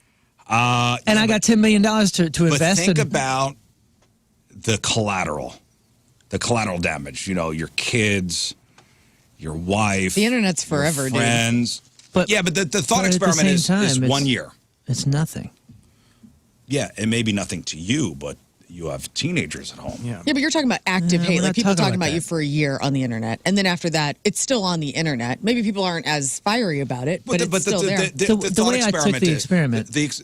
And I got $10 million to invest.
But think about the collateral damage. Your kids, your wife.
The internet's forever,
your friends.
dude.
But the thought experiment is 1 year.
It's nothing.
1 year.
1
Yeah, it may be nothing to you, but you have teenagers at home.
Yeah.
Yeah, but you're talking about active
No,
hate.
we're
Like
not
people
talking
talking
about
about you
that.
for a year on the internet. And then after that, it's still on the internet. Maybe people aren't as fiery about it, but it's still there.
The
thought
way I took the experiment-
this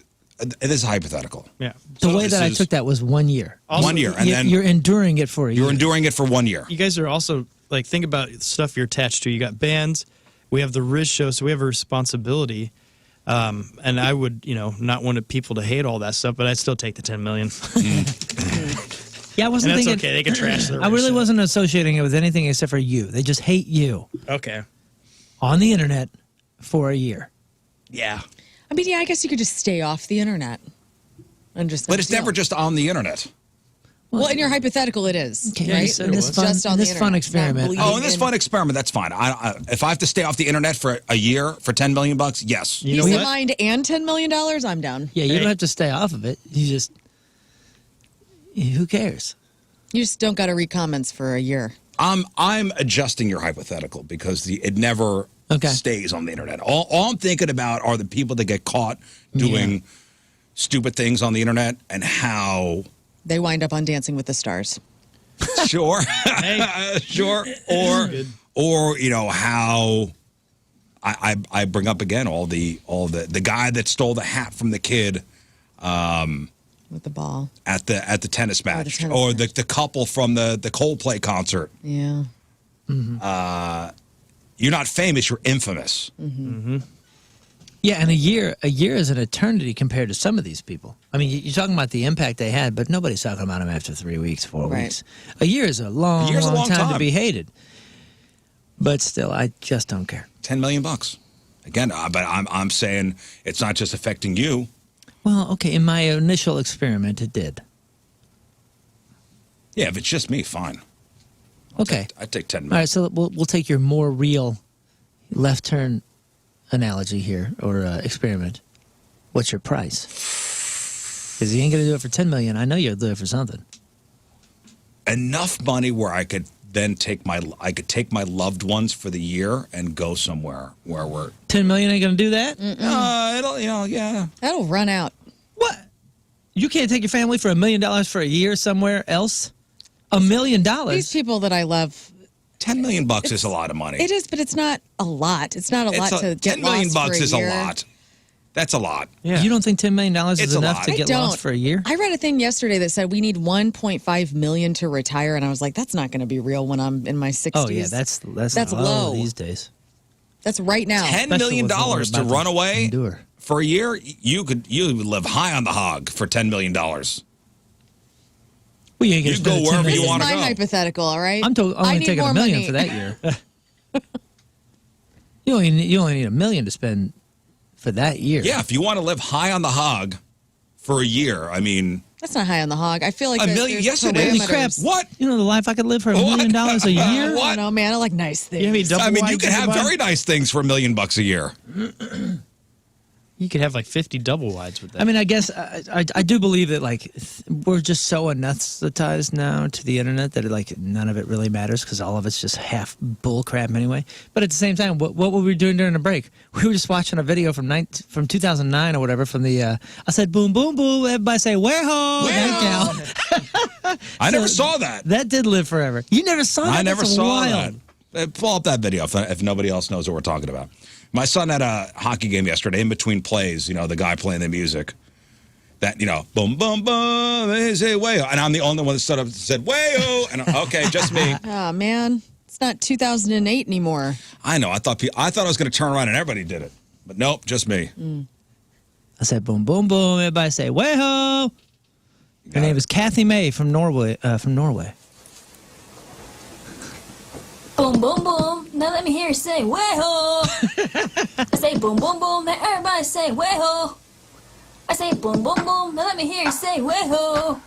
is hypothetical.
Yeah.
The
So
way
this
that I
is
took that was 1 year.
Also,
1 year, and then
You're enduring it for a year.
you're enduring it for 1 year.
You guys are also like think about stuff you're attached to. You got bands. We have the Riz Show, so we have a responsibility. And I would, not want people to hate all that stuff, but I'd still take the $10 million.
Yeah, I wasn't
And that's
thinking.
okay. They can trash the
I really
Riz Show.
wasn't associating it with anything except for you. They just hate you
Okay.
on the internet for a year.
Yeah.
I mean, yeah, I guess you could just stay off the internet. And just
But it's never just on the internet.
Well, in your hypothetical, it is.
Okay,
right?
so this
It's
fun-
just on
this
the
fun
internet. It's not
experiment-
bleeding
Oh, in this
in.
fun experiment, that's fine. If I have to stay off the internet for a year for $10 million, yes.
You know
Peace of
what?
mind and $10 million, I'm down.
Yeah, you
Hey.
don't have to stay off of it. You just. Who cares?
You just don't got to read comments for a year.
I'm adjusting your hypothetical because it never
Okay.
stays on the internet. All I'm thinking about are the people that get caught doing stupid things on the internet and how
They wind up on Dancing with the Stars.
sure sure or how I bring up again all the guy that stole the hat from the kid
With the ball.
at the tennis match
tennis
or
match.
the couple from the Coldplay concert.
Yeah.
You're not famous, you're infamous.
Yeah, and a year is an eternity compared to some of these people. I mean, you're talking about the impact they had, but nobody's talking about them after 3 weeks, 4
Right.
weeks. A year is a long,
year's a long
time to
time.
be hated. But still, I just don't care.
$10 million. Again, but I'm saying it's not just affecting you.
Well, okay, in my initial experiment, it did.
Yeah, if it's just me, fine.
Okay.
I'd take 10
All
million.
right, so we'll take your more real left turn analogy here or experiment. What's your price? Because you ain't gonna do it for 10 million. I know you'll do it for something.
Enough money where I could then take my loved ones for the year and go somewhere where we're
10 million ain't gonna do that.
it'll yeah.
That'll run out.
What? You can't take your family for $1 million for a year somewhere else? $1 million?
These people that I love,
$10 million is a lot of money.
it is, but it's not a lot. It's not a lot to get
$10 million
lost for a
is a
year.
lot. That's a lot.
Yeah.
You don't think $10 million is
It's a
enough
lot.
to
I
get
don't.
lost for a year?
I read a thing yesterday that said we need 1.5 million to retire, and I was like, that's not going to be real when I'm in my 60s.
Oh yeah, that's
low.
these days.
That's right now.
$10 million
Especially with what we're
to
about
run
to
away
endure.
for a year. You would live high on the hog for $10 million.
Well, you ain't gonna
You
spend
go
the 10
wherever
This
you
is
million.
wanna
my
go.
hypothetical, all right?
I'm
I
only
need
taking
more
$1 million
money.
for that year. You only need $1 million to spend for that year.
Yeah, if you want to live high on the hog for a year, I mean,
That's not high on the hog. I feel like
$1
there's,
million.
there's
Yes, it is.
parameters.
Crap.
What?
You know the life I could live for $1 million a year?
I
What?
don't know, man. I like nice things.
You have any double
I mean, you
wides
can
you
have
buy?
very nice things for $1 million a year.
You could have like 50 double wides with that.
I mean, I guess I do believe that like we're just so anesthetized now to the internet that like none of it really matters because all of it's just half bull crap anyway. But at the same time, what were we doing during the break? We were just watching a video from 2009 or whatever from the. I said boom boom boom. Everybody say whereho.
I never saw that.
That did live forever. You never saw that.
I never
That's
saw
wild.
that. Pull up that video if nobody else knows what we're talking about. My son had a hockey game yesterday in between plays, the guy playing the music. That, boom, boom, boom, they say way-o. And I'm the only one that stood up and said, way-o. And okay, just me.
Oh, man. It's not 2008 anymore.
I know. I thought I was going to turn around and everybody did it. But nope, just me.
I said boom boom boom. Everybody say whereho. Her name is Kathy May from Norway.
Boom, boom, boom. Now let me hear you say, way-ho. I say boom, boom, boom. Now everybody say, way-ho. I say boom, boom, boom. Now let me hear you say, way-ho.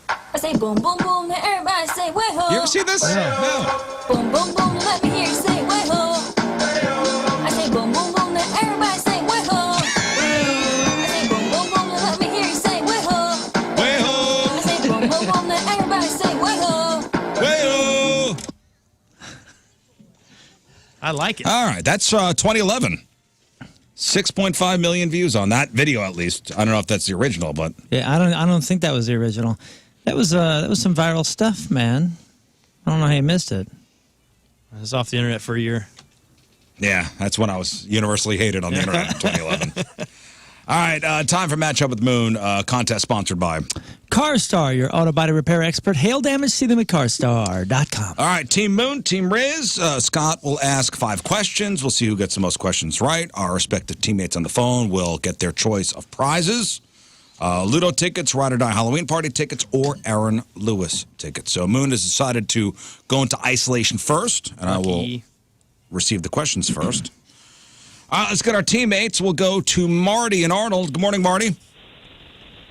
I say boom, boom, boom. Now everybody say, way-ho.
You ever see this? No.
Boom, boom, boom. Now let me hear you say, way-ho. I say boom, boom, boom. Now everybody say, way-ho. I say boom, boom, boom. Now let me hear you say, way-ho.
Way-ho.
I say boom, boom, boom. Now everybody say, way-ho.
Way-ho.
I like it.
All right, that's 2011. 6.5 million views on that video, at least. I don't know if that's the original, but
Yeah, I don't think that was the original. That was some viral stuff, man. I don't know how you missed it.
I was off the internet for a year.
yeah, that's when I was universally hated on the internet in 2011. All right, time for Matchup with Moon, contest sponsored by.
CarStar, your auto body repair expert. Hail damage, see them at carstar.com.
All right, Team Moon, Team Riz. Scott will ask 5 questions. We'll see who gets the most questions right. Our respective teammates on the phone will get their choice of prizes. Ludo tickets, Ride or Die Halloween Party tickets, or Aaron Lewis tickets. So Moon has decided to go into isolation first, and I will receive the questions first. Let's get our teammates. We'll go to Marty and Arnold. Good morning, Marty.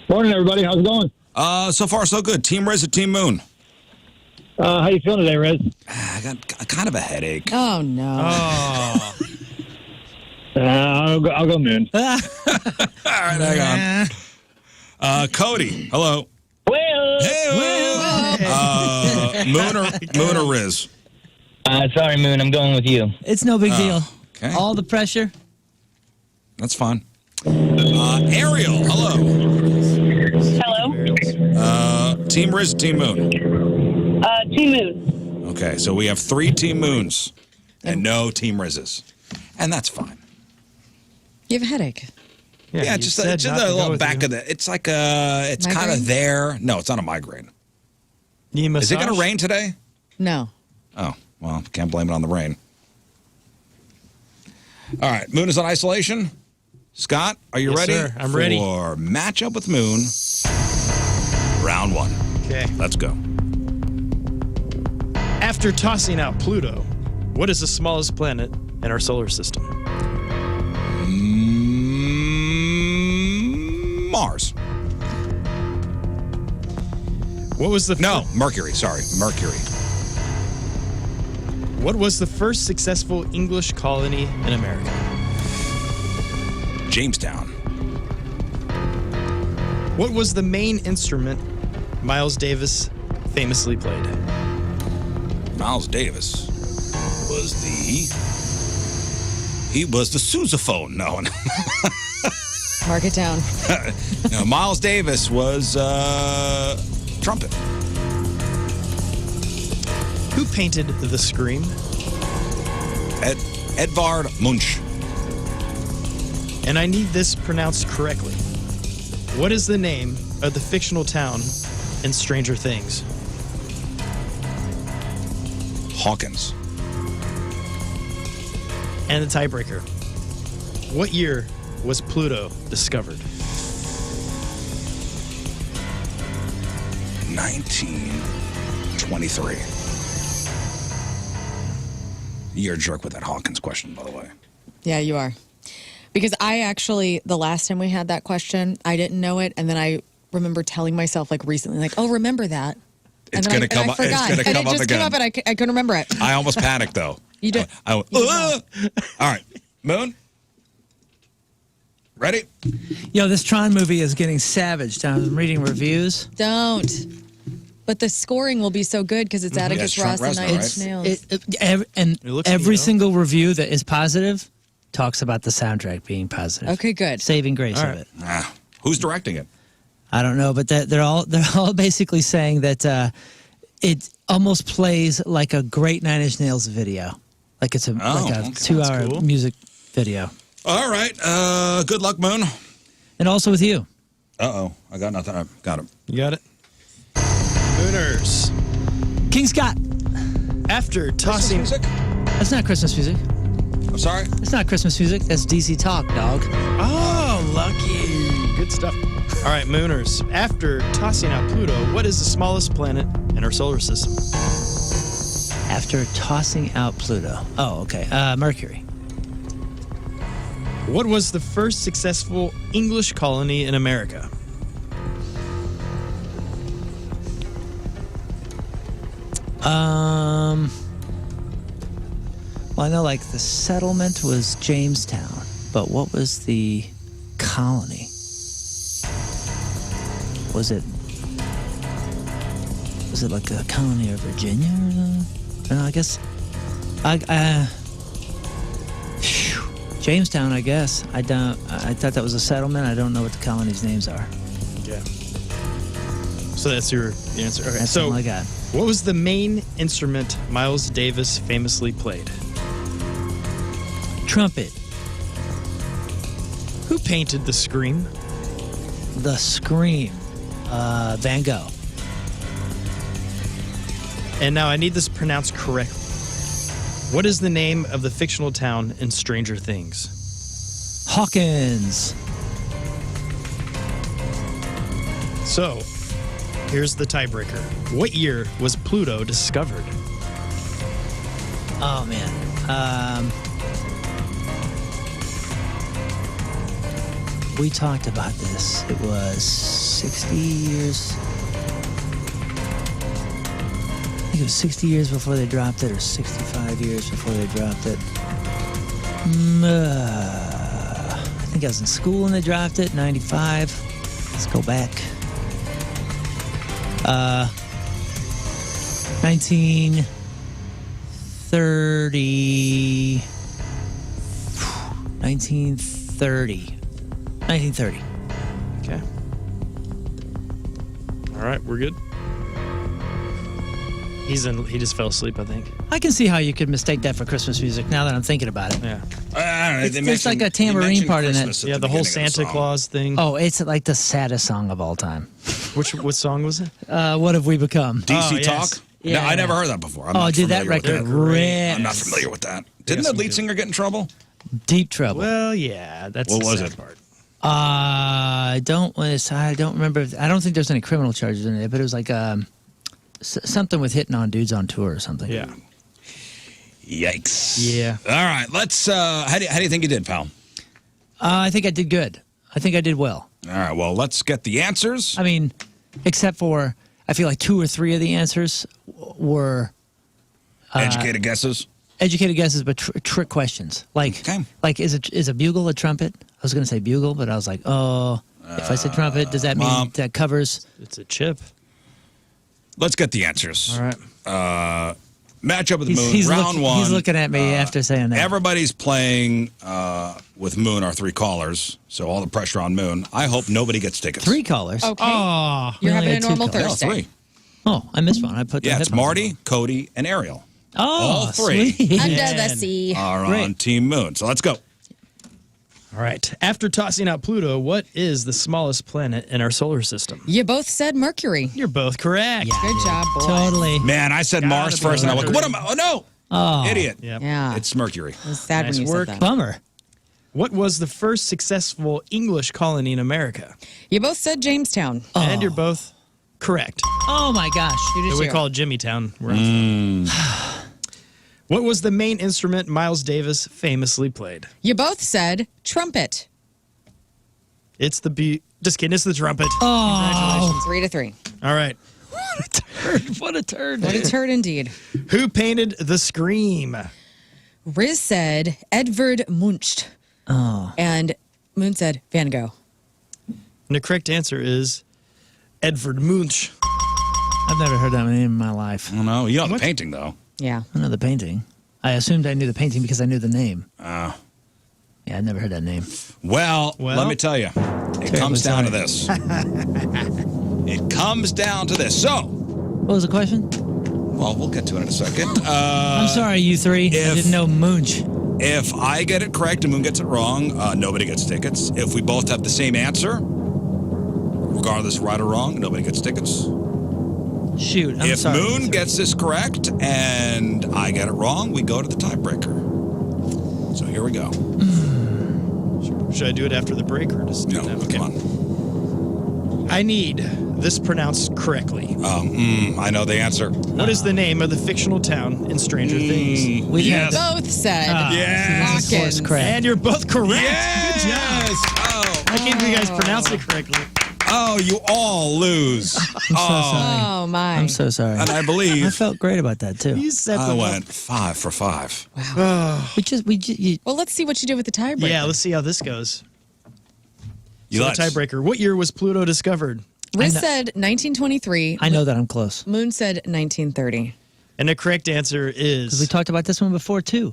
Morning, everybody. How's it going?
So far, so good. Team Riz or Team Moon?
How you feeling today, Riz?
I got kind of a headache.
Oh, no.
Oh.
I'll go Moon.
All right, hang on. Cody, hello.
Well,
Hey, Moon or Riz?
Sorry, Moon. I'm going with you.
It's no big deal.
Okay.
All the pressure.
That's fine. Ariel, hello.
Hello.
Team Riz, Team Moon.
Team Moon.
Okay, so we have 3 Team Moons and no Team Rizes. And that's fine.
You have a headache.
Yeah,
you
just
said not to
a
go
little
with
back
you.
of the. It's like it's kind
Migraine?
of there. No, it's not a migraine.
Need a
Is it going to
massage?
rain today?
No.
Oh, well, can't blame it on the rain. All right, Moon is on isolation. Scott, are you
Yes,
ready?
sir. I'm ready.
For Matchup with Moon, round 1.
Okay.
Let's go.
After tossing out Pluto, what is the smallest planet in our solar system?
Mars.
What was the
No, Mercury. Sorry, Mercury.
What was the first successful English colony in America?
Jamestown.
What was the main instrument Miles Davis famously played?
Miles Davis was he was the sousaphone. No,
Mark it down.
no, Miles Davis was trumpet.
Who painted The Scream?
Edvard Munch.
And I need this pronounced correctly. What is the name of the fictional town in Stranger Things?
Hawkins.
And the tiebreaker. What year was Pluto discovered?
1923. You're a jerk with that Hawkins question, by the way.
Yeah, you are. Because I actually, the last time we had that question, I didn't know it. And then I remember telling myself, like, recently, like, oh, remember that.
It's
going
going to come up. It's going to come
and it
up
just
again.
came up and I couldn't remember it.
I almost panicked, though.
You did.
I went,
You did
"Ugh." All right, Moon. Ready?
Yo, this Tron movie is getting savaged. I'm reading reviews.
Don't. But the scoring will be so good because it's Atticus
Yeah, it's
Ross
Trent
and
Reznor,
Nine
right?
Inch Nails.
And
It looks
every
neat, though.
single review that is positive talks about the soundtrack being positive.
Okay, good.
Saving grace
All
of
right.
it.
Who's directing it?
I don't know, but they're all basically saying that it almost plays like a great Nine Inch Nails video, like it's like a
okay.
2-hour
That's cool.
music video.
All right. Good luck, Moon.
And also with you.
Uh-oh. I got nothing. I got him.
You got it? Mooners.
King Scott.
After tossing...
Music?
That's not Christmas music.
I'm sorry?
That's not Christmas music. That's DC Talk, dog.
Oh, lucky. Good stuff. All right, Mooners. After tossing out Pluto, what is the smallest planet in our solar system?
After tossing out Pluto. Oh, okay. Mercury.
What was the first successful English colony in America?
Well, I know like the settlement was Jamestown, but what was the colony? Was it like a colony of Virginia or something? I guess Jamestown, I guess. I thought that was a settlement. I don't know what the colonies' names are.
Yeah. So that's your answer. Okay.
That's
So
all I got.
what was the main instrument Miles Davis famously played?
Trumpet.
Who painted The Scream?
The Scream. Van Gogh.
And now I need this pronounced correctly. What is the name of the fictional town in Stranger Things?
Hawkins.
So, here's the tiebreaker. What year was Pluto discovered?
Oh, man. We talked about this. It was 60 years. I think it was 60 years before they dropped it, or 65 years before they dropped it. I think I was in school when they dropped it, 95. Let's go back. 1930. 1930.
Okay. All right, we're good. He just fell asleep, I think.
I can see how you could mistake that for Christmas music now that I'm thinking about it.
Yeah.
There's like a tambourine part in it.
Yeah, the whole Santa Claus thing.
Oh, it's like the saddest song of all time.
What song was it?
What Have We Become?
DC
yes.
Talk?
Yeah,
No, I never
yeah.
heard that before. I'm
Oh,
not
dude, that
familiar with
record
that.
rips.
I'm not familiar with that. Didn't the lead singer get in trouble?
Deep trouble.
Well, yeah, that's
What
the
was
sad
it?
part.
I don't remember. I don't think there's any criminal charges in it, but it was like something with hitting on dudes on tour or something.
Yeah.
Yikes.
Yeah.
All right, let's. How do you think you did, pal?
I think I did good. I think I did well.
All right, well, let's get the answers.
I mean, except for I feel like 2 or 3 of the answers were
Educated guesses.
educated guesses, but trick questions. Like,
Okay.
like is a bugle a trumpet? I was going to say bugle, but I was like, oh, if I said trumpet, does that mean that covers?
It's a chip.
Let's get the answers.
All right.
Matchup with Moon, round one.
He's looking at me after saying that.
Everybody's playing with Moon, our 3 callers, so all the pressure on Moon. I hope nobody gets tickets.
3 callers.
Okay.
Oh,
You're
we only
having a
had 2
normal
callers.
No,
Thursday.
3.
Oh, I missed one. I put the
Yeah, it's
headphones
Marty,
on.
Cody, and Ariel.
Oh,
all 3.
sweet.
Under the sea.
Are
Great.
on Team Moon. So let's go.
All right. After tossing out Pluto, what is the smallest planet in our solar system?
You both said Mercury.
You're both correct.
Yeah.
Good job, boys.
Totally.
Man, I said
Gotta
Mars
be
first, and I went,
Mercury.
what am I? Oh, no.
Oh,
Idiot.
Yep.
Yeah.
It's Mercury.
It was sad
Nice
when you
work.
said that.
bummer.
What was the first successful English colony in America?
You both said Jamestown.
And you're both correct.
Oh my gosh.
Who did
We
you?
call it Jimmytown. Where I'm from. What was the main instrument Miles Davis famously played?
You both said trumpet.
It's the Just kidding. It's the trumpet.
Oh,
3-3.
All right.
what a turd.
What a turd indeed.
Who painted The Scream?
Riz said Edvard Munch.
Oh,
And Moon said Van Gogh.
And the correct answer is Edvard Munch.
I've never heard that name in my life.
I don't know. You know the painting, though.
Yeah.
I know the painting. I assumed I knew the painting because I knew the name. Yeah, I never heard that name.
Well, let me tell you, it comes down to
sorry.
this. It comes down to this. So,
What was the question?
well, we'll get to it in a second.
I'm sorry, you 3. I
if-
didn't know Munch.
If I get it correct and Moon gets it wrong, nobody gets tickets. If we both have the same answer, regardless of right or wrong, nobody gets tickets.
Shoot, I'm
If
sorry.
Moon gets this correct and I get it wrong, we go to the tiebreaker. So here we go.
Should I do it after the break or just do
No,
it now?
come on.
I need this pronounced correctly.
I know the answer.
What is the name of the fictional town in Stranger Things?
We
Yes.
Both said
Yes.
Hawkins.
Correct.
And you're both correct.
Yes.
Good job. I can't believe you guys pronounce it correctly.
Oh, you all lose.
Oh, my.
I'm so sorry.
And I
I
believe
felt great about that too.
You set
I
them
went 5 for 5.
Well, let's see what you did with the tiebreaker.
up. Yeah, let's see how this goes.
You
So
let's.
the tiebreaker. What year was Pluto discovered?
Riz said 1923.
I know that I'm close.
Moon said 1930.
And the correct answer
Because we
is
talked about this one before too.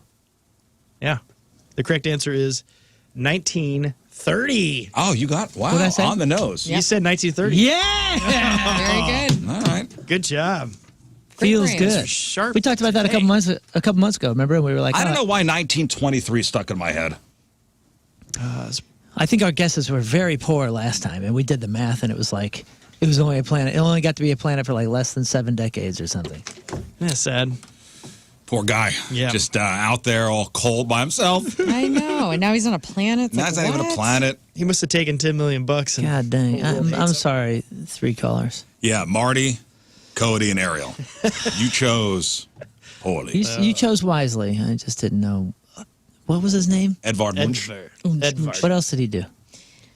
yeah. The correct answer is 1930.
Oh, you got
What'd I say?
on the nose.
You said 1930.
Yeah.
Very good.
All right.
Good job.
Feels
brains.
good.
Sharp
We talked about that a couple months ago. Remember? And we were like,
I don't
oh,
know why 1923 stuck in my head.
I think our guesses were very poor last time, and we did the math, and it was like it was only a planet. It only got to be a planet for like less than 7 decades or something.
Yeah, sad.
Poor guy.
Yeah.
Just out there all cold by himself.
I know. And now he's on a planet. It's
Now
like,
it's not even a
what?
planet.
He must have taken $10 million. And
God dang! I'm sorry, 3 callers.
Yeah, Marty, Cody, and Ariel. You chose poorly.
You chose wisely. I just didn't know. What was his name?
Edvard Munch.
Edvard.
What else did he do?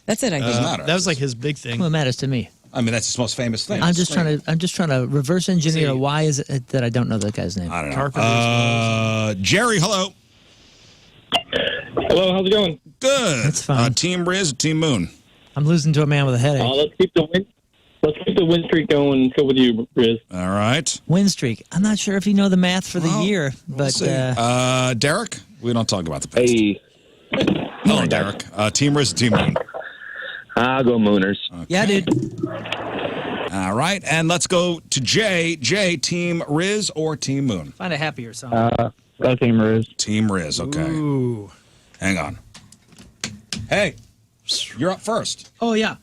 That's it, I think.
Doesn't matter.
That was like his big thing.
Well, it matters to me.
I mean, that's his most famous thing.
I'm just trying to reverse engineer.
See.
Why is it that I don't know that guy's name?
I don't know.
Carpenter's
Jerry, hello.
Hello, how's it going?
Good.
That's fine.
Team Riz, Team Moon.
I'm losing to a man with a headache.
Let's keep the win streak going and go with you, Riz.
All right.
Win streak. I'm not sure if you know the math for the year,
We'll
but
see. Derek, we don't talk about the past.
Hey,
Hello, Derek. Team Riz, Team Moon.
I'll go Mooners.
yeah, dude.
All right, and let's go to Jay. Jay, Team Riz or Team Moon?
Find a happier song.
Go Team Riz.
Team Riz, okay.
Ooh.
Hang on. Hey, you're up first.
Oh yeah.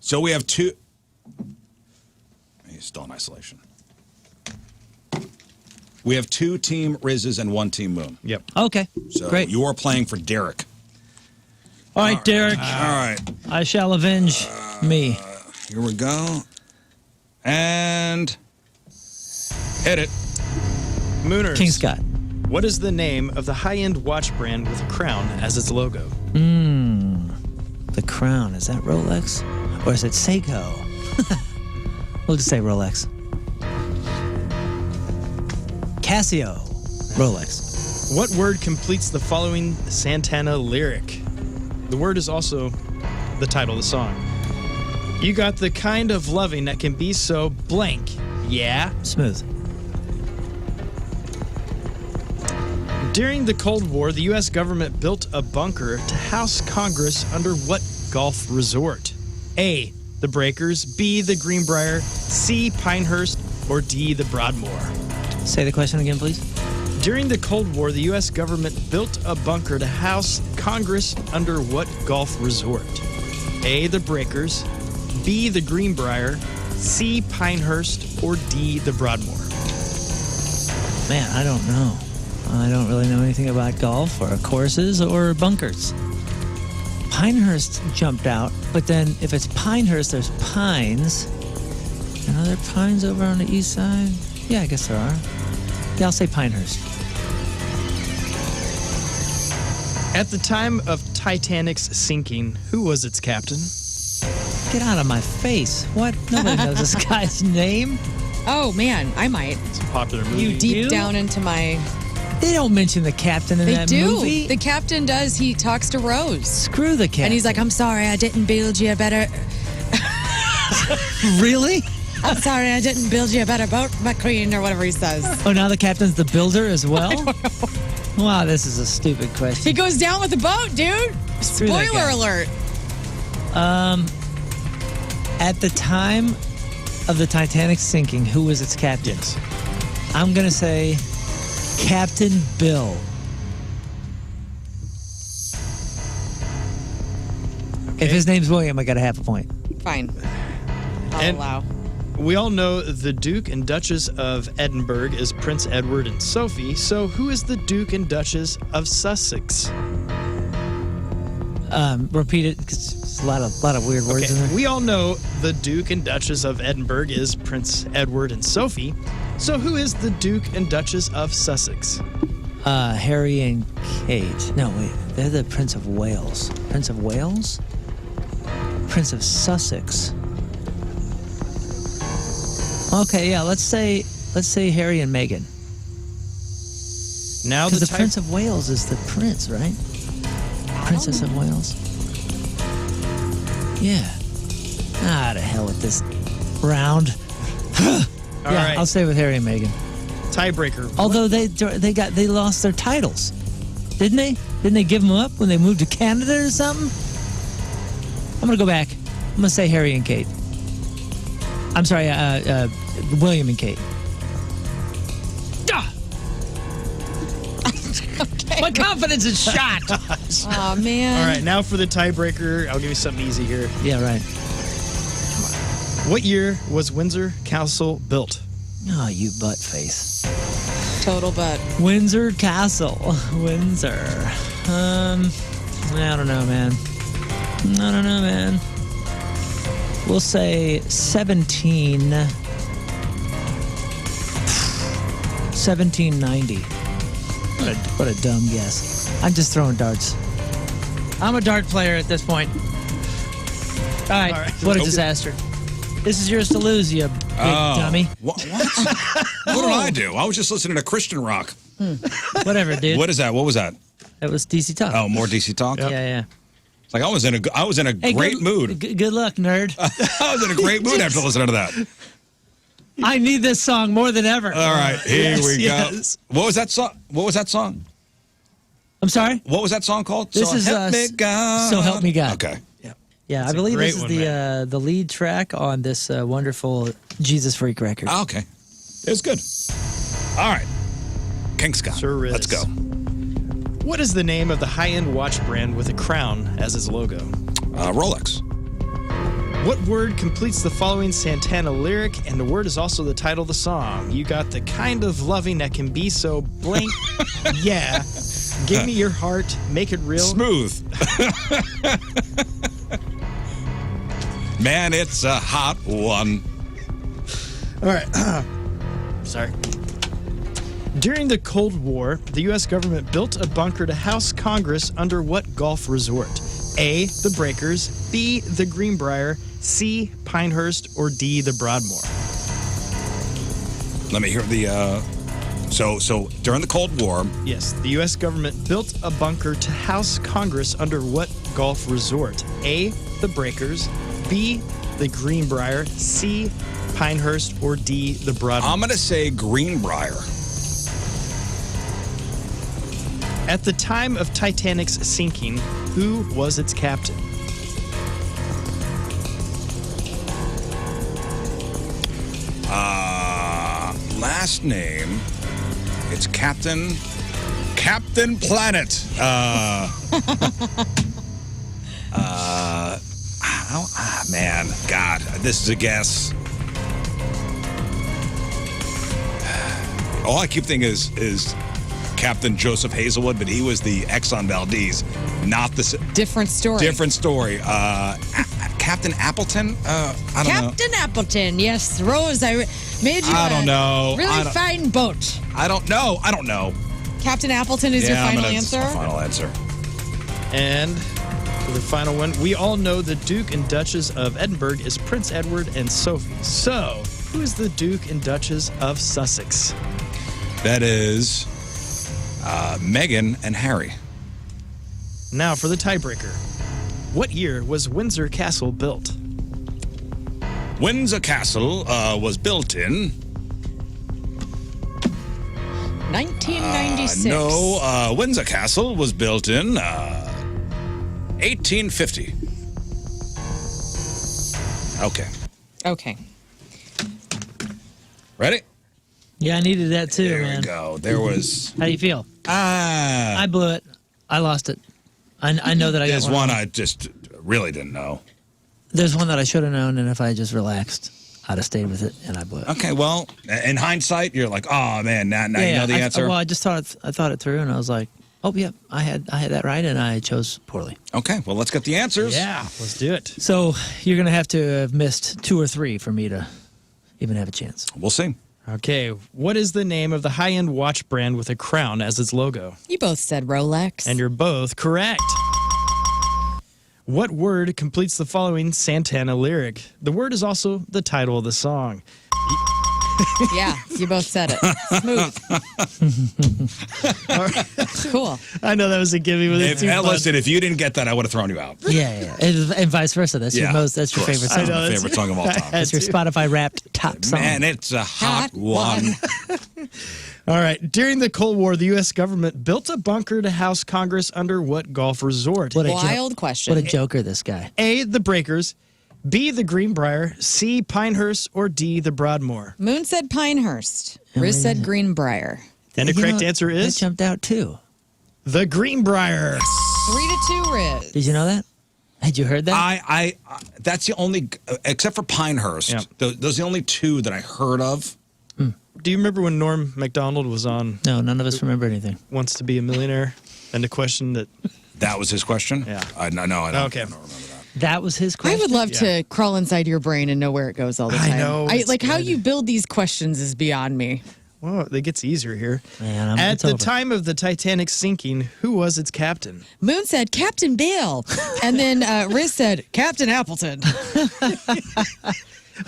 So we have 2. He's still in isolation. We have 2 Team Rizes and 1 Team Moon.
Yep.
Okay.
So
Great.
you're playing for Derek.
All right, Derek.
All right.
I shall avenge me.
Here we go. And hit it.
Mooners.
King Scott.
What is the name of the high-end watch brand with a crown as its logo?
The crown. Is that Rolex? Or is it Seiko? We'll just say Rolex. Casio. Rolex.
What word completes the following Santana lyric? The word is also the title of the song. You got the kind of loving that can be so blank. Yeah?
Smooth.
During the Cold War, the U.S. government built a bunker to house Congress under what golf resort? A, the Breakers, B, the Greenbrier, C, Pinehurst, or D, the Broadmoor?
Say the question again, please.
During the Cold War, the U.S. government built a bunker to house Congress under what golf resort? A, the Breakers, B, the Greenbrier, C, Pinehurst, or D, the Broadmoor?
Man, I don't know. I don't really know anything about golf or courses or bunkers. Pinehurst jumped out, but then if it's Pinehurst, there's pines. And are there pines over on the east side? Yeah, I guess there are. Yeah, I'll say Pinehurst.
At the time of Titanic's sinking, who was its captain?
Get out of my face. What? Nobody knows this guy's name.
Oh, man, I might.
It's a popular movie.
You deep
You?
down into my...
They don't mention the captain in
They
that
do.
movie.
The captain does. He talks to Rose.
Screw the captain.
And he's like, I'm sorry, I didn't build you a better...
really?
I'm sorry, I didn't build you a better boat, McQueen, or whatever he says.
Oh, now the captain's the builder as well? Wow, this is a stupid
He
question.
goes down with the boat, dude.
Screw that
Spoiler
guy.
alert.
At the time of the Titanic sinking, who was its captain?
Yes.
I'm going to say Captain Bill. If his name's William, I got a half a point.
Fine. I'll
And-
allow.
We all know the Duke and Duchess of Edinburgh is Prince Edward and Sophie, so who is the Duke and Duchess of Sussex?
Repeat it, 'cause there's a lot of weird words in there.
We all know the Duke and Duchess of Edinburgh is Prince Edward and Sophie, so who is the Duke and Duchess of Sussex?
Harry and Kate. No, wait. They're the Prince of Wales. Prince of Wales? Prince of Sussex. Okay, yeah, let's say Harry and Meghan.
Now
Because
the
the Prince of Wales is the prince, right? Princess of Wales. Yeah. Ah, to hell with this round.
All
Yeah,
right.
I'll stay with Harry and Meghan.
Tiebreaker.
Although they lost their titles. Didn't they? Didn't they give them up when they moved to Canada or something? I'm going to go back. I'm going to say Harry and Kate. I'm sorry, William and Kate.
Okay.
My confidence is shot.
Oh, man.
All right, now for the tiebreaker. I'll give you something easy here.
Yeah, right.
What year was Windsor Castle built?
Oh, you butt face.
Total butt.
Windsor Castle. Windsor. I don't know, man. We'll say 1790. What a dumb guess. I'm just throwing darts. I'm a dart player at this point. All right. What a disaster. This is yours to lose, you big dummy.
What? What did I do? I was just listening to Christian rock.
Whatever, dude.
What is that? What was that?
That was DC Talk.
Oh, more DC talk.
Yeah.
It's like I was in a
Hey,
great mood.
Good luck, nerd.
I was in a great mood after listening to that.
I need this song more than ever.
All right, here we go.
Yes.
What was that song?
I'm sorry?
What was that song called?
This
So
is
Help Me God.
So Help Me God.
Okay.
Yeah,
It's
I
a
believe
great
this is
one,
the lead track on this wonderful Jesus Freak record.
Oh, okay. It's good. All right. King Scott.
Sure is.
Let's go.
What is the name of the high-end watch brand with a crown as its logo?
Rolex.
What word completes the following Santana lyric, and the word is also the title of the song? You got the kind of loving that can be so blank. Yeah. Give me your heart. Make it real.
Smooth. Man, it's a hot one.
All right. Sorry. During the Cold War, the U.S. government built a bunker to house Congress under what golf resort? A, the Breakers, B, the Greenbrier, C, Pinehurst, or D, the Broadmoor?
Let me hear the. So during the Cold War,
Yes, the U.S. government built a bunker to house Congress under what golf resort? A, the Breakers, B, the Greenbrier, C, Pinehurst, or D, the Broadmoor?
I'm going to say Greenbrier.
At the time of Titanic's sinking, who was its captain?
Last name, it's Captain Planet. Man, God, this is a guess. All I keep thinking is Captain Joseph Hazelwood, but he was the Exxon Valdez, not the
Different story.
different story. Captain Appleton? I don't know.
Captain Appleton. Yes, Rose, I made you
I don't know.
really fine boat.
I don't know.
Captain Appleton is your final answer?
That's my final answer.
And for the final one, we all know the Duke and Duchess of Edinburgh is Prince Edward and Sophie. So, who is the Duke and Duchess of Sussex?
That is Meghan and Harry.
Now for the tiebreaker. What year was Windsor Castle built?
Windsor Castle was built in
1996.
no, Windsor Castle was built in 1850. Okay. Ready?
Yeah, I needed that too,
There
man.
we go. There was
How do you feel?
I
I blew it. I lost it. I know that I got
there's one I just really didn't know.
There's one that I should have known, and if I just relaxed, I'd have stayed with it, and I blew it.
Okay, well, in hindsight, you're like, oh man, now you know the answer.
Well, I just thought it through, and I was like, oh yeah, I had that right, and I chose poorly.
Okay, well, let's get the answers.
Yeah, let's do it.
So you're gonna have to have missed 2 or 3 for me to even have a chance.
We'll see.
Okay, what is the name of the high-end watch brand with a crown as its logo?
You both said Rolex.
And you're both correct. What word completes the following Santana lyric? The word is also the title of the song.
Yeah, you both said it. Smooth. Cool.
I know that was a gimme with it.
Listen, if you didn't get that, I would have thrown you out.
Yeah. And vice versa. That's
Yeah,
that's your
of course.
favorite
I
song.
know, my favorite song of all time.
That's your Spotify Wrapped top song.
Man, it's a hot one.
All All right. During the Cold War, the U.S. government built a bunker to house Congress under what golf resort?
What a
Wild question.
What a joker, this guy.
A, the Breakers, B, the Greenbrier, C, Pinehurst, or D, the Broadmoor?
Moon said Pinehurst. Riz said Greenbrier.
And the correct answer
That
is
jumped out, too.
the Greenbrier.
3-2, Riz.
Did you know that? Had you heard that?
I that's the only, except for Pinehurst,
Yeah.
those are the only two that I heard of.
Do you remember when Norm MacDonald was on
No, none of us remember anything.
Wants to Be a Millionaire? And the question that...
That was his question?
Yeah.
No, I don't,
Okay.
I don't remember that.
That was his question?
I would love to crawl inside your brain and know where it goes all the time.
I know, it's
Like how
good.
you build these questions is beyond me.
Well, it gets easier here.
Man,
At
it's
the
over.
time of the Titanic sinking, who was its captain?
Moon said Captain Bill. And then Riz said Captain Appleton.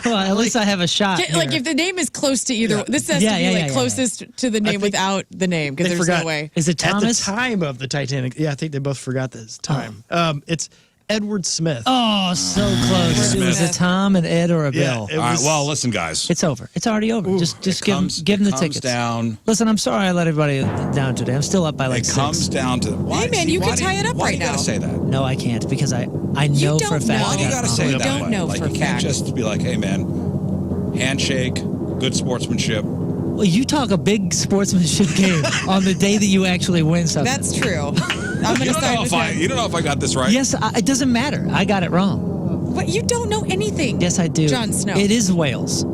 Well, at least I have a shot.
Like
here.
if the name is close to either, this has
Yeah,
to be
yeah,
like
yeah.
closest to the name
think
without the name because
they
there's
forgot.
no way.
Is it Thomas?
At the time of the Titanic. Yeah, I think they both forgot this time. It's Edward Smith.
Oh, so close. It was a Tom, an Ed, or a
Yeah,
Bill.
it
All right,
was-
well, listen, guys.
It's over. It's already over. Just give them the tickets.
Down.
Listen, I'm sorry I let everybody down today. I'm still up by like
It
6.
comes down to. Why,
Hey, man, you can tie it up
why
right
do you
now.
gotta say that?
No, I can't because I
You
know for a
don't
fact.
know.
Why do you
I got
gotta
it
say
wrong.
it that
don't
way?
know
Like
for
you
a
can't
fact.
just be like, "Hey, man, handshake, good sportsmanship."
Well, you talk a big sportsmanship game on the day that you actually win something.
That's true. I'm
You
going to
don't
side
know
with
if I.
him.
You don't know if I got this right.
Yes, it doesn't matter. I got it wrong.
But you don't know anything.
Yes, I do.
Jon Snow.
It is Wales.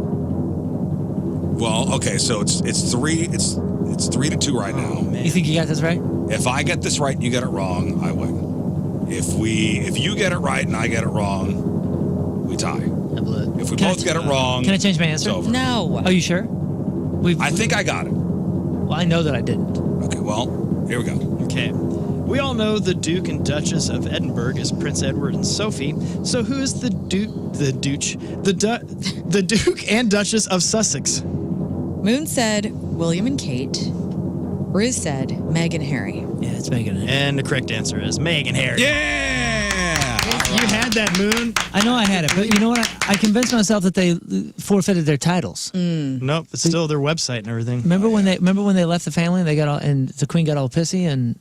Well, okay, so it's 3-2 right now.
You think you got this right?
If I get this right, you get it wrong, I win. If you get it right and I get it wrong, we tie. If we
Can I
both
ch-
get it wrong,
Can I change my
it's
answer?
over.
No.
Are you sure?
I think I got it.
Well, I know that I didn't.
Okay, well, here we go.
Okay. We all know the Duke and Duchess of Edinburgh is Prince Edward and Sophie. So who is the Duke and Duchess of Sussex?
Moon said William and Kate. Riz said Meg and Harry.
Yeah, it's Megan.
And the correct answer is Meg and Harry.
Yeah!
You had that, Moon.
I know I had it, but you know what? I convinced myself that they forfeited their titles.
Nope, it's still their website and everything.
Remember when they left the family and they got all and the Queen got all pissy and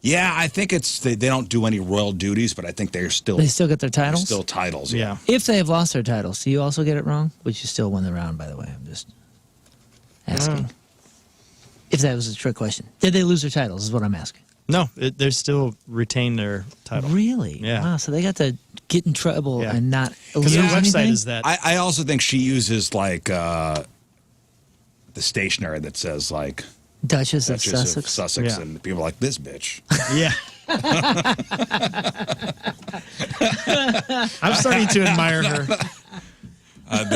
Yeah, I think it's they don't do any royal duties, but I think
they still get their titles?
Still titles,
Yeah.
If they have lost their titles, do you also get it wrong? Would you still win the round, by the way? I'm just asking. If that was a trick question. Did they lose their titles is what I'm asking.
No, they still retain their title.
Really?
Yeah.
Wow, so they got to get in trouble
Yeah.
and not
Because
lose
their website
anything?
is that.
I also think she uses like the stationery that says like
Duchess of
Duchess
Sussex.
of Sussex,
Yeah.
and people are like this bitch.
Yeah. I'm starting to admire her.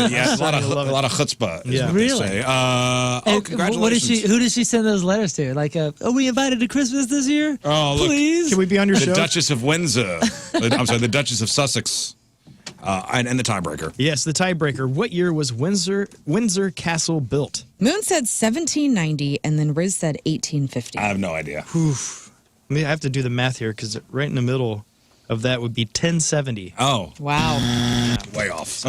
Yeah, a lot of
Love it.
chutzpah. Is
Yeah.
what they
Really?
say.
Hey,
Congratulations.
what did she? Who did she send those letters to? Like, are we invited to Christmas this year?
Oh, look.
Please.
Can we be on your
The
show?
Duchess of Windsor. I'm sorry, the Duchess of Sussex, and the tiebreaker.
Yes, the tiebreaker. What year was Windsor Castle built?
Moon said 1790, and then Riz said 1850.
I have no idea.
I mean, I have to do the math here because right in the middle of that would be 1070.
Oh,
Wow.
way off.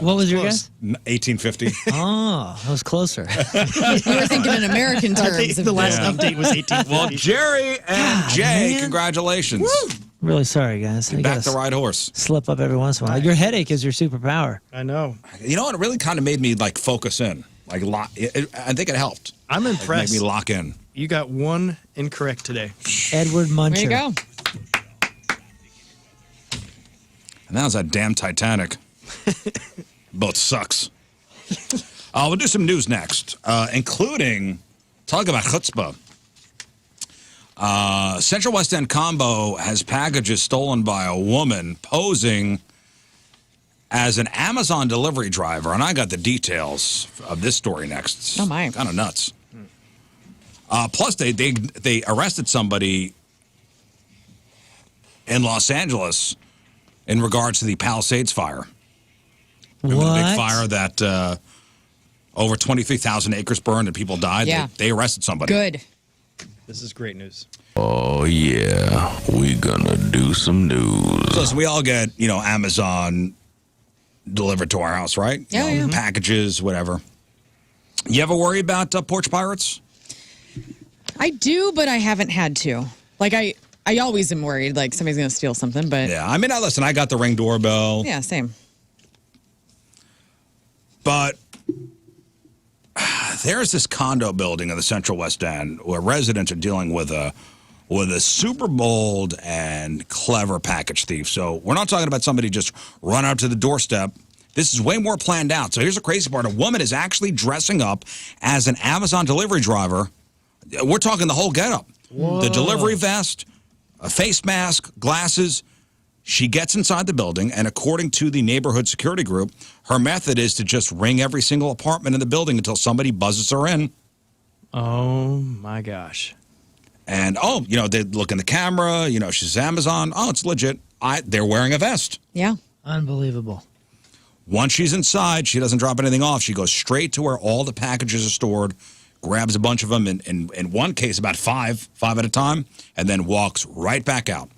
What was your guess?
1850.
Oh, I was closer.
You were thinking in American
I
terms.
think
of
the last
this.
update was 1850.
Well, Jerry and Jay,
man.
congratulations.
Really sorry, guys. I
Back
gotta
the right horse.
slip up every once in a while. Your headache is your superpower.
I know.
You know what? It really kind of made me like focus in. Like I think it helped.
I'm
Like,
impressed.
made me lock in.
You got one incorrect today.
Edward Muncher.
There you go.
And that was that damn Titanic. Both sucks. We'll do some news next, including talk about chutzpah. Central West End Combo has packages stolen by a woman posing as an Amazon delivery driver, and I got the details of this story next.
Oh, my.
Kind of nuts. Plus, they arrested somebody in Los Angeles in regards to the Palisades fire. Remember the big fire that over 23,000 acres burned and people died?
Yeah.
They arrested somebody.
Good.
This is great news.
Oh, yeah. We gonna do some news.
Listen, we all get, Amazon delivered to our house, right?
Yeah, yeah.
Packages, whatever. You ever worry about porch pirates?
I do, but I haven't had to. Like, I always am worried, like, somebody's going to steal something, but...
Yeah, I mean, listen, I got the Ring doorbell.
Yeah, same.
But there's this condo building in the Central West End where residents are dealing with a super bold and clever package thief. So we're not talking about somebody just run out to the doorstep. This is way more planned out. So here's the crazy part. A woman is actually dressing up as an Amazon delivery driver. We're talking the whole getup. The delivery vest, a face mask, glasses. She gets inside the building, and according to the neighborhood security group, her method is to just ring every single apartment in the building until somebody buzzes her in.
Oh, my gosh.
And, they look in the camera. She's Amazon. Oh, it's legit. They're wearing a vest.
Yeah.
Unbelievable.
Once she's inside, she doesn't drop anything off. She goes straight to where all the packages are stored, grabs a bunch of them, in one case about five at a time, and then walks right back out.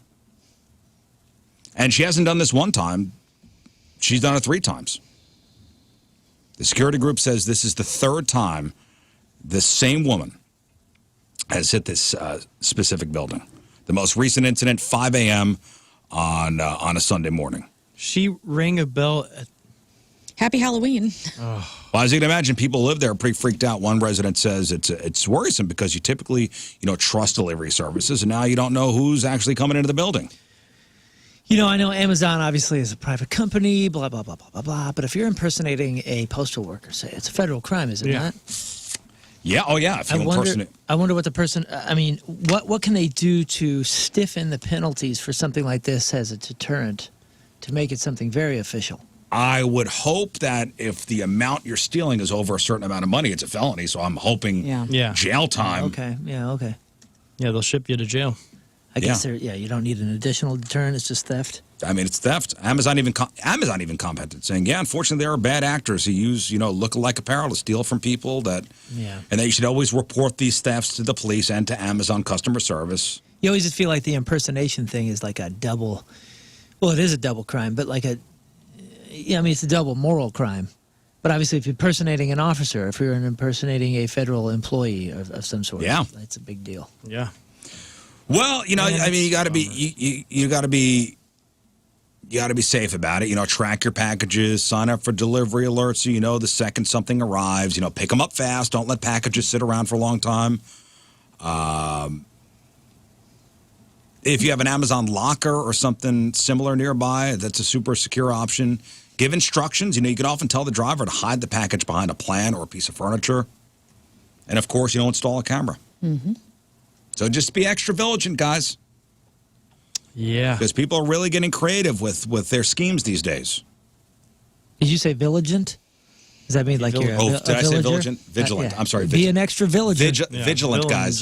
And she hasn't done this one time. She's done it 3 times. The security group says this is the 3rd time this same woman has hit this specific building. The most recent incident, 5 a.m. on a Sunday morning.
She rang a bell.
Happy Halloween.
Well, as you can imagine, people who live there are pretty freaked out. One resident says it's worrisome because you typically, trust delivery services, and now you don't know who's actually coming into the building.
I know Amazon obviously is a private company, blah, blah, blah, blah, blah, blah. But if you're impersonating a postal worker, say, it's a federal crime, is it not?
Yeah. Oh, yeah. If you impersonate.
I wonder what the person, what can they do to stiffen the penalties for something like this as a deterrent to make it something very official?
I would hope that if the amount you're stealing is over a certain amount of money, it's a felony. So I'm hoping jail time.
Okay. Yeah,
they'll ship you to jail.
I guess you don't need an additional deterrent. It's just theft.
I mean, it's theft. Amazon even commented saying, unfortunately, there are bad actors who use, look-alike apparel to steal from people and that you should always report these thefts to the police and to Amazon customer service.
You always just feel like the impersonation thing is like a double, well, it is a double crime, but it's a double moral crime. But obviously, if you're impersonating an officer, if you're impersonating a federal employee of some sort, that's a big deal.
Yeah.
Well, you got to be you got to be safe about it. Track your packages, sign up for delivery alerts so you know the second something arrives. Pick them up fast. Don't let packages sit around for a long time. If you have an Amazon locker or something similar nearby, that's a super secure option. Give instructions. You can often tell the driver to hide the package behind a plant or a piece of furniture. And, of course, install a camera. Mm-hmm. So just be extra vigilant, guys.
Yeah.
Because people are really getting creative with their schemes these days.
Did you say vigilant? Does that mean like you're a
did I say vigilant? Vigilant.
Yeah.
I'm sorry.
Be an extra vigilant.
Vigilant, guys.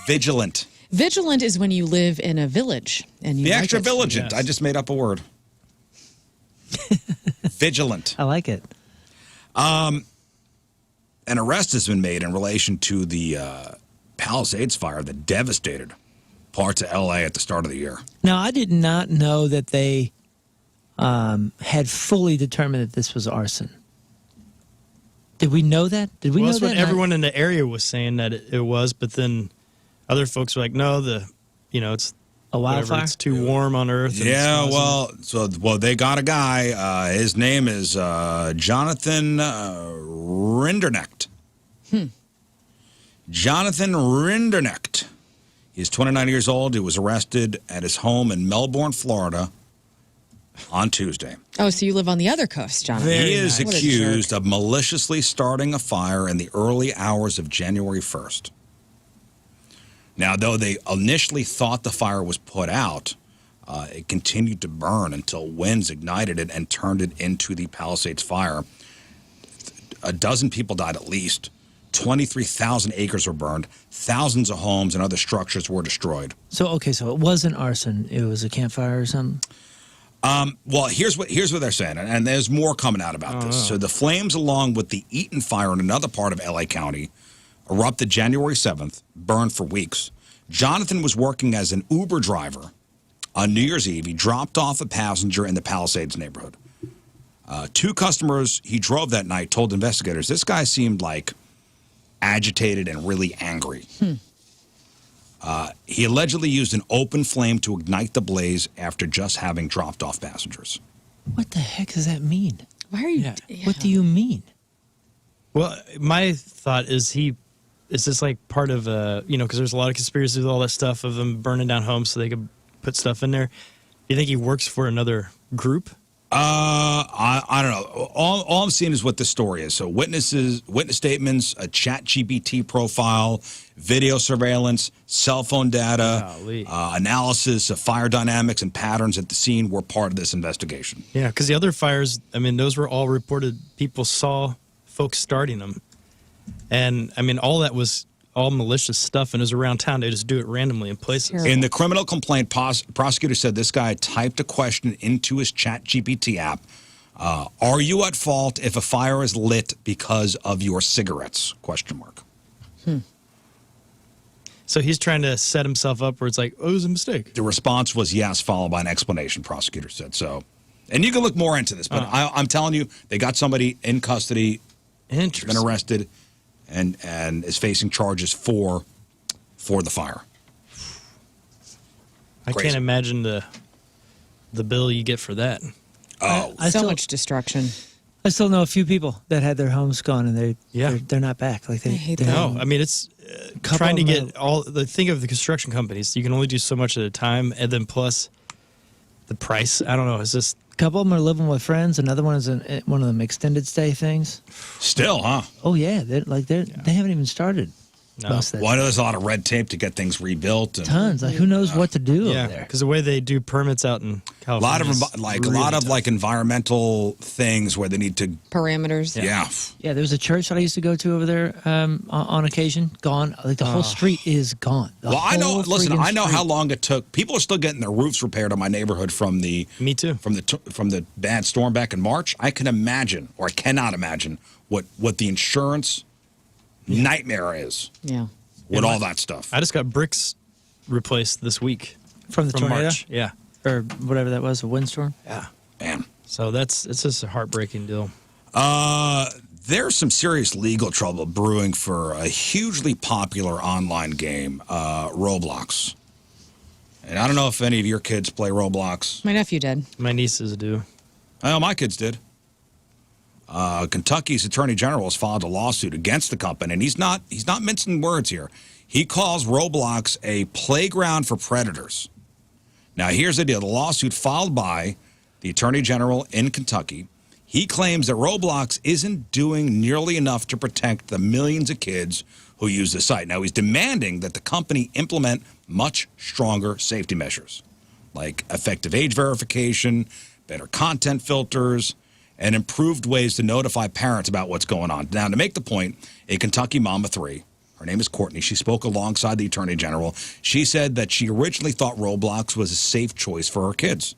Vigilant.
Vigilant is when you live in a village. And you
Be
like
extra
it.
vigilant.
Yes.
I just made up a word. Vigilant.
I like it.
An arrest has been made in relation to the Palisades fire that devastated parts of L.A. at the start of the year.
Now, I did not know that they had fully determined that this was arson. Did we know that? Did we know
That's
that?
what everyone in the area was saying that it was, but then other folks were like, no, it's
a wildfire.
It's too warm on Earth.
Yeah, they got a guy. His name is Jonathan Rinderknecht. Jonathan Rinderknecht. He's 29 years old. He was arrested at his home in Melbourne, Florida, on Tuesday.
Oh, so you live on the other coast, Jonathan.
He is
What a
accused
jerk.
of maliciously starting a fire in the early hours of January 1st. Now, though they initially thought the fire was put out, it continued to burn until winds ignited it and turned it into the Palisades fire. A dozen people died at least. 23,000 acres were burned. Thousands of homes and other structures were destroyed.
So it wasn't arson. It was a campfire or something?
Well, here's what they're saying, and there's more coming out about this. So the flames, along with the Eaton fire in another part of L.A. County, erupted January 7th, burned for weeks. Jonathan was working as an Uber driver on New Year's Eve. He dropped off a passenger in the Palisades neighborhood. 2 customers he drove that night told investigators this guy seemed like agitated and really angry. He allegedly used an open flame to ignite the blaze after just having dropped off passengers.
What the heck does that mean?
Why are you?
Yeah.
What do you mean?
Well, my thought is is this like part of because there's a lot of conspiracies with all that stuff of them burning down homes so they could put stuff in there. Do you think he works for another group?
I don't know. All I'm seeing is what the story is. So witness statements, a ChatGPT profile, video surveillance, cell phone data, analysis of fire dynamics and patterns at the scene were part of this investigation.
Yeah, because the other fires, I mean, those were all reported. People saw folks starting them. And, I mean, all that was all malicious stuff and it was around town. They just do it randomly in places.
Terrible.
In the criminal complaint, prosecutor said this guy typed a question into his ChatGPT app. Are you at fault if a fire is lit because of your cigarettes? ?
So he's trying to set himself up where it's like, oh, it was a mistake.
The response was yes, followed by an explanation, prosecutor said. So, and you can look more into this, but I'm telling you, they got somebody in custody, been arrested, and is facing charges for the fire.
I can't imagine the bill you get for that.
Oh,
So much destruction.
I still know a few people that had their homes gone and they're not back. Like
I hate
they're
that.
No, I mean, it's trying to get think of the construction companies. You can only do so much at a time. And then plus the price, I don't know. It's just.
A couple of them are living with friends. Another one is one of them extended stay things.
Still, huh?
Oh yeah, they haven't even started.
No.
Most of that.
Well, I know there's a lot of red tape to get things rebuilt. And
Tons. Like who knows what to do over there?
Because the way they do permits out in
a lot
California,
of environmental things where they need to.
Parameters.
Yeah.
Yeah, there was a church that I used to go to over there on occasion. Gone. Like the whole street is gone.
Well, I know. Listen, I know how long it took. People are still getting their roofs repaired in my neighborhood from the.
Me too.
From the bad storm back in March. I can imagine, or I cannot imagine, what the insurance nightmare is.
Yeah.
With all that stuff.
I just got bricks replaced this week
from the tornado.
March. Yeah.
Or whatever that was, a windstorm.
Yeah.
Man.
So it's just a heartbreaking deal.
There's some serious legal trouble brewing for a hugely popular online game, Roblox. And I don't know if any of your kids play Roblox.
My nephew did.
My nieces do.
I know my kids did. Kentucky's Attorney General has filed a lawsuit against the company, and he's not mincing words here. He calls Roblox a playground for predators. Now, here's the deal. The lawsuit filed by the Attorney General in Kentucky, he claims that Roblox isn't doing nearly enough to protect the millions of kids who use the site. Now, he's demanding that the company implement much stronger safety measures, like effective age verification, better content filters, and improved ways to notify parents about what's going on. Now, to make the point, a Kentucky mom of three, her name is Courtney, she spoke alongside the Attorney General. She said that she originally thought Roblox was a safe choice for her kids,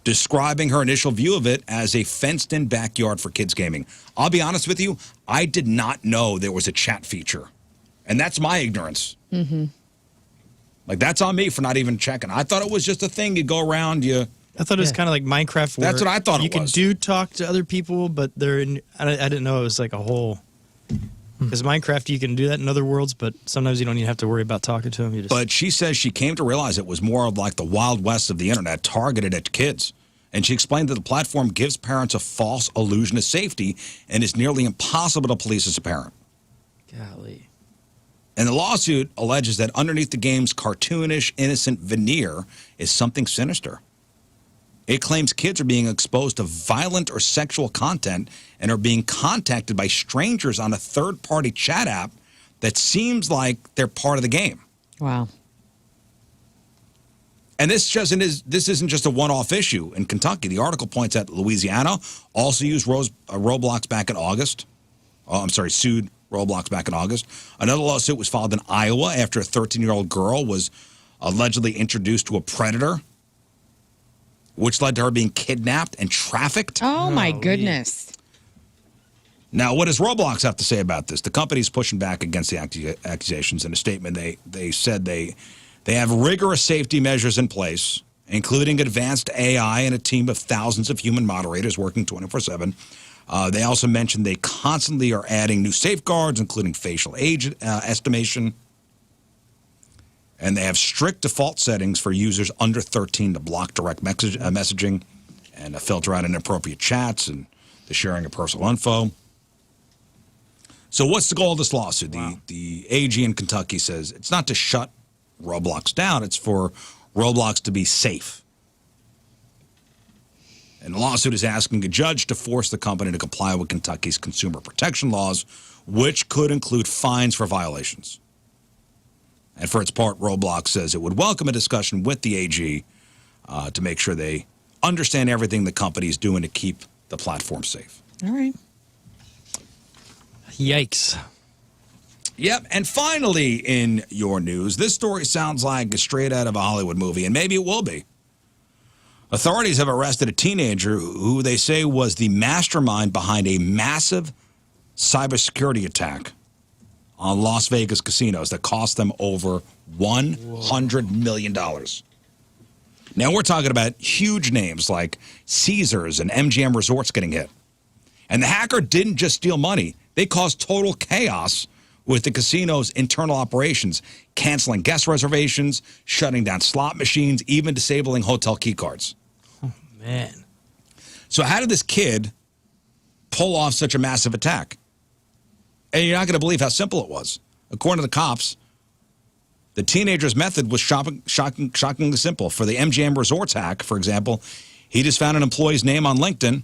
describing her initial view of it as a fenced-in backyard for kids gaming. I'll be honest with you, I did not know there was a chat feature. And that's my ignorance. Mm-hmm. Like, that's on me for not even checking. I thought it was just a thing you go around,
I thought it was kind of like Minecraft. Where
That's what I thought it
you
was.
can talk to other people, but I didn't know it was like a whole. Because Minecraft, you can do that in other worlds, but sometimes you don't even have to worry about talking to them. You just.
But she says she came to realize it was more of like the Wild West of the internet, targeted at kids. And she explained that the platform gives parents a false illusion of safety and is nearly impossible to police as a parent.
Golly.
And the lawsuit alleges that underneath the game's cartoonish, innocent veneer is something sinister. It claims kids are being exposed to violent or sexual content and are being contacted by strangers on a third-party chat app that seems like they're part of the game.
Wow.
And this isn't just a one-off issue in Kentucky. The article points out Louisiana also used Roblox back in August. Sued Roblox back in August. Another lawsuit was filed in Iowa after a 13-year-old girl was allegedly introduced to a predator, which led to her being kidnapped and trafficked.
Oh, my goodness.
Now, what does Roblox have to say about this? The company's pushing back against the accusations. In a statement, they said they have rigorous safety measures in place, including advanced AI and a team of thousands of human moderators working 24/7. They also mentioned they constantly are adding new safeguards, including facial age estimation. And they have strict default settings for users under 13 to block direct messaging and filter out inappropriate chats and the sharing of personal info. So what's the goal of this lawsuit? Wow. The AG in Kentucky says it's not to shut Roblox down. It's for Roblox to be safe. And the lawsuit is asking a judge to force the company to comply with Kentucky's consumer protection laws, which could include fines for violations. And for its part, Roblox says it would welcome a discussion with the AG to make sure they understand everything the company is doing to keep the platform safe.
All right.
Yikes.
Yep. And finally, in your news, this story sounds like straight out of a Hollywood movie, and maybe it will be. Authorities have arrested a teenager who they say was the mastermind behind a massive cybersecurity attack on Las Vegas casinos that cost them over $100 million. Now, we're talking about huge names like Caesars and MGM Resorts getting hit. And the hacker didn't just steal money. They caused total chaos with the casino's internal operations, canceling guest reservations, shutting down slot machines, even disabling hotel key cards.
Oh, man.
So how did this kid pull off such a massive attack? And you're not going to believe how simple it was. According to the cops, the teenager's method was shockingly simple. For the MGM Resorts hack, for example, he just found an employee's name on LinkedIn.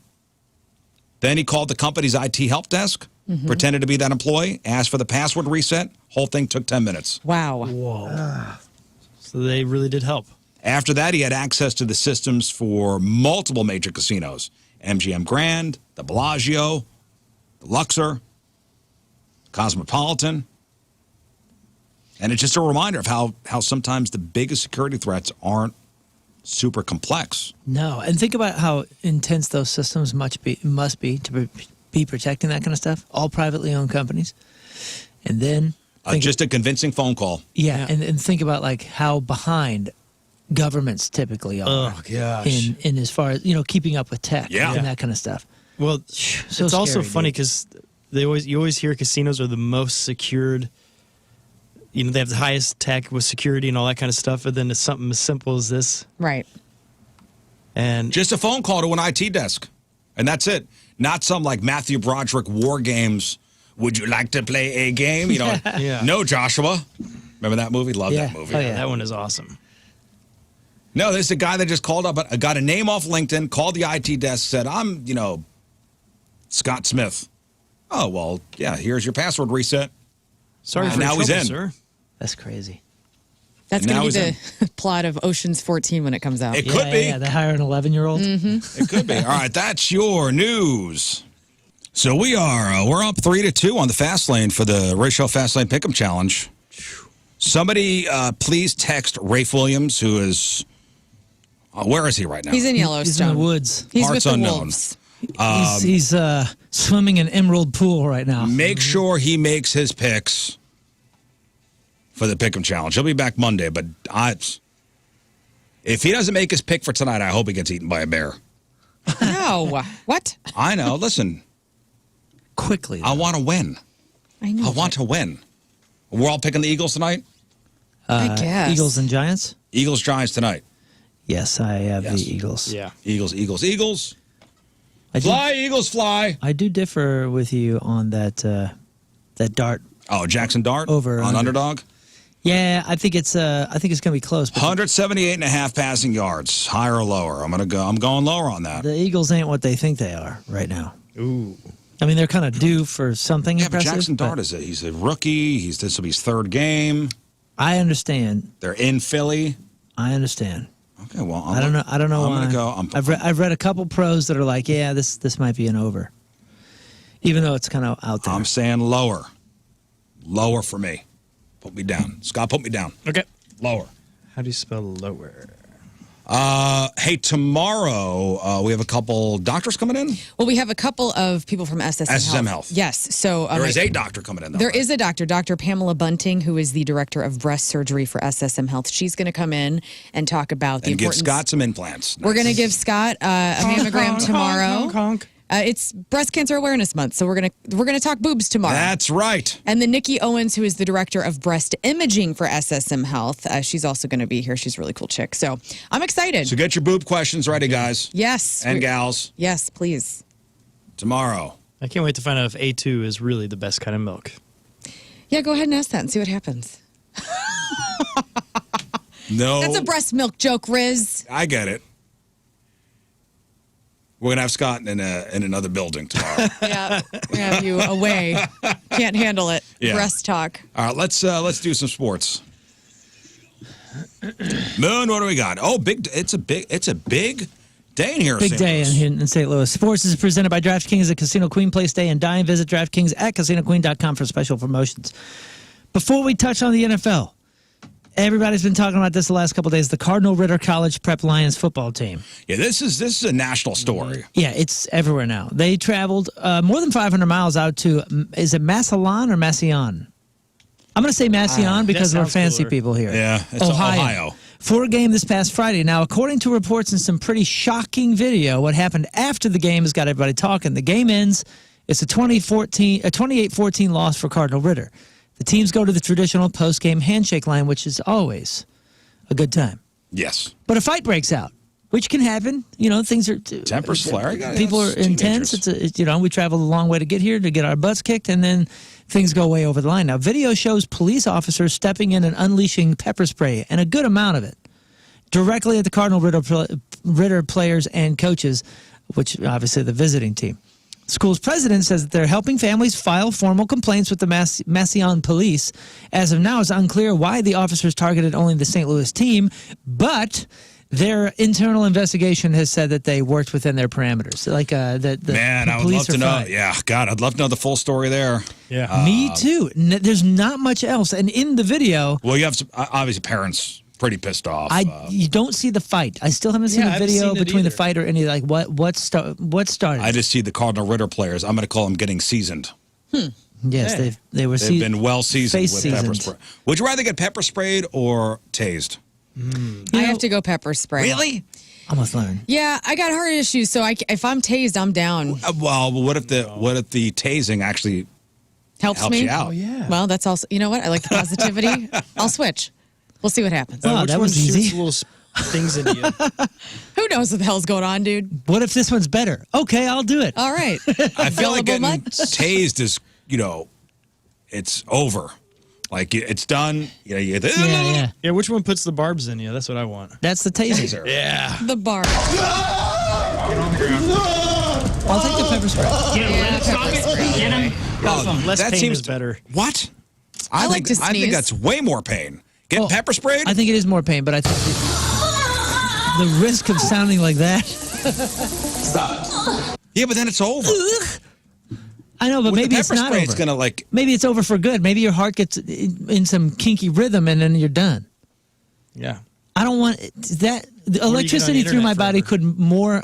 Then he called the company's IT help desk, pretended to be that employee, asked for the password reset. Whole thing took 10 minutes.
Wow.
Whoa. So they really did help.
After that, he had access to the systems for multiple major casinos. MGM Grand, the Bellagio, the Luxor, Cosmopolitan. And it's just a reminder of how sometimes the biggest security threats aren't super complex.
No, and think about how intense those systems must be to be protecting that kind of stuff. All privately owned companies. And then...
just a convincing phone call.
Yeah, and think about like how behind governments typically are.
Oh, gosh.
In as far as, keeping up with tech and that kind of stuff.
Well,
So
it's also
scary,
funny
dude.
because you always hear casinos are the most secured. They have the highest tech with security and all that kind of stuff. And then it's something as simple as this.
Right.
And
just a phone call to an IT desk. And that's it. Not some like Matthew Broderick war games. Would you like to play a game?
Yeah.
No, Joshua. Remember that movie? Love that movie.
Oh, yeah.
That one is awesome.
No, there's a guy that just called up, got a name off LinkedIn, called the IT desk, said, I'm, Scott Smith. Oh, well, yeah, here's your password reset.
Sorry for
And now
your
he's
trouble,
in.
sir.
That's crazy.
That's
And
going to
now
be the plot of Ocean's 14 when it comes out.
It could be.
Yeah, they hire an 11-year-old.
It could be. All right, that's your news. So we're up 3-2 on the Fast Lane for the Ray Show Fast Lane Pick'em Challenge. Somebody please text Rafe Williams, who is, where is he right now?
He's in
He's
Yellowstone.
in the woods.
He's
Parts
with the
unknown.
wolves.
He's swimming in Emerald Pool right now.
Make sure he makes his picks for the Pick'em Challenge. He'll be back Monday, but if he doesn't make his pick for tonight, I hope he gets eaten by a bear.
No. What?
I know. Listen,
Quickly.
I want to win.
I know.
I want to win. We're all picking the Eagles tonight?
I guess.
Eagles and Giants?
Eagles, Giants tonight.
Yes, I have
Yes.
the Eagles.
Yeah.
Eagles, Eagles, Eagles.
I do,
Fly, Eagles, fly.
I do differ with you on that dart.
Oh, Jackson Dart
Over,
on
under.
underdog.
Yeah, I think it's going to be close. But
178.5 passing yards, higher or lower. I'm going lower on that.
the Eagles ain't what they think they are right now.
Ooh.
I mean, they're kind of due for something
Yeah, but
impressive.
Jackson Dart he's a rookie. This will be his third game.
I understand.
They're in Philly.
I understand.
Okay, well,
I don't know. I don't know
I'm
why.
gonna go.
I've read a couple pros that are like, yeah, this might be an over, even though it's kind of out there.
I'm saying lower. Lower for me. Put me down. Scott, put me down.
Okay.
Lower.
How do you spell lower?
Hey, tomorrow we have a couple doctors coming in.
Well, we have a couple of people from SSM
Health.
Yes. So
There is a doctor coming in, though.
There
right?
is a doctor, Dr. Pamela Bunting, who is the director of breast surgery for SSM Health. She's going to come in and talk about the
and give
importance.
Scott some implants.
We're going to give Scott a mammogram tomorrow.
Honk.
It's Breast Cancer Awareness Month, so we're gonna talk boobs tomorrow.
That's right.
And then Nikki Owens, who is the director of breast imaging for SSM Health, she's also going to be here. She's a really cool chick. So I'm excited.
So get your boob questions ready, guys.
Yes.
And gals.
Yes, please.
Tomorrow.
I can't wait to find out if A2 is really the best kind of milk.
Yeah, go ahead and ask that and see what happens.
No.
That's a breast milk joke, Riz.
I get it. We're going to have Scott in another building tomorrow.
Yeah, we have you away. Can't handle it.
Yeah.
Breast talk.
All right, let's do some sports. Moon, what do we got? Oh, it's a big day in here.
Big day in St. Louis. Sports is presented by DraftKings at Casino Queen. Play, stay, and dine. Visit DraftKings at CasinoQueen.com for special promotions. Before we touch on the NFL, everybody's been talking about this the last couple of days. The Cardinal Ritter College Prep Lions football team.
Yeah, this is a national story.
Yeah, it's everywhere now. They traveled more than 500 miles out to, is it Massillon or Massillon? I'm going to say Massillon because we're fancy people here.
Yeah, it's Ohio.
For a game this past Friday. Now, according to reports and some pretty shocking video, what happened after the game has got everybody talking. The game ends. It's a 28-14 loss for Cardinal Ritter. The teams go to the traditional post-game handshake line, which is always a good time.
Yes.
But a fight breaks out, which can happen. You know, things are...
Tempers flaring.
People are intense. We traveled a long way to get here to get our butts kicked, and then things go way over the line. Now, video shows police officers stepping in and unleashing pepper spray, and a good amount of it, directly at the Cardinal Ritter players and coaches, which obviously the visiting team. The school's president says that they're helping families file formal complaints with the Massillon police. As of now, it's unclear why the officers targeted only the St. Louis team, but their internal investigation has said that they worked within their parameters. Like
Man, I would love to know. Yeah, God, I'd love to know the full story there.
Yeah,
me too. There's not much else, and in the video,
well, you have some, obviously parents pretty pissed off.
You don't see the fight. I still haven't seen the video between the fight or any what started.
I just see the Cardinal Ritter players. I'm going to call them getting seasoned.
Yes, they've
been well seasoned with
seasoned.
pepper spray. Would you rather get pepper sprayed or tased?
I have to go pepper spray.
Really?
I must learn.
Yeah, I got heart issues, so if I'm tased, I'm down.
Well, what if the tasing actually
helps me
you out?
Oh, yeah.
Well, that's also, you know what? I like the positivity. I'll switch. We'll see what happens.
Wow,
which
that
one
was
shoots
easy.
little things into you?
Who knows what the hell's going on, dude?
What if this one's better? Okay, I'll do it.
All right.
I feel like getting
Available much?
tased is, it's over. Like it's done. You get
Yeah.
Yeah, which one puts the barbs in you? That's what I want.
That's the taser.
Yeah.
The bar.
I'll take the pepper spray.
Yeah, pepper spray.
Less
that
pain
seems
is better.
What?
I like to
I think
sneeze.
that's way more pain. Getting pepper sprayed?
I think it is more pain, but I think the risk of sounding like that.
Yeah, but then it's over.
I know, but
With
maybe
the
it's
pepper
not
spray,
over.
it's gonna
Maybe it's over for good. Maybe your heart gets in some kinky rhythm, and then you're done.
Yeah.
I don't want that. The electricity through my body could more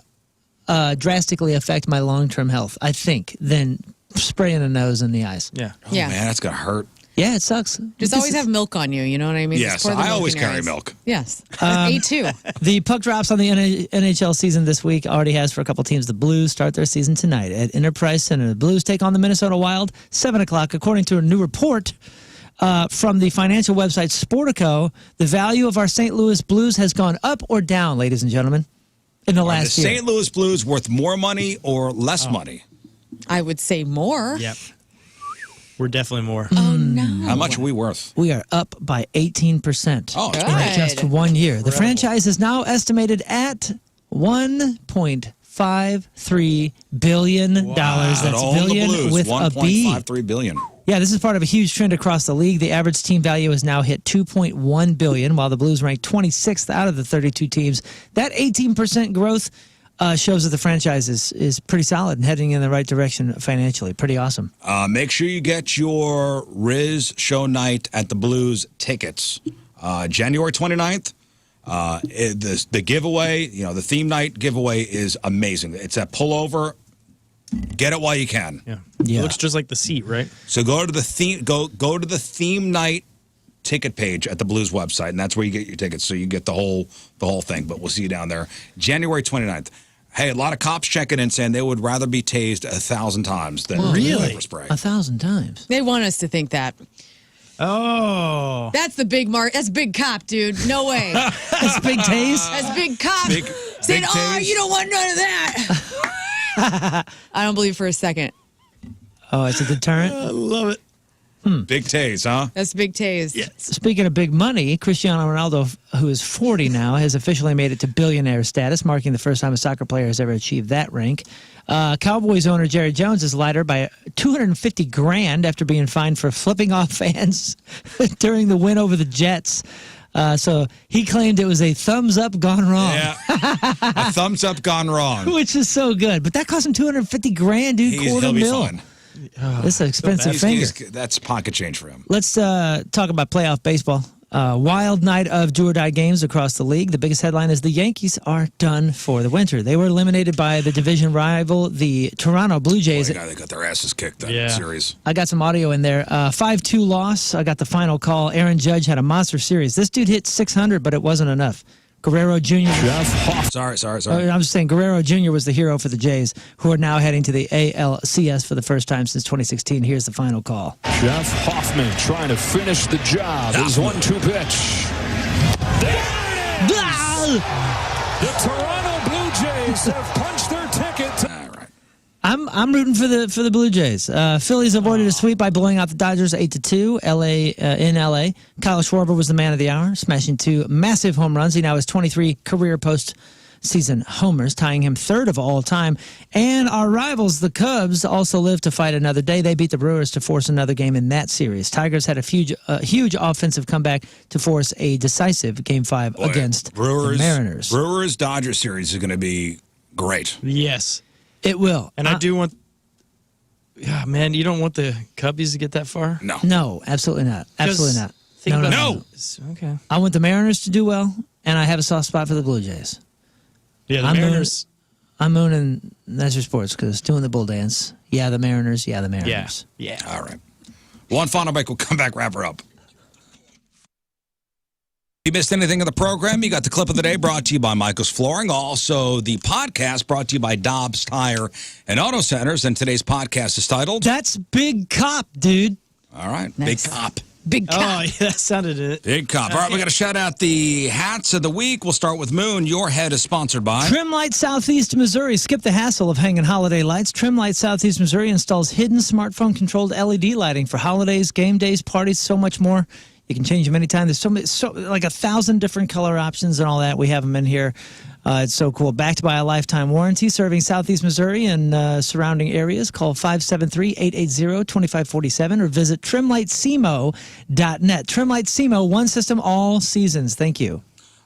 drastically affect my long-term health, I think, than spray in the nose and the eyes.
Yeah.
Oh, man, that's gonna hurt.
Yeah, it sucks.
Just always have milk on you, you know what I mean?
Yes,
Just pour the
I
milk
always
in your
carry
eyes.
milk.
Yes. A2.
The puck drops on the NHL season this week already has for a couple teams. The Blues start their season tonight at Enterprise Center. The Blues take on the Minnesota Wild, 7 o'clock. According to a new report from the financial website Sportico, the value of our St. Louis Blues has gone up or down, ladies and gentlemen, in the last year.
Are the St. Louis Blues worth more money or less money?
I would say more.
Yep. We're definitely more.
Oh, no.
How much are we worth?
We are up by 18%.
Oh,
Good.
in just 1 year. The franchise is now estimated at $1.53 billion. That's billion with a B.
$1.53 billion.
Yeah, this is part of a huge trend across the league. The average team value has now hit $2.1 billion, while the Blues rank 26th out of the 32 teams. That 18% growth shows that the franchise is pretty solid and heading in the right direction financially. Pretty awesome.
Make sure you get your Riz show night at the Blues tickets. January 29th. The giveaway, the theme night giveaway is amazing. It's at Pullover. Get it while you can.
Yeah.
Yeah.
It looks just like the seat, right?
So go to the theme night ticket page at the Blues website, and that's where you get your tickets. So you get the whole thing. But we'll see you down there January 29th. Hey, a lot of cops checking in saying they would rather be tased 1,000 times than pepper spray.
1,000 times.
They want us to think that.
Oh.
That's the big mark. That's big cop, dude. No way.
That's big tase.
That's big cop. Saying,
big
oh,
tase.
you don't want none of that. I don't believe for a second.
Oh, it's a deterrent?
I love it.
Big tase, huh?
That's big tase.
Yes.
Speaking of big money, Cristiano Ronaldo, who is 40 now, has officially made it to billionaire status, marking the first time a soccer player has ever achieved that rank. Cowboys owner Jerry Jones is lighter by $250,000 after being fined for flipping off fans during the win over the Jets. So he claimed it was a thumbs up gone wrong.
Yeah. A thumbs up gone wrong.
Which is so good. But that cost him $250,000, dude.
He'll be fine.
This is an expensive finger.
That's pocket change for him.
Let's talk about playoff baseball. Wild night of do or die games across the league. The biggest headline is the Yankees are done for the winter. They were eliminated by the division rival, the Toronto Blue Jays.
Boy, they got their asses kicked that series.
I got some audio in there. 5-2 loss. I got the final call. Aaron Judge had a monster series. This dude hit 600, but it wasn't enough. Guerrero Jr.
Sorry.
I'm just saying Guerrero Jr. was the hero for the Jays, who are now heading to the ALCS for the first time since 2016. Here's the final call.
Jeff Hoffman trying to finish the job. His 1-2 pitch. There it is! The Toronto Blue Jays have punched their ticket.
All right.
I'm rooting for the Blue Jays. Phillies avoided a sweep by blowing out the Dodgers 8-2. In LA. Kyle Schwarber was the man of the hour, smashing 2 massive home runs. He now has 23 career postseason homers, tying him third of all time. And our rivals, the Cubs, also live to fight another day. They beat the Brewers to force another game in that series. Tigers had a huge offensive comeback to force a decisive Game 5 against the Mariners.
Brewers-Dodgers series is going to be great.
Yes.
It will.
And I do want... Yeah, man, you don't want the Cubbies to get that far?
No, absolutely not. Absolutely not.
No.
Okay.
I want the Mariners to do well, and I have a soft spot for the Blue Jays.
Yeah, the Mariners...
I'm mooning Nasser Sports because doing the bull dance. Yeah, the Mariners. Yeah, the Mariners.
Yeah.
All right. One final break. We'll come back, wrap her up. If you missed anything of the program, you got the clip of the day brought to you by Michael's Flooring. Also, the podcast brought to you by Dobbs Tire and Auto Centers. And today's podcast is titled...
That's Big Cop, dude.
All right.
Nice.
Big Cop.
Big cop.
Oh, yeah, that sounded it.
Big Cop. All right, we got to shout out the hats of the week. We'll start with Moon. Your head is sponsored by...
Trimlight Southeast Missouri. Skip the hassle of hanging holiday lights. Trimlight Southeast Missouri installs hidden smartphone-controlled LED lighting for holidays, game days, parties, so much more. You can change them anytime. There's like 1,000 different color options and all that. We have them in here. It's so cool. Backed by a lifetime warranty, serving Southeast Missouri and surrounding areas. Call 573-880-2547 or visit trimlightsemo.net. Trimlight Semo, one system, all seasons. Thank you.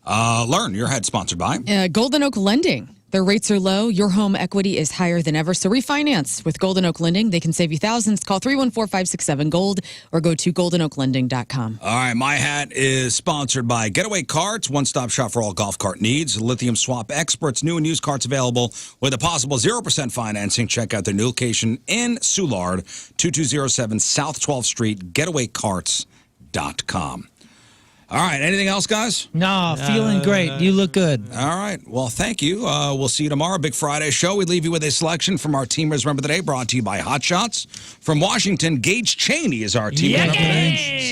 Learn. Your head sponsored by...
Golden Oak Lending. Their rates are low. Your home equity is higher than ever. So refinance with Golden Oak Lending. They can save you thousands. Call 314-567-GOLD or go to goldenoaklending.com.
All right, my hat is sponsored by Getaway Carts, one-stop shop for all golf cart needs. Lithium swap experts, new and used carts available with a possible 0% financing. Check out their new location in Soulard, 2207 South 12th Street, getawaycarts.com. All right, anything else, guys?
No, feeling great. You look good.
All right, well, thank you. We'll see you tomorrow. Big Friday show. We leave you with a selection from our Teamers Remember the Day, brought to you by Hot Shots. From Washington, Gage Cheney is our Team Remember the Day.